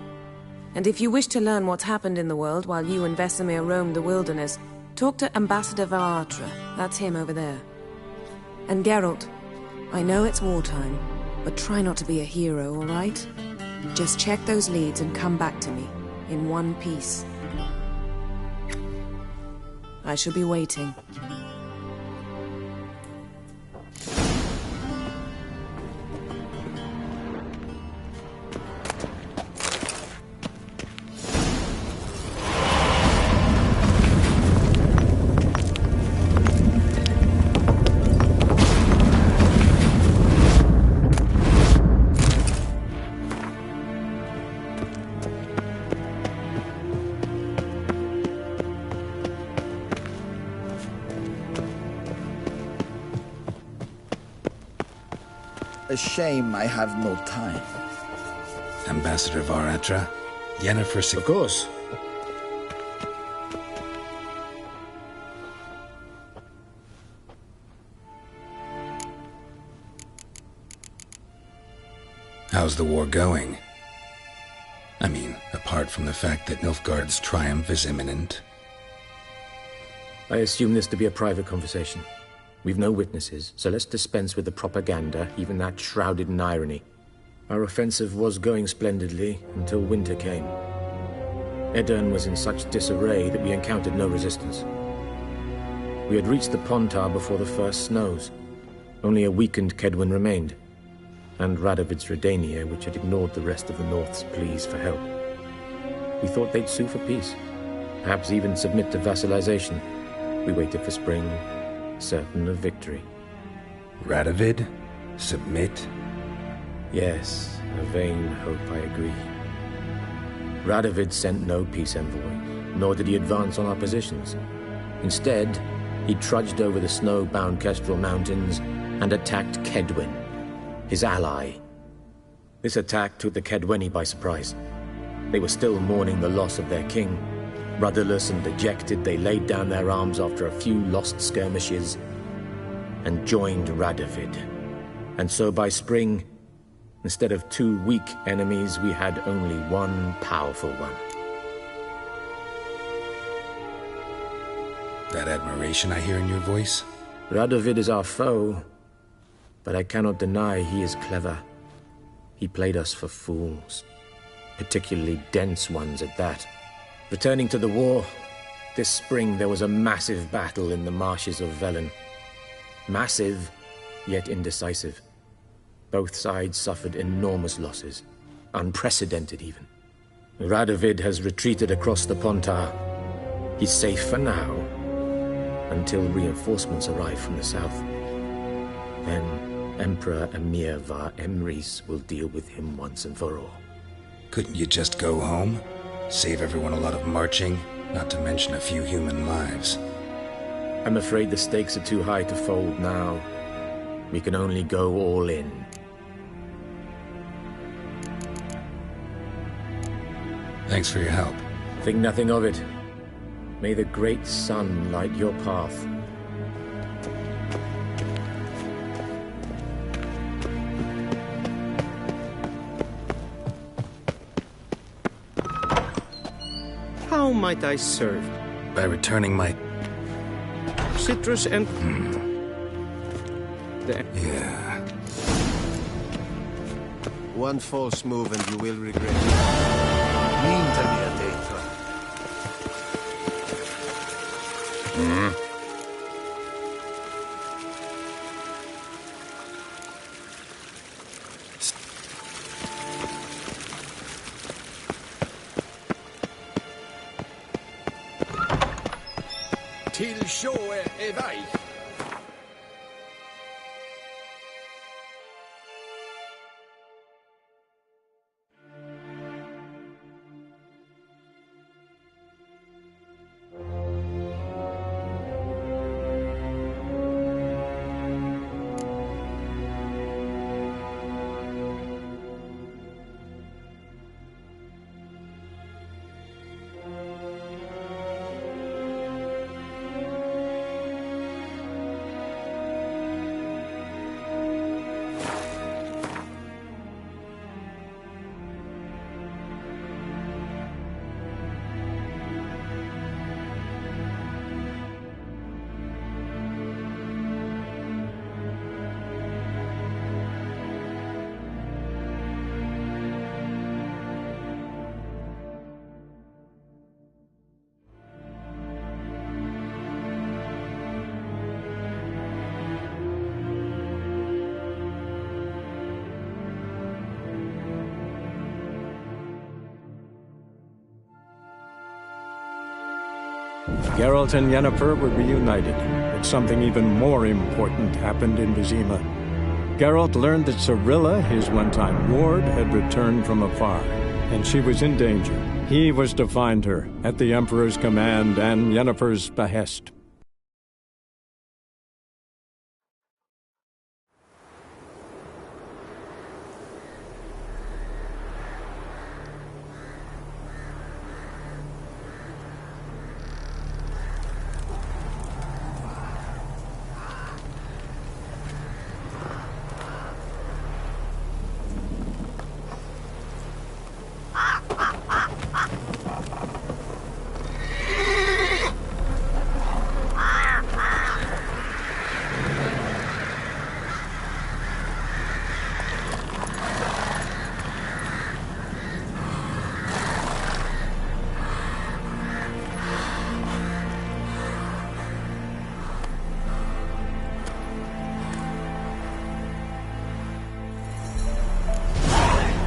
[SPEAKER 15] And if you wish to learn what's happened in the world while you and Vesemir roamed the wilderness, talk to Ambassador Varatra. That's him over there. And Geralt, I know it's wartime, but try not to be a hero, all right? Just check those leads and come back to me, in one piece. I shall be waiting.
[SPEAKER 23] A shame I have no time.
[SPEAKER 3] Ambassador Varatra? Yennefer...
[SPEAKER 7] Of course.
[SPEAKER 3] How's the war going? I mean, apart from the fact that Nilfgaard's triumph is imminent.
[SPEAKER 22] I assume this to be a private conversation. We've no witnesses, so let's dispense with the propaganda, even that shrouded in irony. Our offensive was going splendidly until winter came. Edirn was in such disarray that we encountered no resistance. We had reached the Pontar before the first snows. Only a weakened Kedwin remained, and Radovid's Redania, which had ignored the rest of the North's pleas for help. We thought they'd sue for peace, perhaps even submit to vassalization. We waited for spring, certain of victory.
[SPEAKER 3] Radovid? Submit?
[SPEAKER 22] Yes, a vain hope, I agree. Radovid sent no peace envoy, nor did he advance on our positions. Instead, he trudged over the snow-bound Kestrel Mountains and attacked Kedwin, his ally. This attack took the Kedweni by surprise. They were still mourning the loss of their king,
[SPEAKER 13] Rudderless and dejected, they laid down their arms after a few lost skirmishes and joined Radovid. And so by spring, instead of 2 weak enemies, we had only one powerful one.
[SPEAKER 3] That admiration I hear in your voice?
[SPEAKER 13] Radovid is our foe, but I cannot deny he is clever. He played us for fools, particularly dense ones at that. Returning to the war, this spring there was a massive battle in the marshes of Velen. Massive, yet indecisive. Both sides suffered enormous losses, unprecedented even. Radovid has retreated across the Pontar. He's safe for now, until reinforcements arrive from the south. Then Emperor Emir var Emrys will deal with him once and for all.
[SPEAKER 3] Couldn't you just go home? Save everyone a lot of marching, not to mention a few human lives.
[SPEAKER 13] I'm afraid the stakes are too high to fold now. We can only go all in.
[SPEAKER 3] Thanks for your help.
[SPEAKER 13] Think nothing of it. May the great sun light your path.
[SPEAKER 1] How might I serve?
[SPEAKER 3] By returning my...
[SPEAKER 1] citrus and...
[SPEAKER 3] Yeah.
[SPEAKER 2] One false move and you will regret it. Niente mia dentro. Till show e vai.
[SPEAKER 22] Geralt and Yennefer were reunited, but something even more important happened in Vizima. Geralt learned that Cirilla, his one-time ward, had returned from afar, and she was in danger. He was to find her, at the Emperor's command and Yennefer's behest.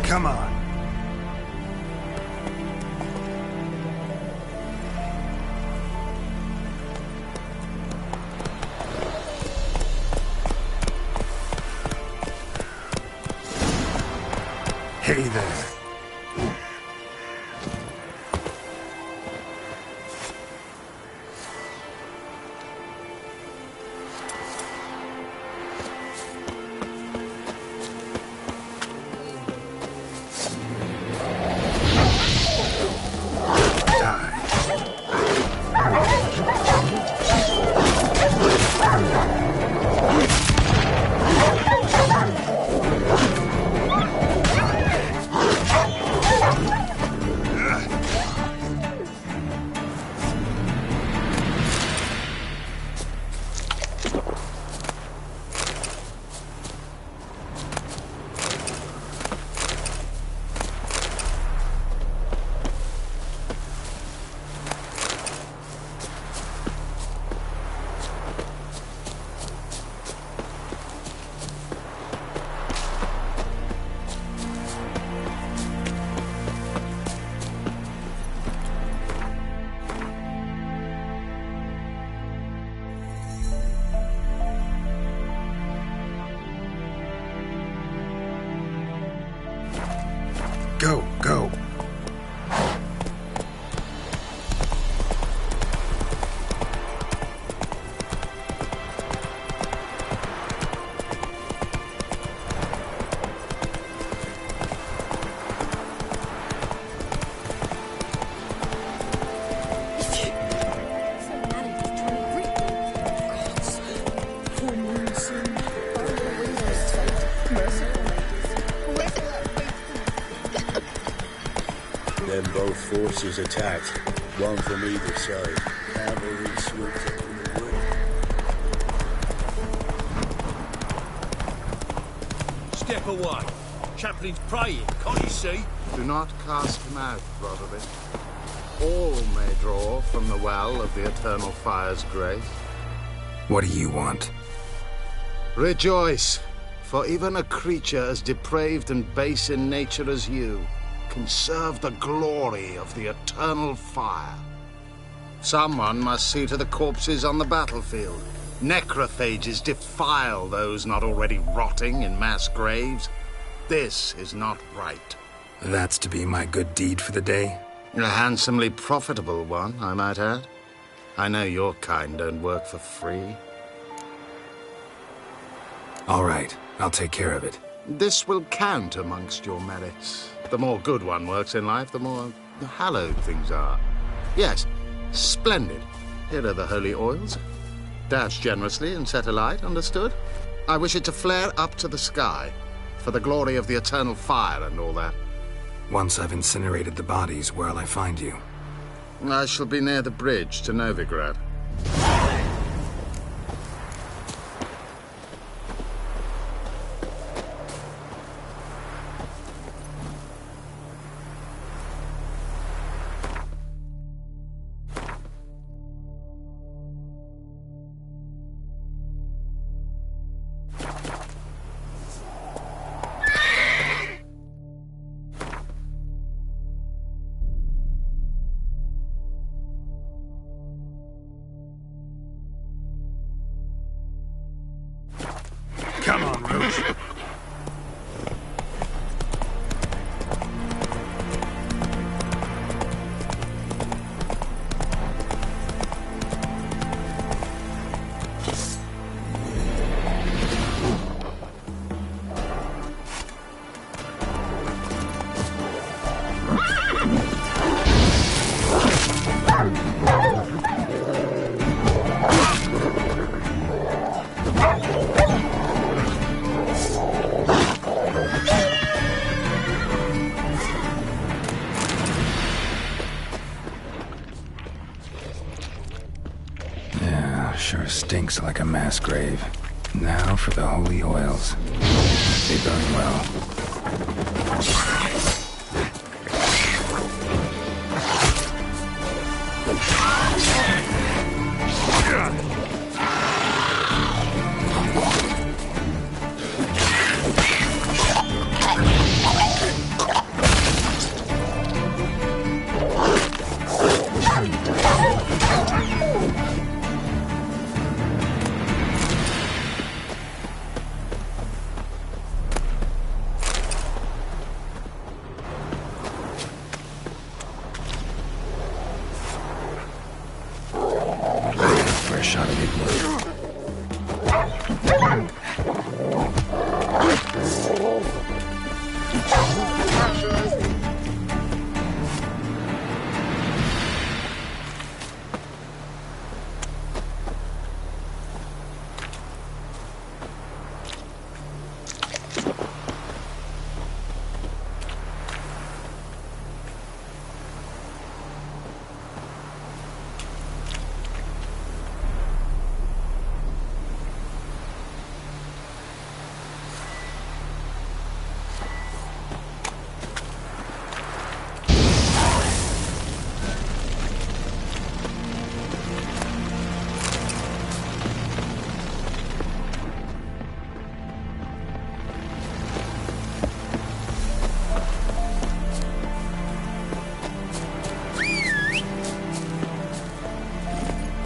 [SPEAKER 3] Come on. Hey there.
[SPEAKER 18] Then both forces attacked, one from either side. Cavalry swooped up from the wood.
[SPEAKER 6] Step away. Chaplain's praying, can't you see?
[SPEAKER 12] Do not cast him out, Roderick. All may draw from the well of the Eternal Fire's grace.
[SPEAKER 3] What do you want?
[SPEAKER 12] Rejoice, for even a creature as depraved and base in nature as you can serve the glory of the Eternal Fire. Someone must see to the corpses on the battlefield. Necrophages defile those not already rotting in mass graves. This is not right.
[SPEAKER 3] That's to be my good deed for the day?
[SPEAKER 12] A handsomely profitable one, I might add. I know your kind don't work for free.
[SPEAKER 3] All right, I'll take care of it.
[SPEAKER 12] This will count amongst your merits. The more good one works in life, the more hallowed things are. Yes, splendid. Here are the holy oils. Dash generously and set alight, understood? I wish it to flare up to the sky, for the glory of the Eternal Fire and all that.
[SPEAKER 3] Once I've incinerated the bodies, where'll I find you?
[SPEAKER 12] I shall be near the bridge to Novigrad.
[SPEAKER 6] Come on, Roach.
[SPEAKER 3] Sure stinks like a mass grave. Now for the holy oils. They burn well. Shot of it.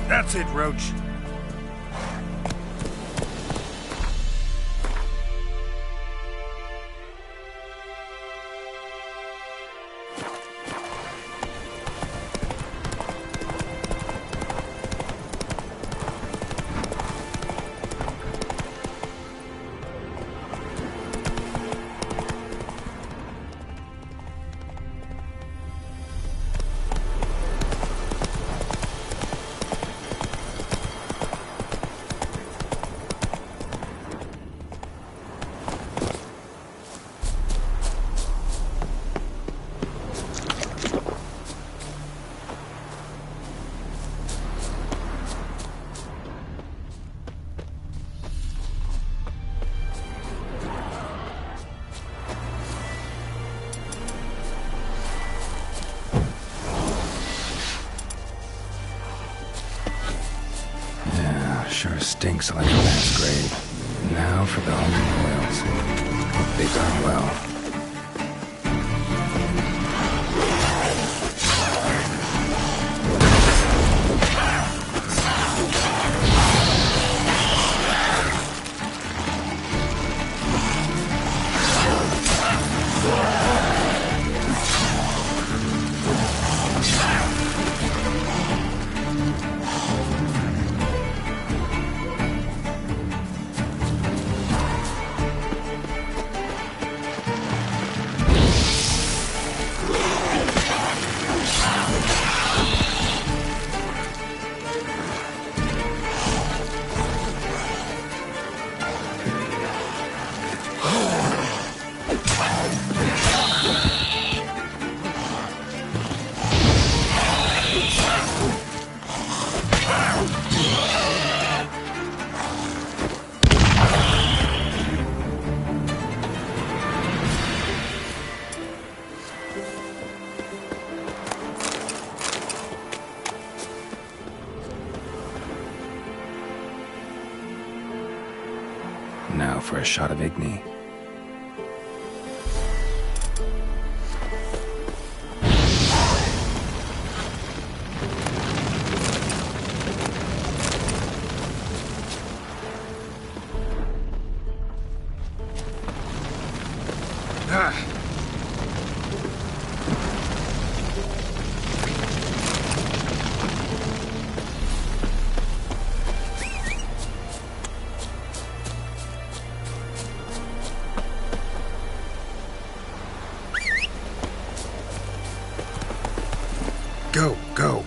[SPEAKER 6] That's it, Roach.
[SPEAKER 3] stinks like a mass grave. Now for the holy oils. Hope they've done well. Now for a shot of Igni. Go, go.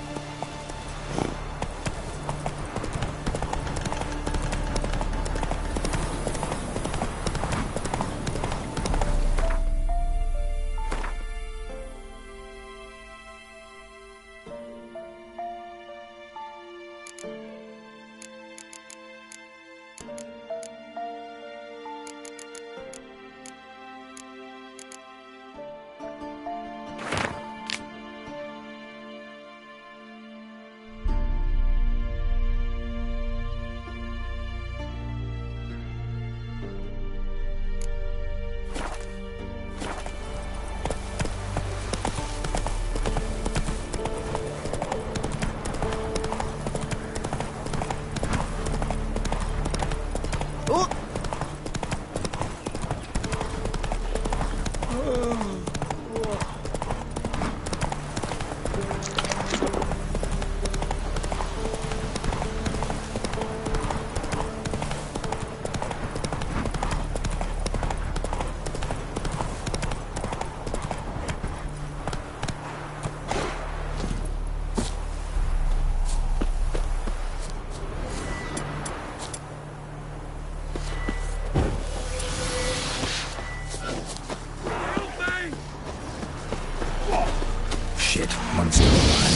[SPEAKER 3] Shit, one's still alive.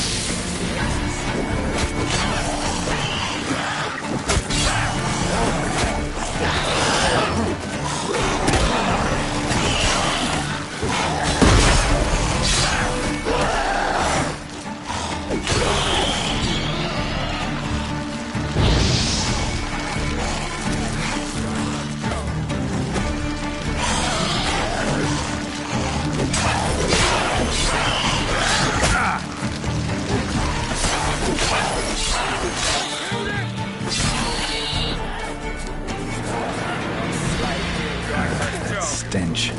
[SPEAKER 3] Stench.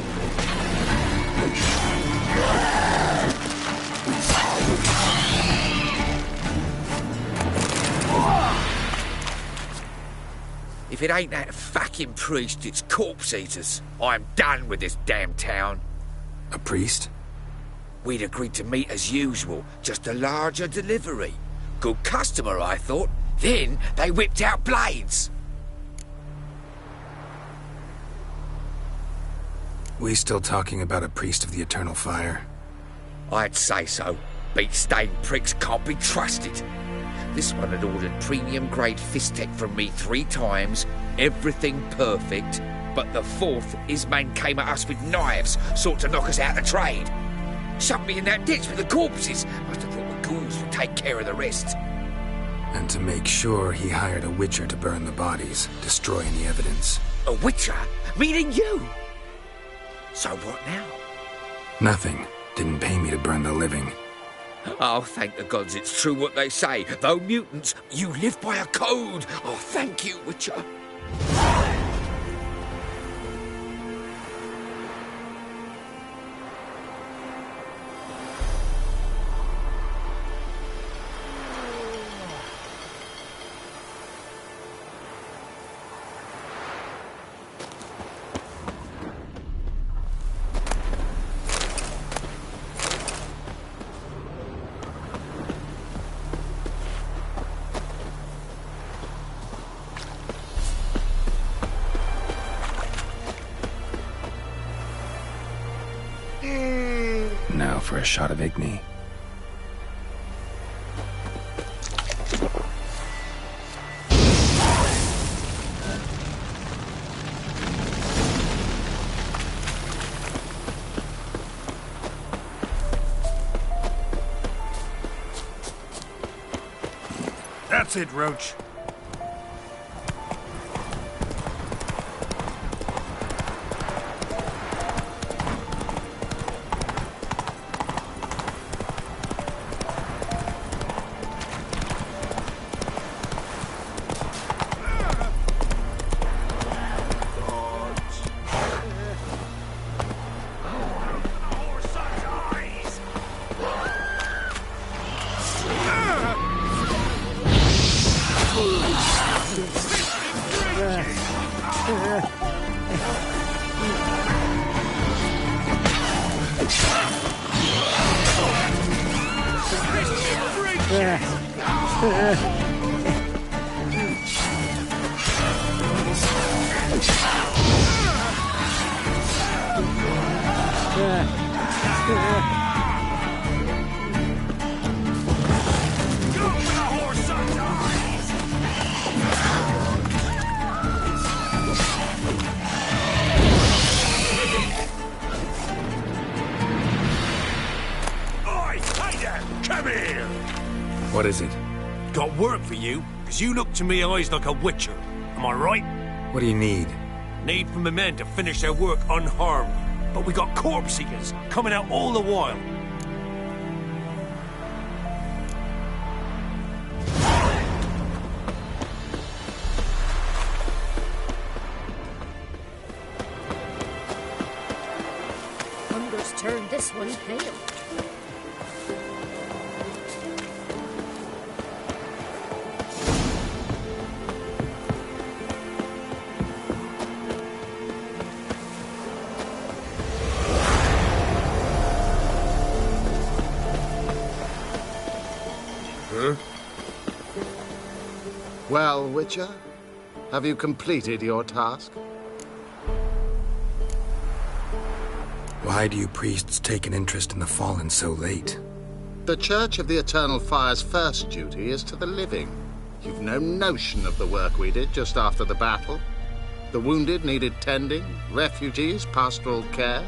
[SPEAKER 8] If it ain't that fucking priest, it's corpse eaters. I'm done with this damn town.
[SPEAKER 3] A priest?
[SPEAKER 8] We'd agreed to meet as usual, just a larger delivery. Good customer, I thought. Then they whipped out blades.
[SPEAKER 3] We still talking about a priest of the eternal fire?
[SPEAKER 8] I'd say so. Beat-stained pricks can't be trusted. This one had ordered premium-grade fist-tech from me 3 times, everything perfect, but the 4th, his man came at us with knives, sought to knock us out of trade. Shoved me in that ditch with the corpses. Must have thought the ghouls would take care of the rest.
[SPEAKER 3] And to make sure, he hired a witcher to burn the bodies, destroy any evidence.
[SPEAKER 8] A witcher? Meaning you? So what now?
[SPEAKER 3] Nothing. Didn't pay me to burn the living.
[SPEAKER 8] Oh, thank the gods it's true what they say. Though mutants, you live by a code. Oh, thank you, Witcher.
[SPEAKER 3] Now for a shot of Igni.
[SPEAKER 10] That's it, Roach.
[SPEAKER 3] What is it?
[SPEAKER 10] Got work for you, because you look to me eyes like a witcher. Am I right?
[SPEAKER 3] What do you need?
[SPEAKER 10] Need for my men to finish their work unharmed. But we got corpse seekers coming out all the while.
[SPEAKER 4] Hunger's turned this one pale.
[SPEAKER 12] Well, Witcher, have you completed your task?
[SPEAKER 3] Why do you priests take an interest in the fallen so late?
[SPEAKER 12] The Church of the Eternal Fire's first duty is to the living. You've no notion of the work we did just after the battle. The wounded needed tending, refugees, pastoral care.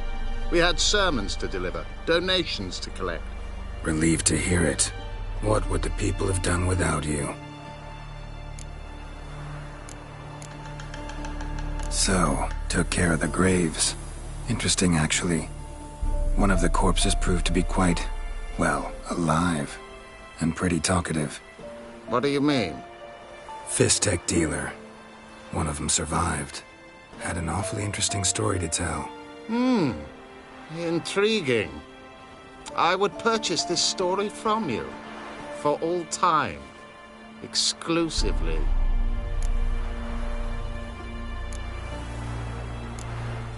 [SPEAKER 12] We had sermons to deliver, donations to collect.
[SPEAKER 3] Relieved to hear it. What would the people have done without you? So, took care of the graves. Interesting, actually. One of the corpses proved to be quite, well, alive. And pretty talkative.
[SPEAKER 12] What do you mean?
[SPEAKER 3] Fistech dealer. One of them survived. Had an awfully interesting story to tell.
[SPEAKER 12] Intriguing. I would purchase this story from you. For all time. Exclusively.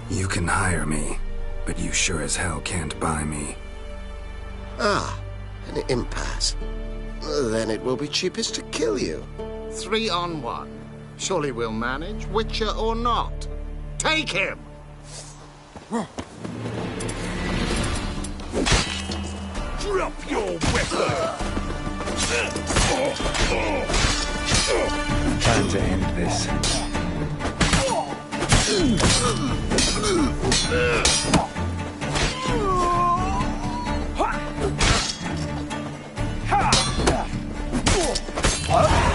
[SPEAKER 3] You can hire me, but you sure as hell can't buy me.
[SPEAKER 17] Ah, an impasse. Then it will be cheapest to kill you.
[SPEAKER 12] 3 on 1. Surely we'll manage, Witcher or not. Take him!
[SPEAKER 10] Drop your weapon!
[SPEAKER 3] Time to end this.
[SPEAKER 10] Ha!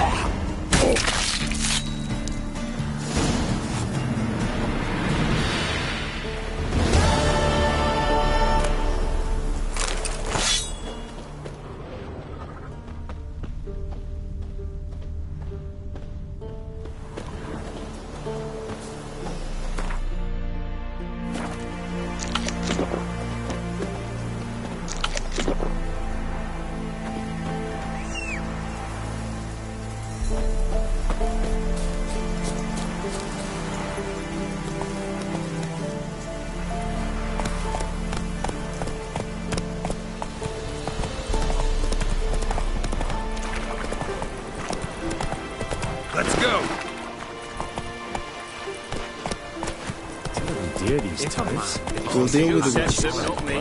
[SPEAKER 22] these types.
[SPEAKER 1] We'll deal with the
[SPEAKER 6] Says
[SPEAKER 1] witches.
[SPEAKER 6] him, not me.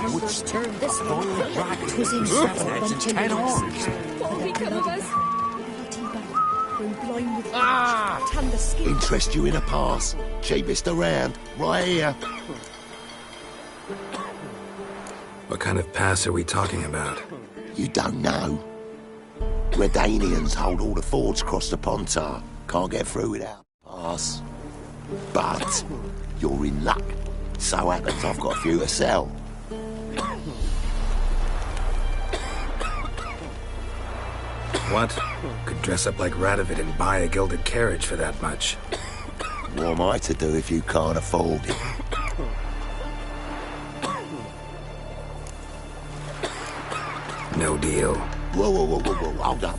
[SPEAKER 4] Numbers turn this one pale. 'Twas in What'll become of us? We're blind with tan the skin.
[SPEAKER 17] Interest you in a pass? Cheapest around, right here.
[SPEAKER 3] What kind of pass are we talking about?
[SPEAKER 17] You don't know. Redanians hold all the fords across the Pontar. Can't get through without a pass. But you're in luck. So happens I've got a few to sell.
[SPEAKER 3] What? Could dress up like Radovid and buy a gilded carriage for that much.
[SPEAKER 17] What am I to do if you can't afford it?
[SPEAKER 3] No deal.
[SPEAKER 17] Whoa, hold up.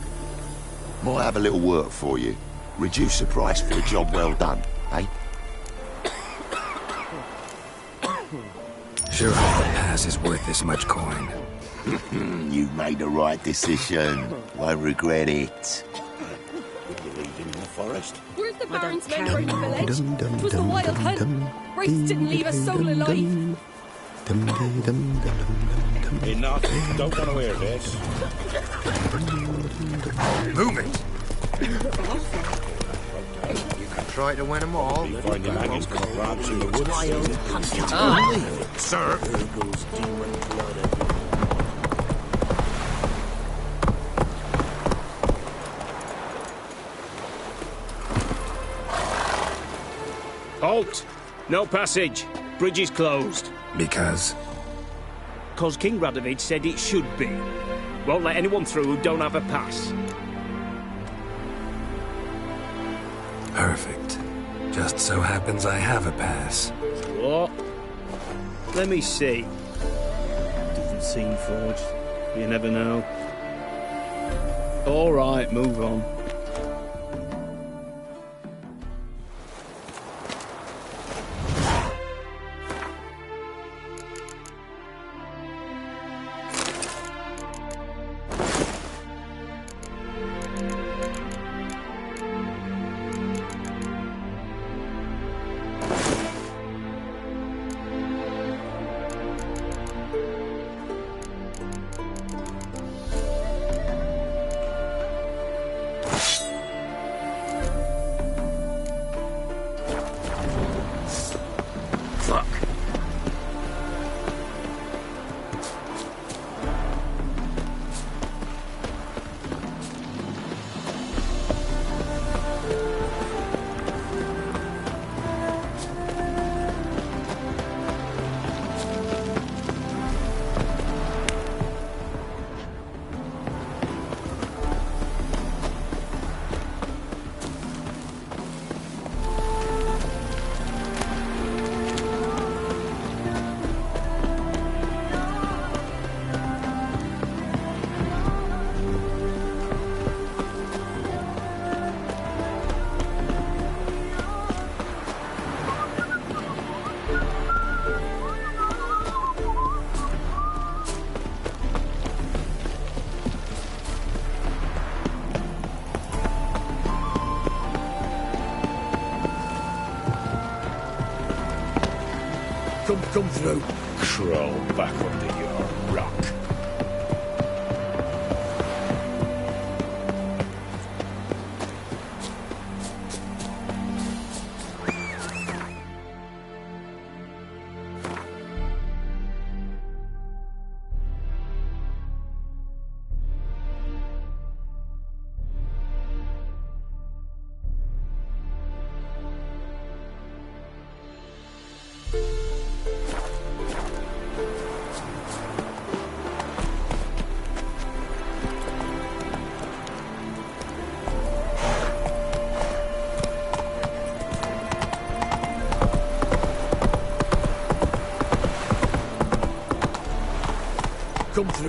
[SPEAKER 17] Might have a little work for you. Reduce the price for a job well done, eh?
[SPEAKER 3] Sure hope the pass is worth this much coin.
[SPEAKER 17] You made the right decision. Won't regret it. You leave him in the forest?
[SPEAKER 4] Where's the Baron's men from the village? 'Twas the wild hunt. Wraiths didn't leave a soul alive.
[SPEAKER 6] Enough. Don't want to hear this.
[SPEAKER 3] Move it! You can try to win them all.
[SPEAKER 6] Find the maggots got rats in the woods.
[SPEAKER 3] Sir!
[SPEAKER 6] Halt! No passage. Bridge is closed.
[SPEAKER 3] Because?
[SPEAKER 6] 'Cause King Radovid said it should be. Won't let anyone through who don't have a pass.
[SPEAKER 3] Perfect. Just so happens I have a pass.
[SPEAKER 6] What? Let me see. Doesn't seem forged. You never know. All right, move on. Come through.
[SPEAKER 5] Crawl back under your rock.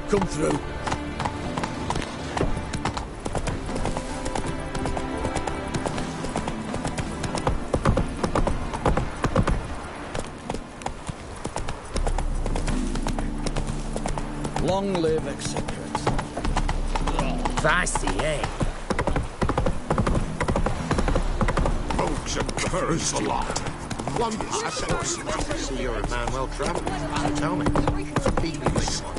[SPEAKER 6] Come through.
[SPEAKER 2] Long live eccentrics.
[SPEAKER 8] Fancy, eh?
[SPEAKER 5] Rogues and curs a lot.
[SPEAKER 12] wonders. Of course you are. See, you're a man well travelled. So tell me, people you want.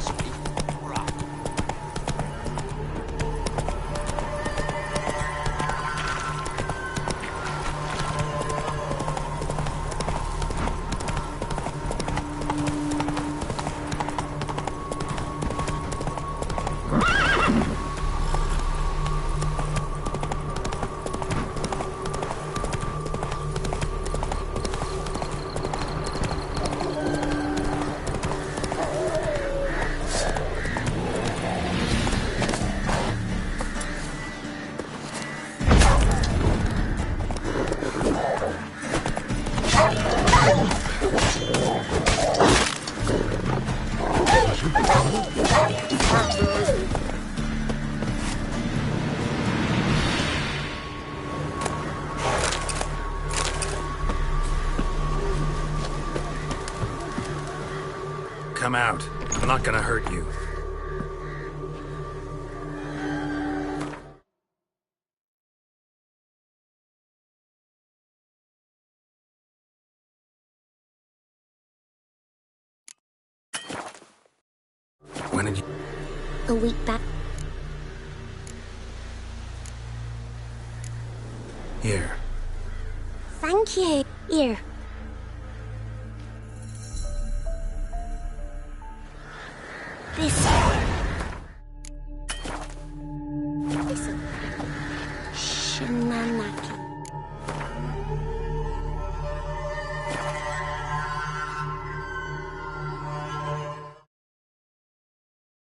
[SPEAKER 3] Come out. I'm not gonna hurt you. When did you...
[SPEAKER 11] A week back.
[SPEAKER 3] Here.
[SPEAKER 11] Thank you. Here. This